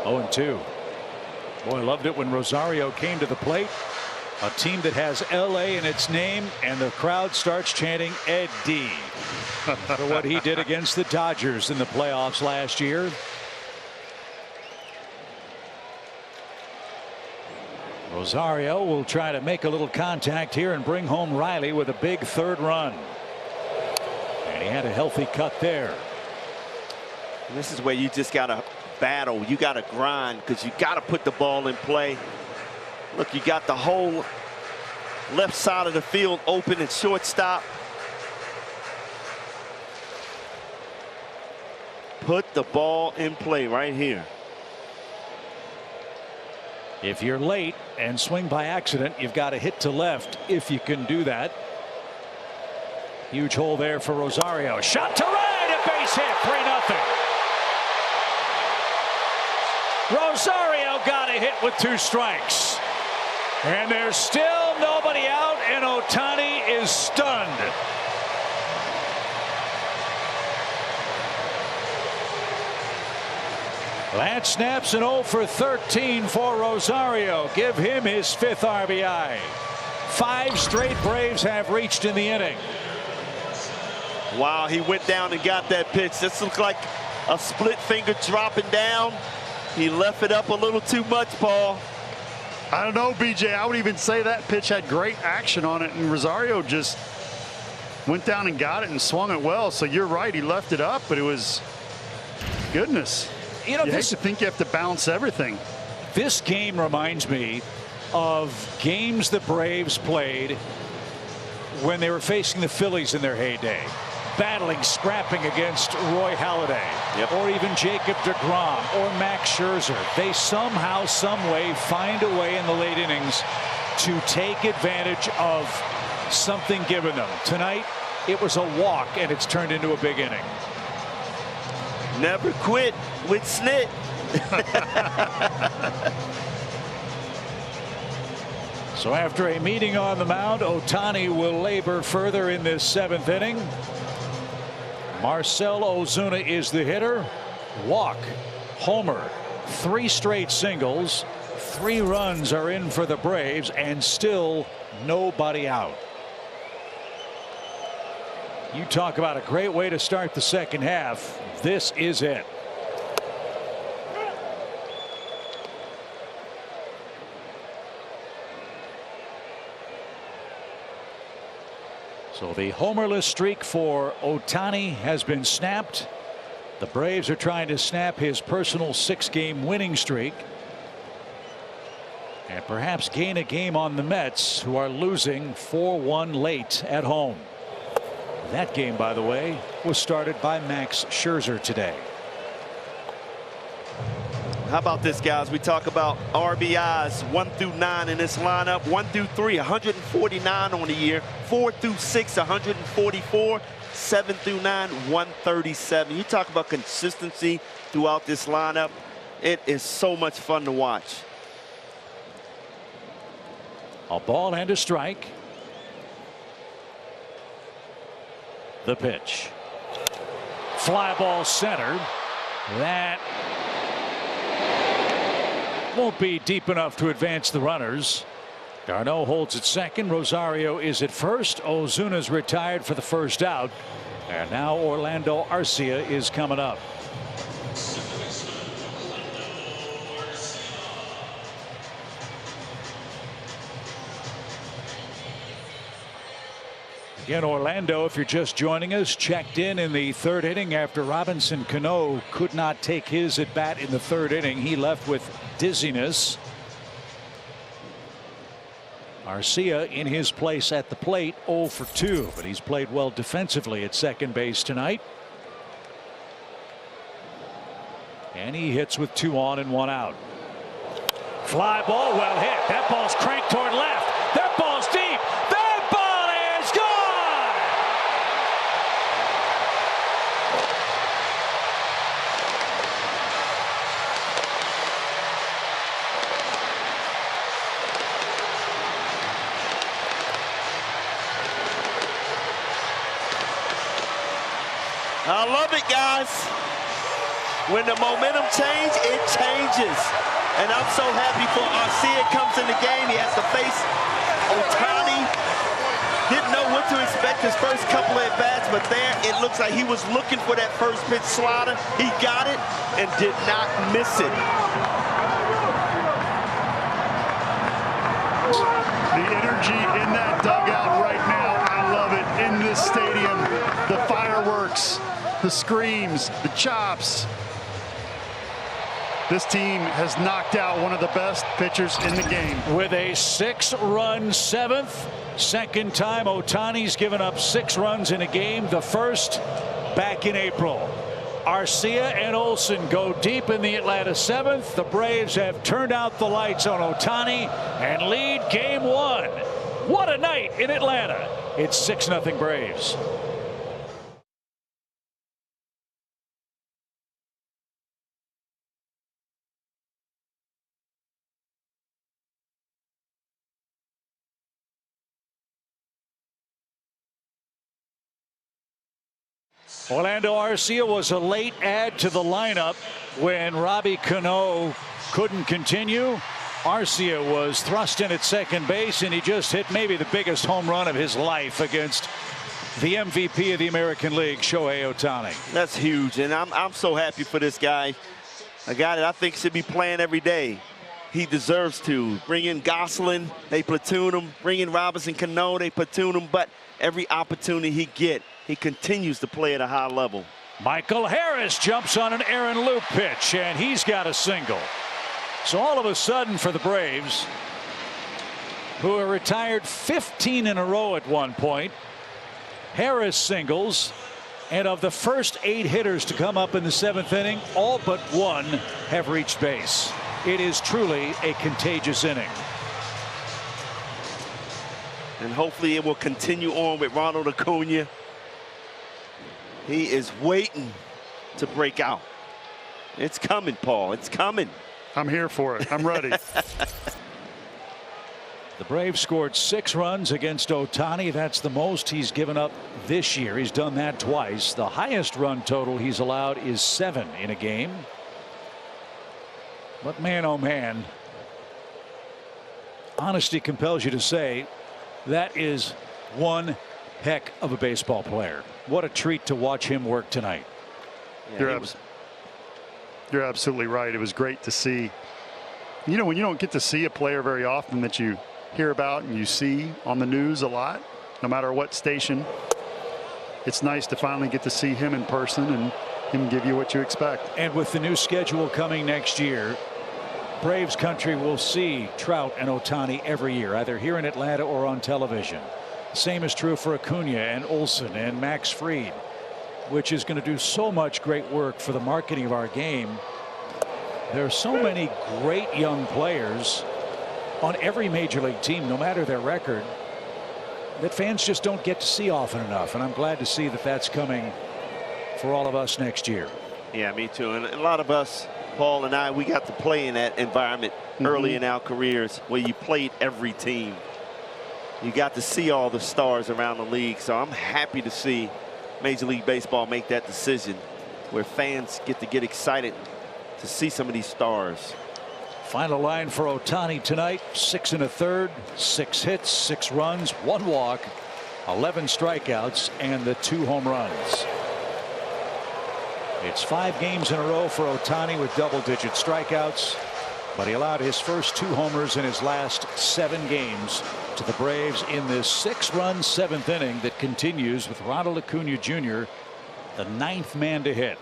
0-2. Boy, loved it when Rosario came to the plate. A team that has LA in its name, and the crowd starts chanting Eddie for what he did against the Dodgers in the playoffs last year. Rosario will try to make a little contact here and bring home Riley with a big 3rd run. And he had a healthy cut there. And this is where you just got to battle. You got to grind because you got to put the ball in play. Look, you got the whole left side of the field open at shortstop. Put the ball in play right here. If you're late and swing by accident, you've got to hit to left if you can do that. Huge hole there for Rosario. Shot to right, a base hit, 3-0. Rosario got a hit with 2 strikes. And there's still nobody out, and Ohtani is stunned. That snaps an 0 for 13 for Rosario. Give him his 5th RBI. 5 straight Braves have reached in the inning. Wow, he went down and got that pitch. This looked like a split finger dropping down. He left it up a little too much, Paul. I don't know, BJ. I would even say that pitch had great action on it, and Rosario just went down and got it and swung it well. So you're right, he left it up, but it was goodness. You know, you hate to think you have to balance everything. This game reminds me of games the Braves played when they were facing the Phillies in their heyday. Battling, scrapping against Roy Halladay, or even Jacob deGrom or Max Scherzer. They somehow, some way find a way in the late innings to take advantage of something given them. Tonight, it was a walk, and it's turned into a big inning. Never quit with Snit. So after a meeting on the mound, Ohtani will labor further in this 7th inning. Marcell Ozuna is the hitter. Walk, homer, 3 straight singles. 3 runs are in for the Braves, and still nobody out. You talk about a great way to start the 2nd half. This is it. So the homerless streak for Ohtani has been snapped. The Braves are trying to snap his personal 6-game winning streak, and perhaps gain a game on the Mets, who are losing 4-1 late at home. That game, by the way, was started by Max Scherzer today. How about this, guys? We talk about RBIs 1 through 9 in this lineup. 1 through 3, 149 on the year. 4 through 6, 144. 7 through 9, 137. You talk about consistency throughout this lineup. It is so much fun to watch. A ball and a strike. The pitch. Fly ball centered. That won't be deep enough to advance the runners. Darno holds at second. Rosario is at first. Ozuna's retired for the first out. And now Orlando Arcia is coming up. Again, Orlando, if you're just joining us, checked in the 3rd inning after Robinson Cano could not take his at bat in the 3rd inning. He left with dizziness. Arcia in his place at the plate, 0 for 2, but he's played well defensively at second base tonight. And he hits with 2 on and 1 out. Fly ball, well hit. That ball's cranked toward left. That ball's deep. That ball is gone. I love it, guys. When the momentum changes, it changes. And I'm so happy for Arcia comes in the game. He has to face Ohtani. Didn't know what to expect his first couple of at-bats, but there it looks like he was looking for that first pitch slider. He got it and did not miss it. The energy in that dugout right now, I love it. In this stadium, the fireworks, the screams, the chops. This team has knocked out one of the best pitchers in the game. With a 6-run 7th. Second time Ohtani's given up 6 runs in a game. The first back in April. Arcia and Olson go deep in the Atlanta 7th. The Braves have turned out the lights on Ohtani and lead game 1. What a night in Atlanta. It's 6-0 Braves. Orlando Arcia was a late add to the lineup when Robbie Cano couldn't continue. Arcia was thrust in at second base, and he just hit maybe the biggest home run of his life against the MVP of the American League, Shohei Ohtani. That's huge, and I'm so happy for this guy. A guy that I think should be playing every day. He deserves to. Bring in Gosselin, they platoon him. Bring in Robinson Cano, they platoon him. But every opportunity he gets, he continues to play at a high level. Michael Harris jumps on an Aaron Loup pitch, and he's got a single. So all of a sudden for the Braves, who are retired 15 in a row at one point, Harris singles, and of the first 8 hitters to come up in the 7th inning, all but 1 have reached base. It is truly a contagious inning. And hopefully it will continue on with Ronald Acuna. He is waiting to break out. It's coming, Paul. It's coming. I'm here for it. I'm ready. The Braves scored 6 runs against Ohtani. That's the most he's given up this year. He's done that twice. The highest run total he's allowed is 7 in a game. But man, oh man, honesty compels you to say that is one heck of a baseball player. What a treat to watch him work tonight. Yeah, you're absolutely right. It was great to see. You know, when you don't get to see a player very often that you hear about and you see on the news a lot, no matter what station, it's nice to finally get to see him in person and him give you what you expect. And with the new schedule coming next year, Braves country will see Trout and Ohtani every year, either here in Atlanta or on television. The same is true for Acuna and Olson and Max Fried, which is going to do so much great work for the marketing of our game. There are so many great young players on every major league team, no matter their record, that fans just don't get to see often enough. And I'm glad to see that that's coming for all of us next year. Yeah, me too. And a lot of us, Paul and I, we got to play in that environment early in our careers where you played every team. You got to see all the stars around the league. So I'm happy to see Major League Baseball make that decision where fans get to get excited to see some of these stars. Final line for Ohtani tonight: 6 1/3, 6 hits, 6 runs, 1 walk, 11 strikeouts, and the 2 home runs. It's 5 games in a row for Ohtani with double-digit strikeouts, but he allowed his first 2 homers in his last 7 games to the Braves in this 6-run 7th inning that continues with Ronald Acuna Jr., the 9th man to hit.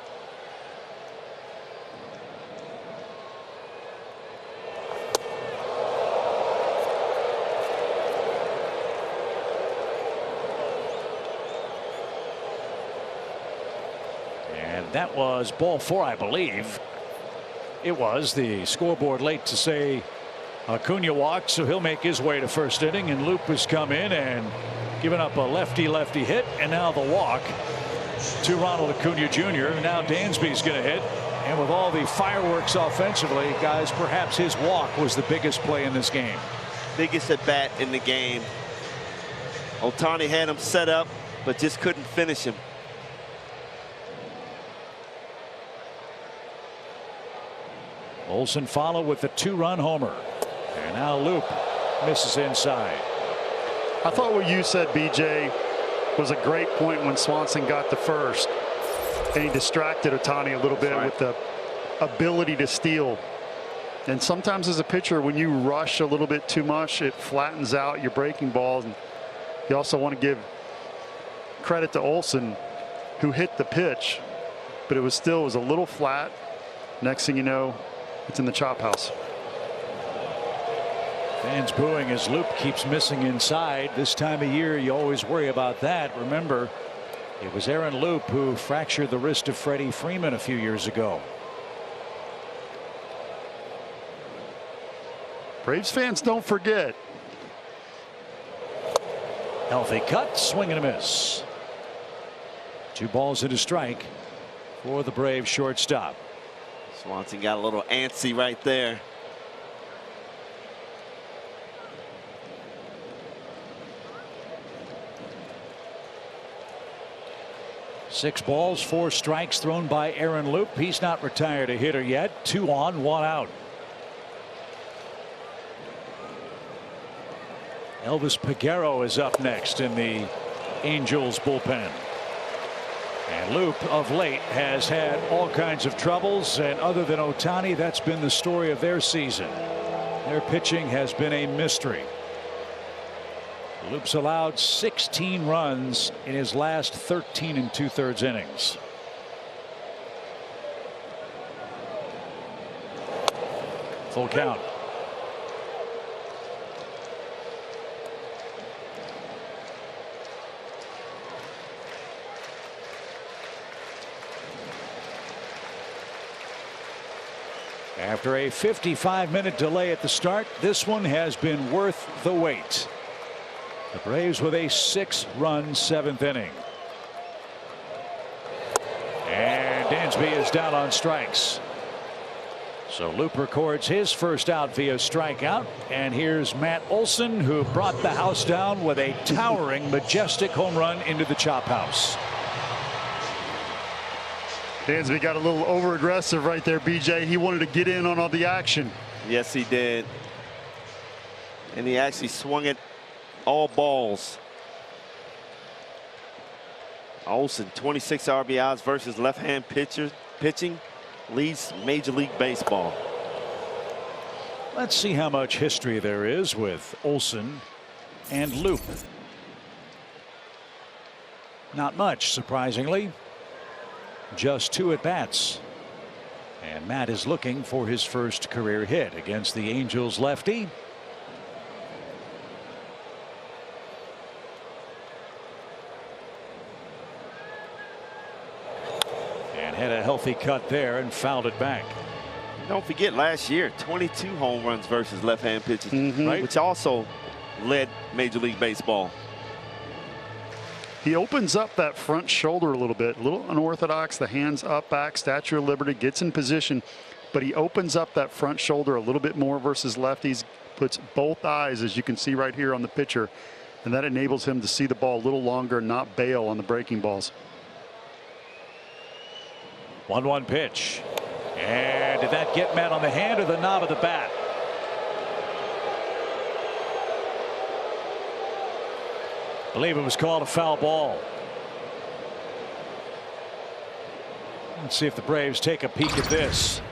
That was ball 4, I believe. It was. The scoreboard late to say Acuna walked, so he'll make his way to first inning, and Loup has come in and given up a lefty hit, and now the walk to Ronald Acuna Jr. Now Dansby's going to hit, and with all the fireworks offensively, guys, perhaps his walk was the biggest play in this game. Biggest at bat in the game. Ohtani had him set up, but just couldn't finish him. Olson followed with the 2-run homer, and now Loup misses inside. I thought what you said, BJ, was a great point when Swanson got to first, and he distracted Ohtani a little bit with the ability to steal. And sometimes as a pitcher, when you rush a little bit too much, it flattens out your breaking balls. And you also want to give credit to Olson, who hit the pitch, but it was a little flat. Next thing you know, it's in the chop house. Fans booing as Loup keeps missing inside. This time of year, you always worry about that. Remember, it was Aaron Loup who fractured the wrist of Freddie Freeman a few years ago. Braves fans don't forget. Healthy cut, swing and a miss. 2 balls and a strike for the Braves shortstop. Swanson got a little antsy right there. Six balls, 4 strikes thrown by Aaron Loup. He's not retired a hitter yet. 2 on, 1 out. Elvis Peguero is up next in the Angels bullpen. And Loup of late has had all kinds of troubles, and other than Ohtani, that's been the story of their season. Their pitching has been a mystery. Loup's allowed 16 runs in his last 13 2/3 innings. Full count. After a 55-minute delay at the start, this one has been worth the wait. The Braves with a 6-run 7th inning. And Dansby is down on strikes. So Loup records his first out via strikeout. And here's Matt Olson, who brought the house down with a towering, majestic home run into the chop house. Dansby got a little over aggressive right there, BJ. He wanted to get in on all the action. Yes, he did. And he actually swung it all balls. Olson, 26 RBIs versus left-hand pitching, leads Major League Baseball. Let's see how much history there is with Olson and Loup. Not much, surprisingly. Just 2 at-bats. And Matt is looking for his first career hit against the Angels lefty. And had a healthy cut there and fouled it back. Don't forget last year, 22 home runs versus left-hand pitchers, right? Which also led Major League Baseball. He opens up that front shoulder a little bit, a little unorthodox, the hands up back, Statue of Liberty, gets in position, but he opens up that front shoulder a little bit more versus lefties, puts both eyes, as you can see right here on the pitcher, and that enables him to see the ball a little longer and not bail on the breaking balls. 1-1 pitch. And did that get Matt on the hand or the knob of the bat? I believe it was called a foul ball. Let's see if the Braves take a peek at this.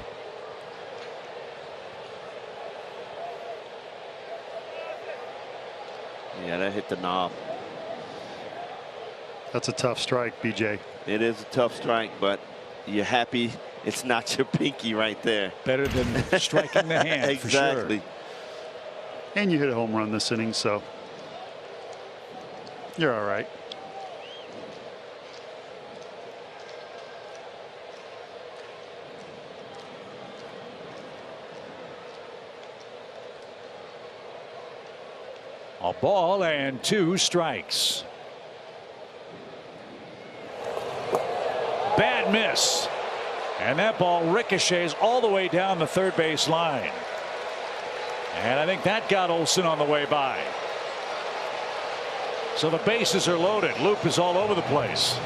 Yeah, that hit the knob. That's a tough strike, BJ. It is a tough strike, but you're happy it's not your pinky right there. Better than striking the hand. Exactly. For sure. And you hit a home run this inning, so you're all right. A ball and 2 strikes. Bad miss. And that ball ricochets all the way down the third base line. And I think that got Olson on the way by. So the bases are loaded. Loop is all over the place.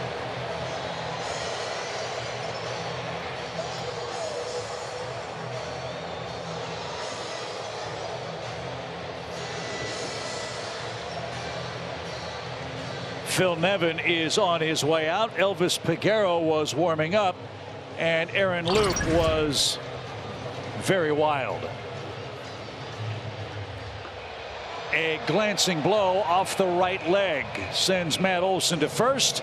Phil Nevin is on his way out. Elvis Peguero was warming up, and Aaron Loup was very wild. A glancing blow off the right leg sends Matt Olson to first.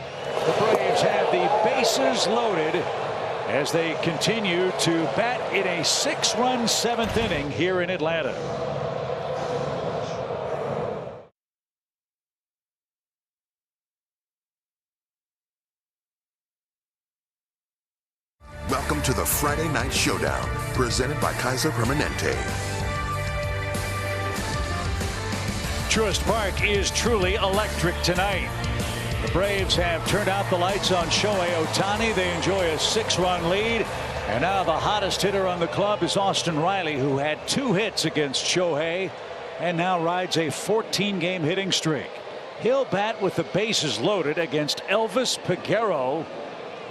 The Braves have the bases loaded as they continue to bat in a 6-run 7th inning here in Atlanta. Welcome to the Friday Night Showdown, presented by Kaiser Permanente. Truist Park is truly electric tonight. The Braves have turned out the lights on Shohei Ohtani. They enjoy a 6-run lead. And now the hottest hitter on the club is Austin Riley, who had 2 hits against Shohei and now rides a 14-game hitting streak. He'll bat with the bases loaded against Elvis Peguero,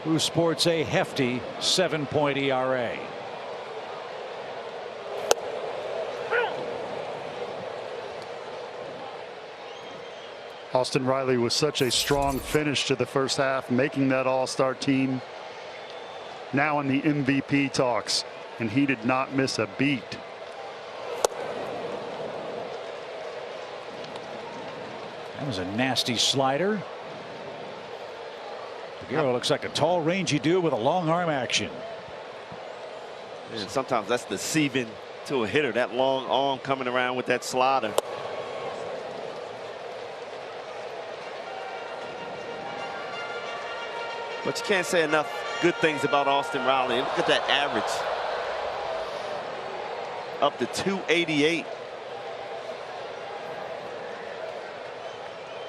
who sports a hefty 7-point ERA. Austin Riley was such a strong finish to the first half, making that all-star team. Now in the MVP talks, and he did not miss a beat. That was a nasty slider. Peguero looks like a tall, rangy dude with a long arm action. And sometimes that's deceiving to a hitter, that long arm coming around with that slider. But you can't say enough good things about Austin Riley. Look at that average. Up to 288.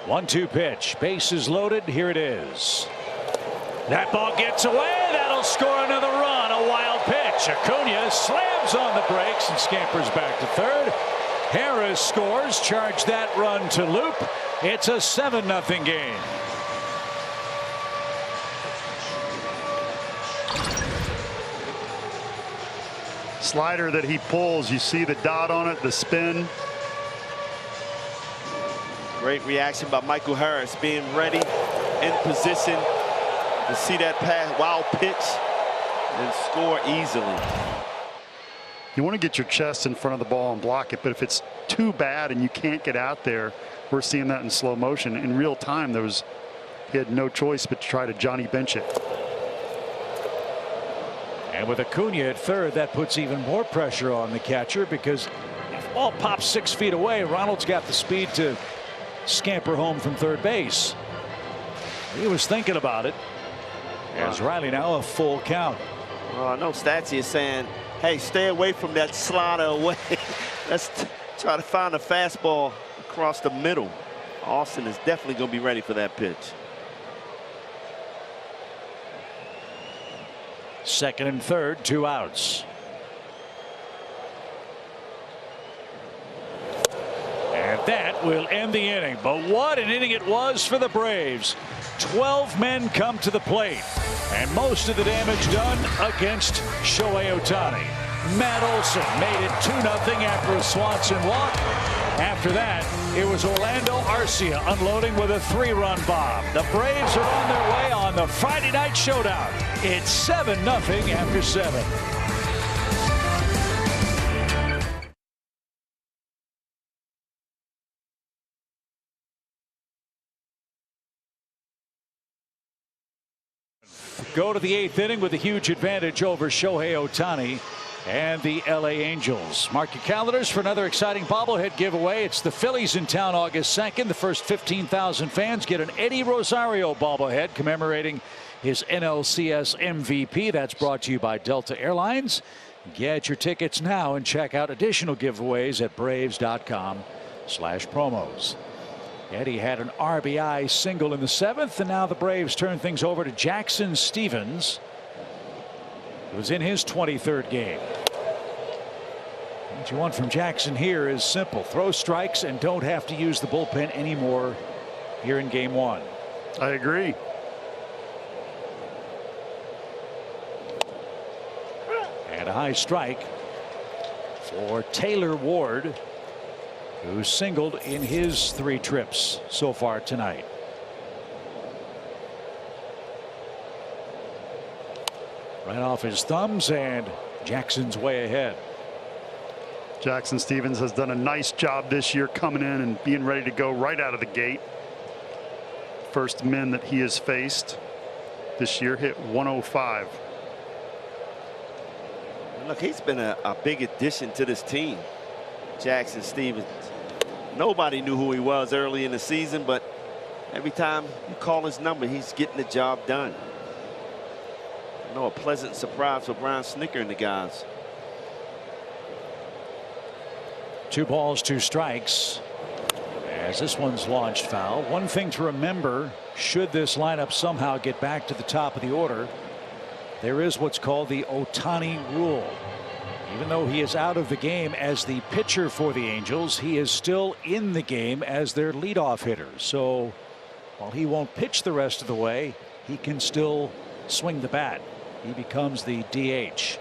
1-2 pitch. Bases loaded. Here it is. That ball gets away. That'll score another run. A wild pitch. Acuna slams on the brakes and scampers back to third. Harris scores. Charge that run to Loop. It's a 7-0 game. Slider that he pulls, you see the dot on it, the spin. Great reaction by Michael Harris, being ready, in position to see that pass, wild pitch, and score easily. You want to get your chest in front of the ball and block it, but if it's too bad and you can't get out there, we're seeing that in slow motion. In real time, he had no choice but to try to Johnny bench it. And with Acuna at third, that puts even more pressure on the catcher, because if the ball pops 6 feet away, Ronald's got the speed to scamper home from third base. He was thinking about it. As Riley now a full count. Well, I know Statsy is saying, hey, stay away from that slider away. Let's try to find a fastball across the middle. Austin is definitely going to be ready for that pitch. Second and third, 2 outs. And that will end the inning. But what an inning it was for the Braves. 12 men come to the plate, and most of the damage done against Shohei Ohtani. Matt Olson made it 2-0 after a Swanson walk. After that, it was Orlando Arcia unloading with a 3-run bomb. The Braves are on their way on the Friday Night Showdown. It's 7-0 after 7. Go to the 8th inning with a huge advantage over Shohei Ohtani and the LA Angels. Mark your calendars for another exciting bobblehead giveaway. It's the Phillies in town August 2nd. The first 15,000 fans get an Eddie Rosario bobblehead commemorating his NLCS MVP. That's brought to you by Delta Airlines. Get your tickets now and check out additional giveaways at Braves.com/Delta. promos. Eddie had an RBI single in the 7th, and now the Braves turn things over to Jackson Stephens, who's in his 23rd game. What you want from Jackson here is simple: throw strikes and don't have to use the bullpen anymore here in game 1. I agree. And a high strike for Taylor Ward, who singled in his 3 trips so far tonight. Right off his thumbs, and Jackson's way ahead. Jackson Stephens has done a nice job this year coming in and being ready to go right out of the gate. First men that he has faced this year hit 105. Look, he's been a big addition to this team, Jackson Stephens. Nobody knew who he was early in the season, but every time you call his number, he's getting the job done. I know, a pleasant surprise for Brian Snitker and the guys. 2 balls, 2 strikes. As this one's launched foul. One thing to remember, should this lineup somehow get back to the top of the order, there is what's called the Ohtani rule. Even though he is out of the game as the pitcher for the Angels, he is still in the game as their leadoff hitter. So while he won't pitch the rest of the way, he can still swing the bat. He becomes the DH.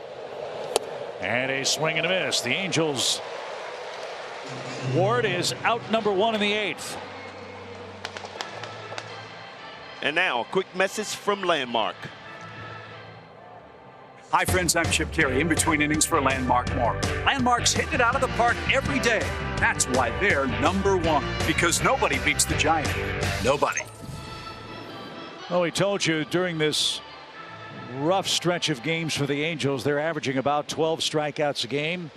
And a swing and a miss. The Angels. Ward is out number 1 in the 8th. And now a quick message from Landmark. Hi friends, I'm Chip Carey, in between innings for Landmark More. Landmark's hitting it out of the park every day. That's why they're number 1, because nobody beats the Giant. Nobody. Well, we told you during this rough stretch of games for the Angels, they're averaging about 12 strikeouts a game.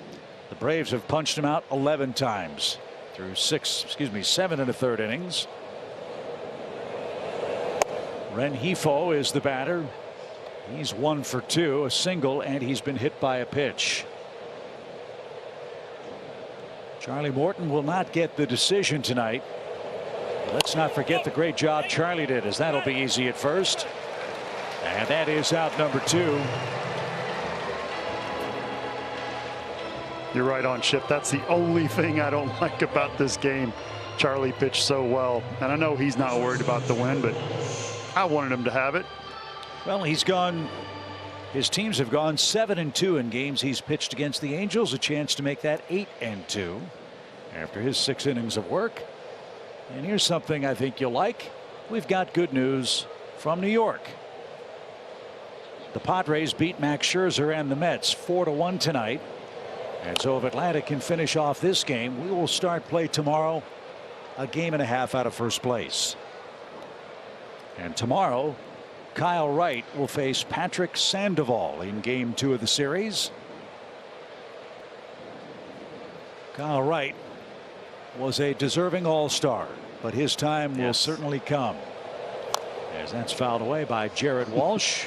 The Braves have punched him out 11 times through 7 1/3 innings. Rengifo is the batter. He's 1 for 2, a single, and he's been hit by a pitch. Charlie Morton will not get the decision tonight. Let's not forget the great job Charlie did, as that'll be easy at first. And that is out number 2. You're right on, Chip. That's the only thing I don't like about this game. Charlie pitched so well, and I know he's not worried about the win, but I wanted him to have it. Well, his teams have gone 7-2 in games he's pitched against the Angels. A chance to make that 8-2 after his 6 innings of work. And here's something I think you'll like. We've got good news from New York. The Padres beat Max Scherzer and the Mets 4-1 tonight. And so if Atlanta can finish off this game, we will start play tomorrow a game and a half out of first place. And tomorrow, Kyle Wright will face Patrick Sandoval in game 2 of the series. Kyle Wright was a deserving all-star, but his time will certainly come. As that's fouled away by Jared Walsh.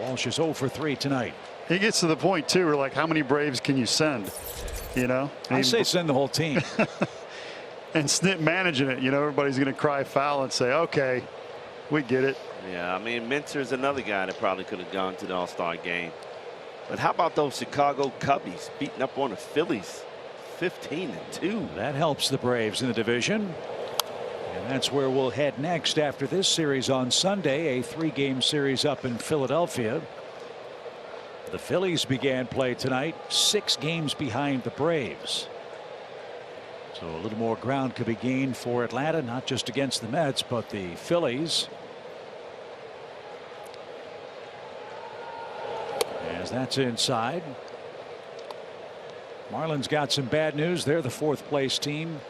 Walsh is 0 for 3 tonight. He gets to the point too where, like, how many Braves can you send? You know, I say send the whole team. And Snit managing it, you know, everybody's going to cry foul and say, okay, we get it. Yeah, I mean, Minter's another guy that probably could have gone to the All-Star game. But how about those Chicago Cubbies beating up on the Phillies 15-2? That helps the Braves in the division. And that's where we'll head next after this series on Sunday, a 3-game series up in Philadelphia. The Phillies began play tonight 6 games behind the Braves. So a little more ground could be gained for Atlanta, not just against the Mets, but the Phillies. As that's inside. Marlins got some bad news. They're the 4th place team.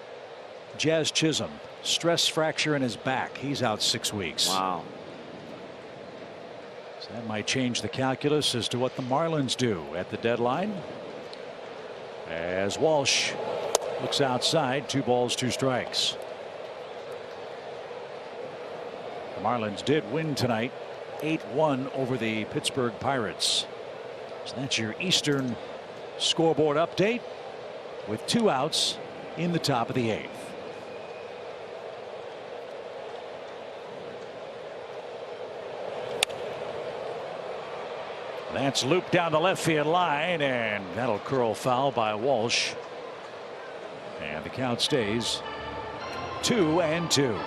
Jazz Chisholm, stress fracture in his back. He's out 6 weeks. Wow. So that might change the calculus as to what the Marlins do at the deadline. As Walsh looks outside, 2 balls, 2 strikes. The Marlins did win tonight 8-1 over the Pittsburgh Pirates. So that's your Eastern scoreboard update with 2 outs in the top of the 8th. That's looped down the left field line, and that'll curl foul by Walsh. And the count stays 2-2.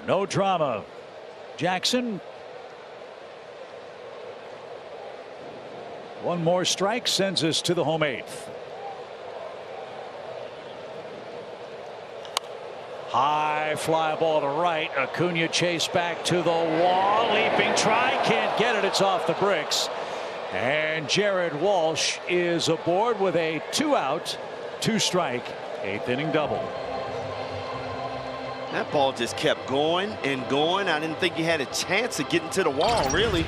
No drama. Jackson. One more strike sends us to the home eighth. High fly ball to right. Acuna chased back to the wall. Leaping try. Can't get it. It's off the bricks. And Jared Walsh is aboard with a 2-out, 2-strike, 8th inning double. That ball just kept going and going. I didn't think he had a chance of getting to the wall, really.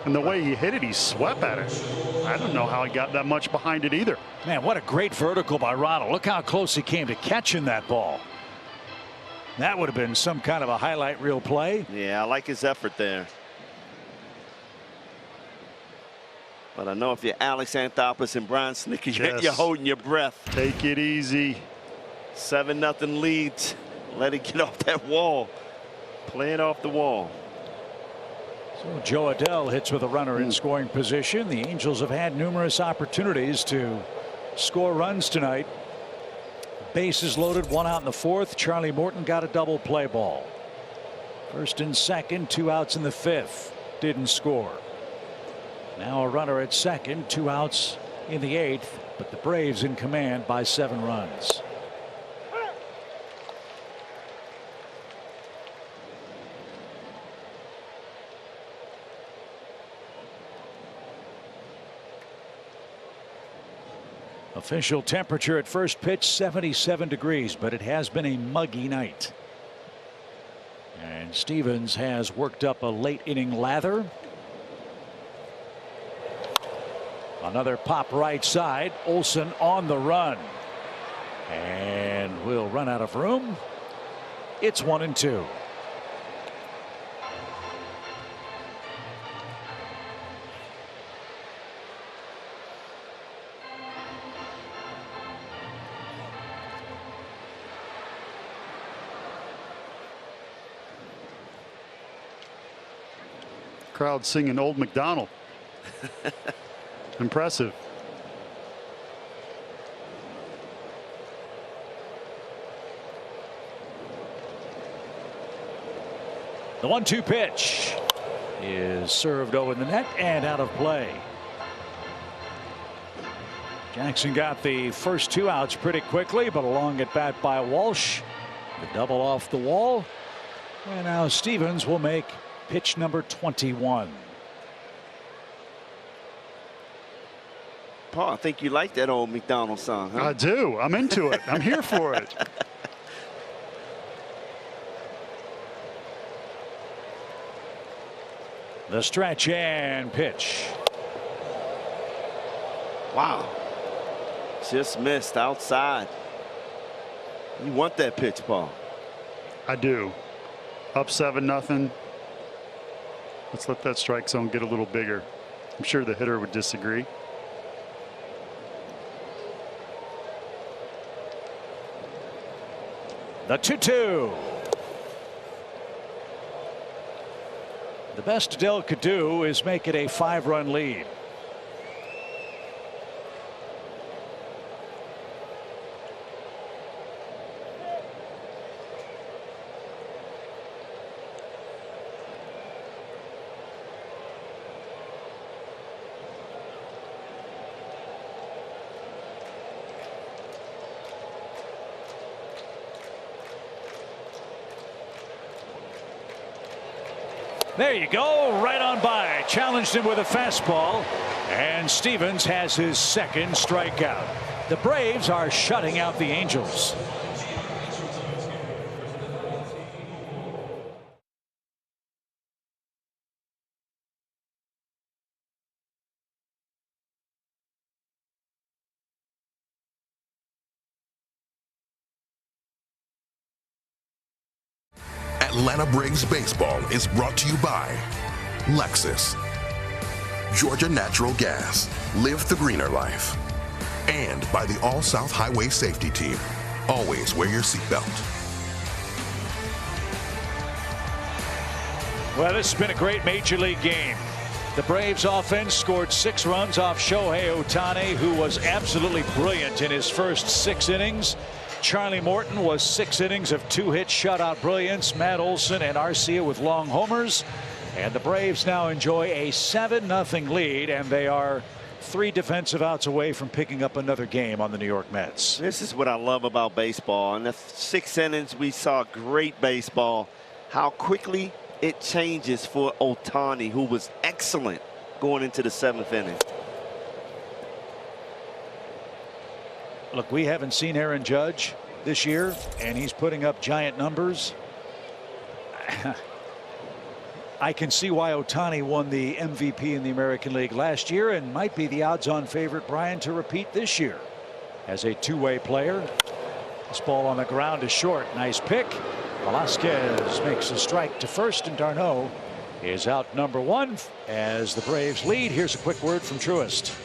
And the way he hit it, he swept at it. I don't know how he got that much behind it either. Man, what a great vertical by Ronald. Look how close he came to catching that ball. That would have been some kind of a highlight reel play. Yeah, I like his effort there. But I know if you're Alex Anthopoulos and Brian Snitker, Yes. you're holding your breath. Take it easy. 7-0 lead. Let it get off that wall. Play it off the wall. So Joe Adell hits with a runner in scoring position. The Angels have had numerous opportunities to score runs tonight. Bases loaded, 1 out in the 4th. Charlie Morton got a double play ball. 1st and 2nd, 2 outs in the 5th. Didn't score. Now a runner at 2nd, 2 outs in the 8th, but the Braves in command by 7 runs. Official temperature at first pitch 77 degrees, but it has been a muggy night. And Stevens has worked up a late inning lather. Another pop right side. Olson on the run. And will run out of room. It's 1-2. Crowd singing Old MacDonald. Impressive. The 1-2 pitch is served over the net and out of play. Jackson got the first 2 outs pretty quickly, but a long at bat by Walsh. The double off the wall. And now Stevens will make pitch number 21. Paul, I think you like that Old McDonald song, huh? I do. I'm into it. I'm here for it. The stretch and pitch. Wow. Just missed outside. You want that pitch, Paul? I do. Up 7-0. Let's let that strike zone get a little bigger. I'm sure the hitter would disagree. The 2-2. The best Adell could do is make it a 5-run lead. There you go, right on by. Challenged him with a fastball, and Stevens has his 2nd strikeout. The Braves are shutting out the Angels. Atlanta Braves baseball is brought to you by Lexus, Georgia Natural Gas, live the greener life, and by the All-South Highway Safety Team. Always wear your seatbelt. Well, this has been a great Major League game. The Braves offense scored 6 runs off Shohei Ohtani, who was absolutely brilliant in his first 6 innings. Charlie Morton was 6 innings of 2-hit shutout brilliance. Matt Olson and Arcia with long homers. And the Braves now enjoy a 7-0 lead, and they are 3 defensive outs away from picking up another game on the New York Mets. This is what I love about baseball. In the 6 innings, we saw great baseball. How quickly it changes for Ohtani, who was excellent going into the 7th inning. Look, we haven't seen Aaron Judge this year, and he's putting up giant numbers. I can see why Ohtani won the MVP in the American League last year and might be the odds-on favorite, Brian, to repeat this year as a two-way player. This ball on the ground is short. Nice pick. Velasquez makes a strike to first, and d'Arnaud is out number 1 as the Braves lead. Here's a quick word from Truist.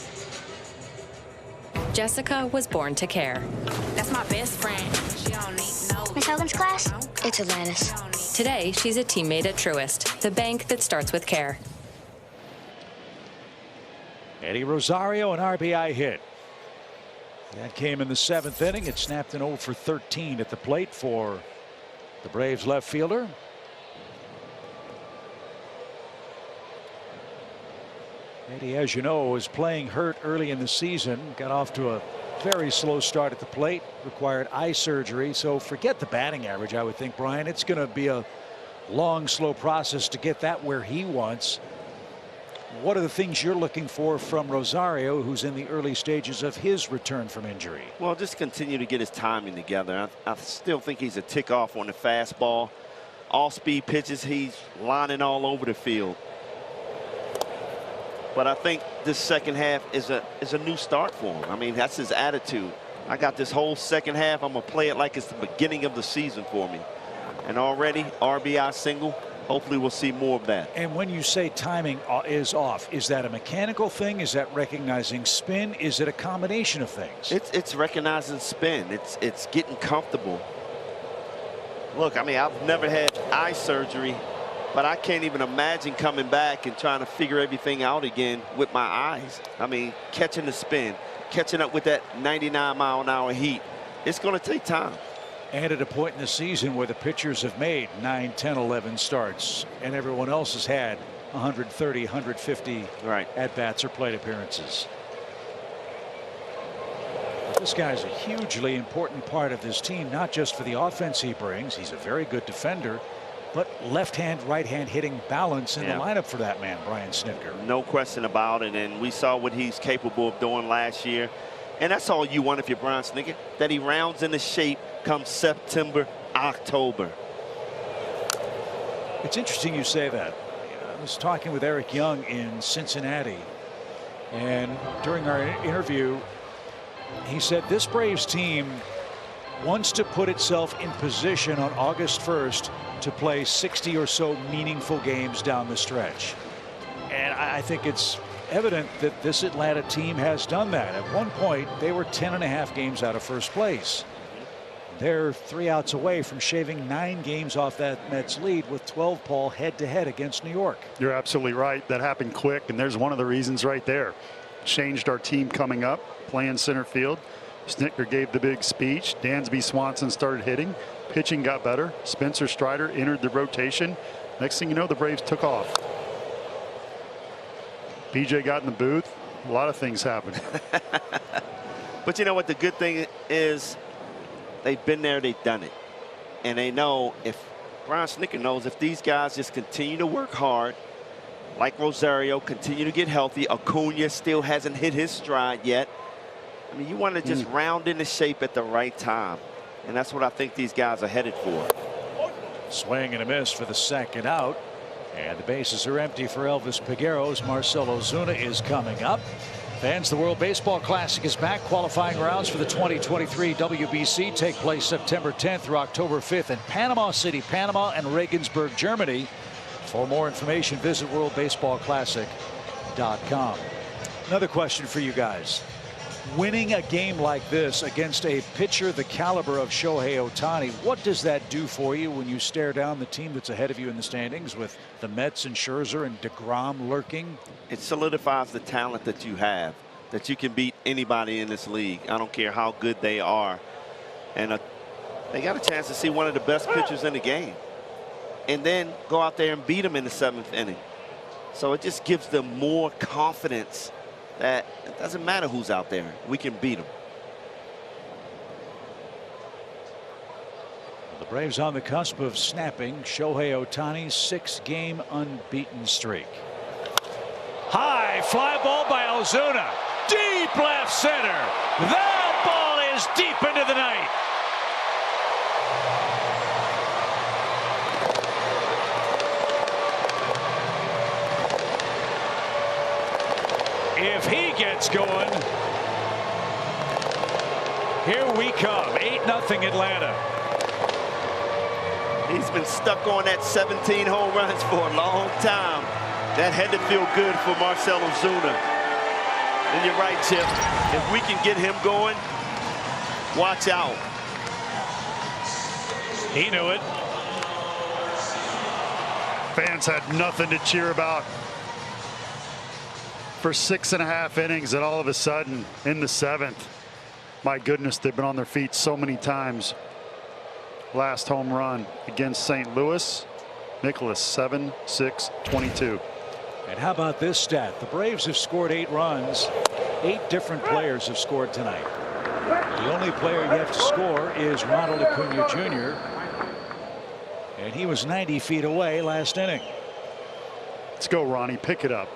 Jessica was born to care. That's my best friend. She don't need no. Miss Hogan's class? It's Atlantis. Today, she's a teammate at Truist, the bank that starts with care. Eddie Rosario, an RBI hit. That came in the 7th inning. It snapped an 0 for 13 at the plate for the Braves left fielder. Eddie, as you know, was playing hurt early in the season. Got off to a very slow start at the plate. Required eye surgery. So forget the batting average, I would think, Brian. It's going to be a long, slow process to get that where he wants. What are the things you're looking for from Rosario, who's in the early stages of his return from injury? Well, just continue to get his timing together. I still think he's a tick off on the fastball. Off-speed pitches, he's lining all over the field. But I think this second half is a new start for him. I mean, that's his attitude. I got this whole second half. I'm going to play it like it's the beginning of the season for me. And already, RBI single. Hopefully we'll see more of that. And when you say timing is off, is that a mechanical thing? Is that recognizing spin? Is it a combination of things? It's recognizing spin. It's getting comfortable. Look, I mean, I've never had eye surgery, but I can't even imagine coming back and trying to figure everything out again with my eyes. I mean, catching the spin, catching up with that 99-mile-an-hour heat. It's going to take time. And at a point in the season where the pitchers have made 9, 10, 11 starts, and everyone else has had 130, 150 at-bats or plate appearances. This guy's a hugely important part of this team, not just for the offense he brings. He's a very good defender, but left-hand, right-hand hitting balance in the lineup for that man, Brian Snitker. No question about it, and we saw what he's capable of doing last year. And that's all you want if you're Brian Snitker, that he rounds into shape come September, October. It's interesting you say that. I was talking with Eric Young in Cincinnati, and during our interview, he said this Braves team wants to put itself in position on August 1st to play 60 or so meaningful games down the stretch. And I think it's evident that this Atlanta team has done that. At one point, they were 10.5 games out of first place. They're 3 outs away from shaving 9 games off that Mets lead with 12, Paul, head-to-head against New York. You're absolutely right. That happened quick, and there's one of the reasons right there. Changed our team coming up, playing center field. Snitker gave the big speech. Dansby Swanson started hitting. Pitching got better. Spencer Strider entered the rotation. Next thing you know, the Braves took off. BJ got in the booth. A lot of things happened. But you know what the good thing is? They've been there, they've done it. And they know, if Brian Snitker knows, if these guys just continue to work hard, like Rosario, continue to get healthy. Acuna still hasn't hit his stride yet. I mean, you want to just round into shape at the right time. And that's what I think these guys are headed for. Swing and a miss for the second out. And the bases are empty for Elvis Pegueros. Marcell Ozuna is coming up. Fans, the World Baseball Classic is back. Qualifying rounds for the 2023 WBC take place September 10th through October 5th in Panama City, Panama, and Regensburg, Germany. For more information, visit worldbaseballclassic.com. Another question for you guys. Winning a game like this against a pitcher the caliber of Shohei Ohtani, what does that do for you when you stare down the team that's ahead of you in the standings with the Mets and Scherzer and DeGrom lurking? It solidifies the talent that you have, that you can beat anybody in this league. I don't care how good they are. And they got a chance to see one of the best pitchers in the game and then go out there and beat them in the 7th inning. So it just gives them more confidence that it doesn't matter who's out there. We can beat them. The Braves on the cusp of snapping Shohei Ohtani's 6-game unbeaten streak. High fly ball by Ozuna. Deep left center. That ball is deep into the night. If he gets going, here we come. 8-0 Atlanta. He's been stuck on that 17 home runs for a long time. That had to feel good for Marcell Ozuna. And you're right, Chip. If we can get him going, watch out. He knew it. Fans had nothing to cheer about for 6.5 innings, and all of a sudden in the 7th, my goodness, they've been on their feet so many times. Last home run against St. Louis, Nicholas, 7-6-22. And how about this stat? The Braves have scored 8 runs. 8 different players have scored tonight. The only player yet to score is Ronald Acuna Jr. And he was 90 feet away last inning. Let's go, Ronnie. Pick it up.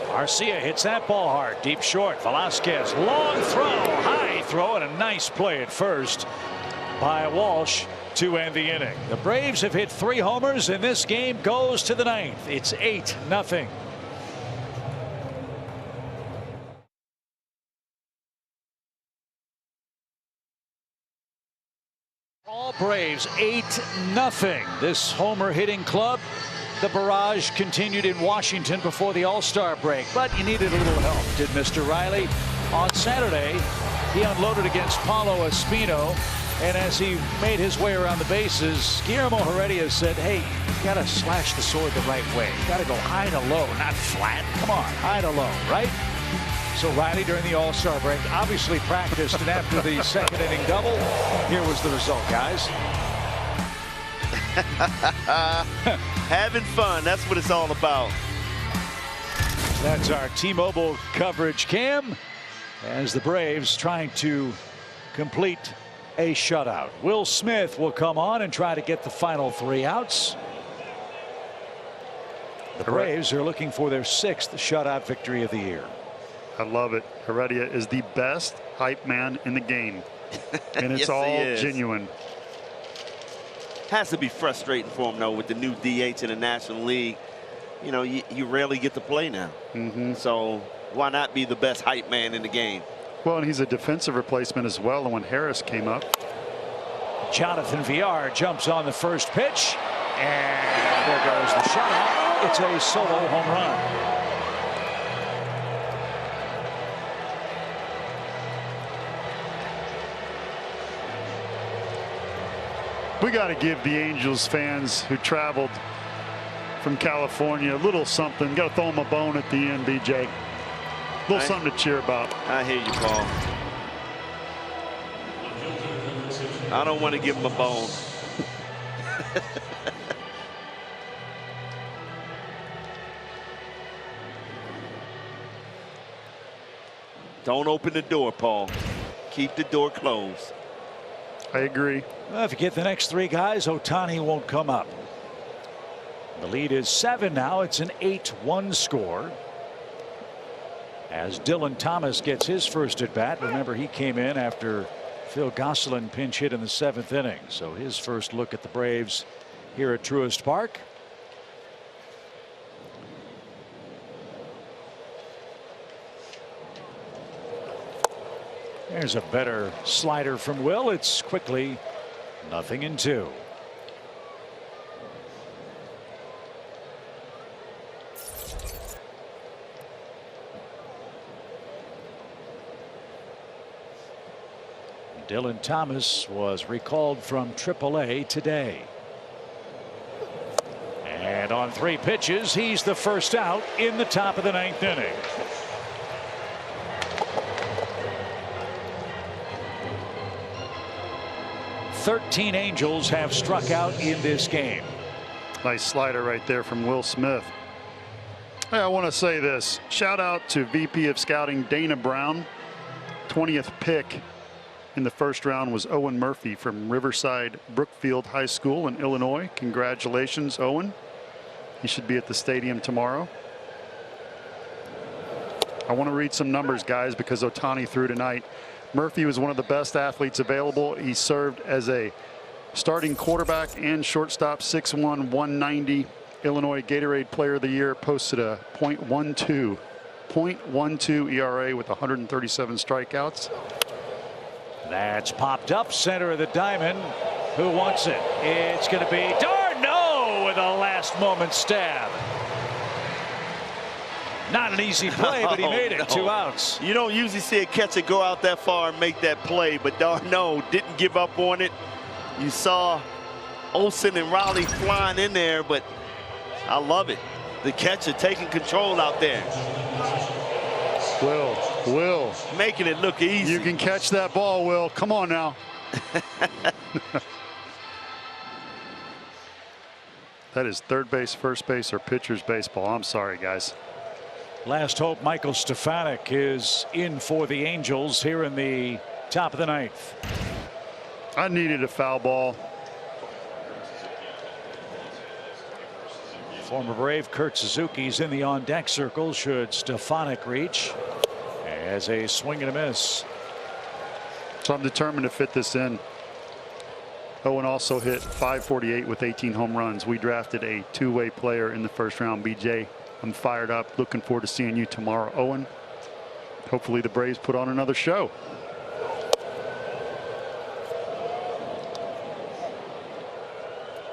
Garcia hits that ball hard, deep short. Velasquez, long throw, high throw, and a nice play at first by Walsh to end the inning. The Braves have hit 3 homers, and this game goes to the 9th. It's 8-0. All Braves 8-0. This homer hitting club. The barrage continued in Washington before the All-Star break, but you needed a little help, did Mr. Riley. On Saturday, he unloaded against Paulo Espino, and as he made his way around the bases, Guillermo Heredia said, hey, you got to slash the sword the right way. You got to go high to low, not flat. Come on, high to low, right? So Riley, during the All-Star break, obviously practiced, and after the 2nd inning double, here was the result, guys. Having fun, that's what it's all about. That's our T-Mobile coverage cam as the Braves trying to complete a shutout. Will Smith will come on and try to get the final 3 outs. The Braves are looking for their 6th shutout victory of the year. I love it. Heredia is the best hype man in the game, and it's yes, all genuine. Has to be frustrating for him, though, with the new DH in the National League. You know, you rarely get to play now. So why not be the best hype man in the game? Well, and he's a defensive replacement as well. And when Harris came up, Jonathan Villar jumps on the first pitch, and there goes the shutout. It's a solo home run. we got to give the Angels fans who traveled from California a little something. Got to throw them a bone at the end, BJ. A little something to cheer about. I hear you, Paul. I don't want to give them a bone. Don't open the door, Paul. Keep the door closed. I agree. Well, if you get the next 3 guys, Ohtani won't come up. The lead is 7 now. It's an 8-1 score. As Dylan Thomas gets his first at bat. Remember, he came in after Phil Gosselin pinch hit in the 7th inning. So his first look at the Braves here at Truist Park. There's a better slider from Will. It's quickly 0-2. Dylan Thomas was recalled from AAA today. And on 3 pitches, he's the first out in the top of the 9th inning. Thirteen Angels have struck out in this game. Nice slider right there from Will Smith. Hey, I want to say this. Shout out to VP of Scouting Dana Brown. 20th pick in the first round was Owen Murphy from Riverside Brookfield High School in Illinois. Congratulations, Owen. He should be at the stadium tomorrow. I want to read some numbers, guys, because Ohtani threw tonight. Murphy was one of the best athletes available. He served as a starting quarterback and shortstop, 6'1", 190. Illinois Gatorade Player of the Year, posted a .12 ERA with 137 strikeouts. That's popped up center of the diamond. Who wants it? It's going to be d'Arnaud with a last moment stab. Not an easy play, but he made it. No. 2 outs. You don't usually see a catcher go out that far and make that play, but d'Arnaud didn't give up on it. You saw Olsen and Riley flying in there, but I love it. The catcher taking control out there. Will. Making it look easy. You can catch that ball, Will. Come on now. That is third base, first base, or pitcher's baseball. I'm sorry, guys. Last hope, Michael Stefanik is in for the Angels here in the top of the 9th. I needed a foul ball. Former Brave Kurt Suzuki's in the on-deck circle should Stefanik reach. As a swing and a miss. So I'm determined to fit this in. Owen also hit .548 with 18 home runs. We drafted a 2-way player in the first round, BJ. I'm fired up. Looking forward to seeing you tomorrow, Owen. Hopefully the Braves put on another show.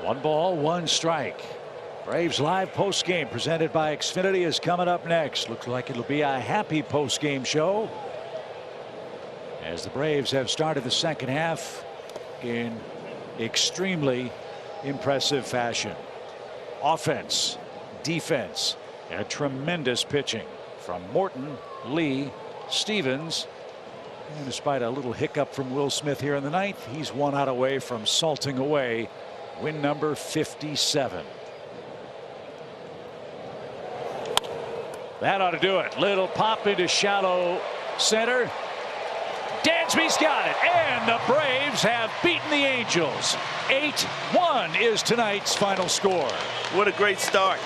One ball, one strike. Braves live postgame presented by Xfinity is coming up next. Looks like it'll be a happy postgame show as the Braves have started the second half in extremely impressive fashion. Offense, defense, and tremendous pitching from Morton, Lee, Stevens. And despite a little hiccup from Will Smith here in the 9th, he's 1 out away from salting away win number 57. That ought to do it. Little pop into shallow center. Dansby's got it, and the Braves have beaten the Angels. 8-1 is tonight's final score. What a great start.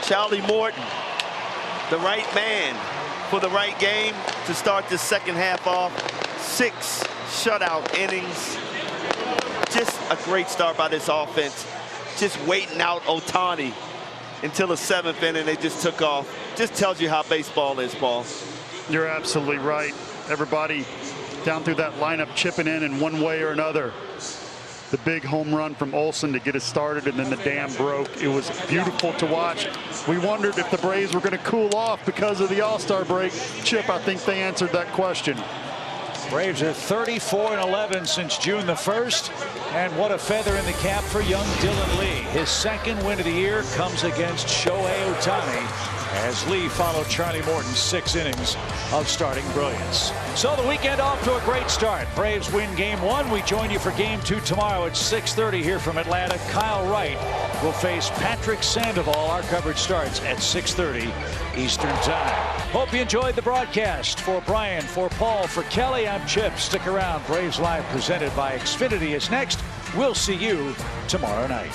Charlie Morton, the right man for the right game to start the second half off. 6 shutout innings. Just a great start by this offense. Just waiting out Ohtani until the 7th inning. They just took off. Just tells you how baseball is, Paul. You're absolutely right. Everybody down through that lineup chipping in one way or another. The big home run from Olsen to get us started, and then the dam broke. It was beautiful to watch. We wondered if the Braves were going to cool off because of the All-Star break. Chip, I think they answered that question. Braves are 34-11 since June the 1st. And what a feather in the cap for young Dylan Lee. His second win of the year comes against Shohei Ohtani as Lee followed Charlie Morton's 6 innings of starting brilliance. So the weekend off to a great start. Braves win game 1. We join you for game 2 tomorrow at 6:30 here from Atlanta. Kyle Wright will face Patrick Sandoval. Our coverage starts at 6:30 Eastern Time. Hope you enjoyed the broadcast. For Brian, for Paul, for Kelly, I'm Chip. Stick around. Braves Live presented by Xfinity is next. We'll see you tomorrow night.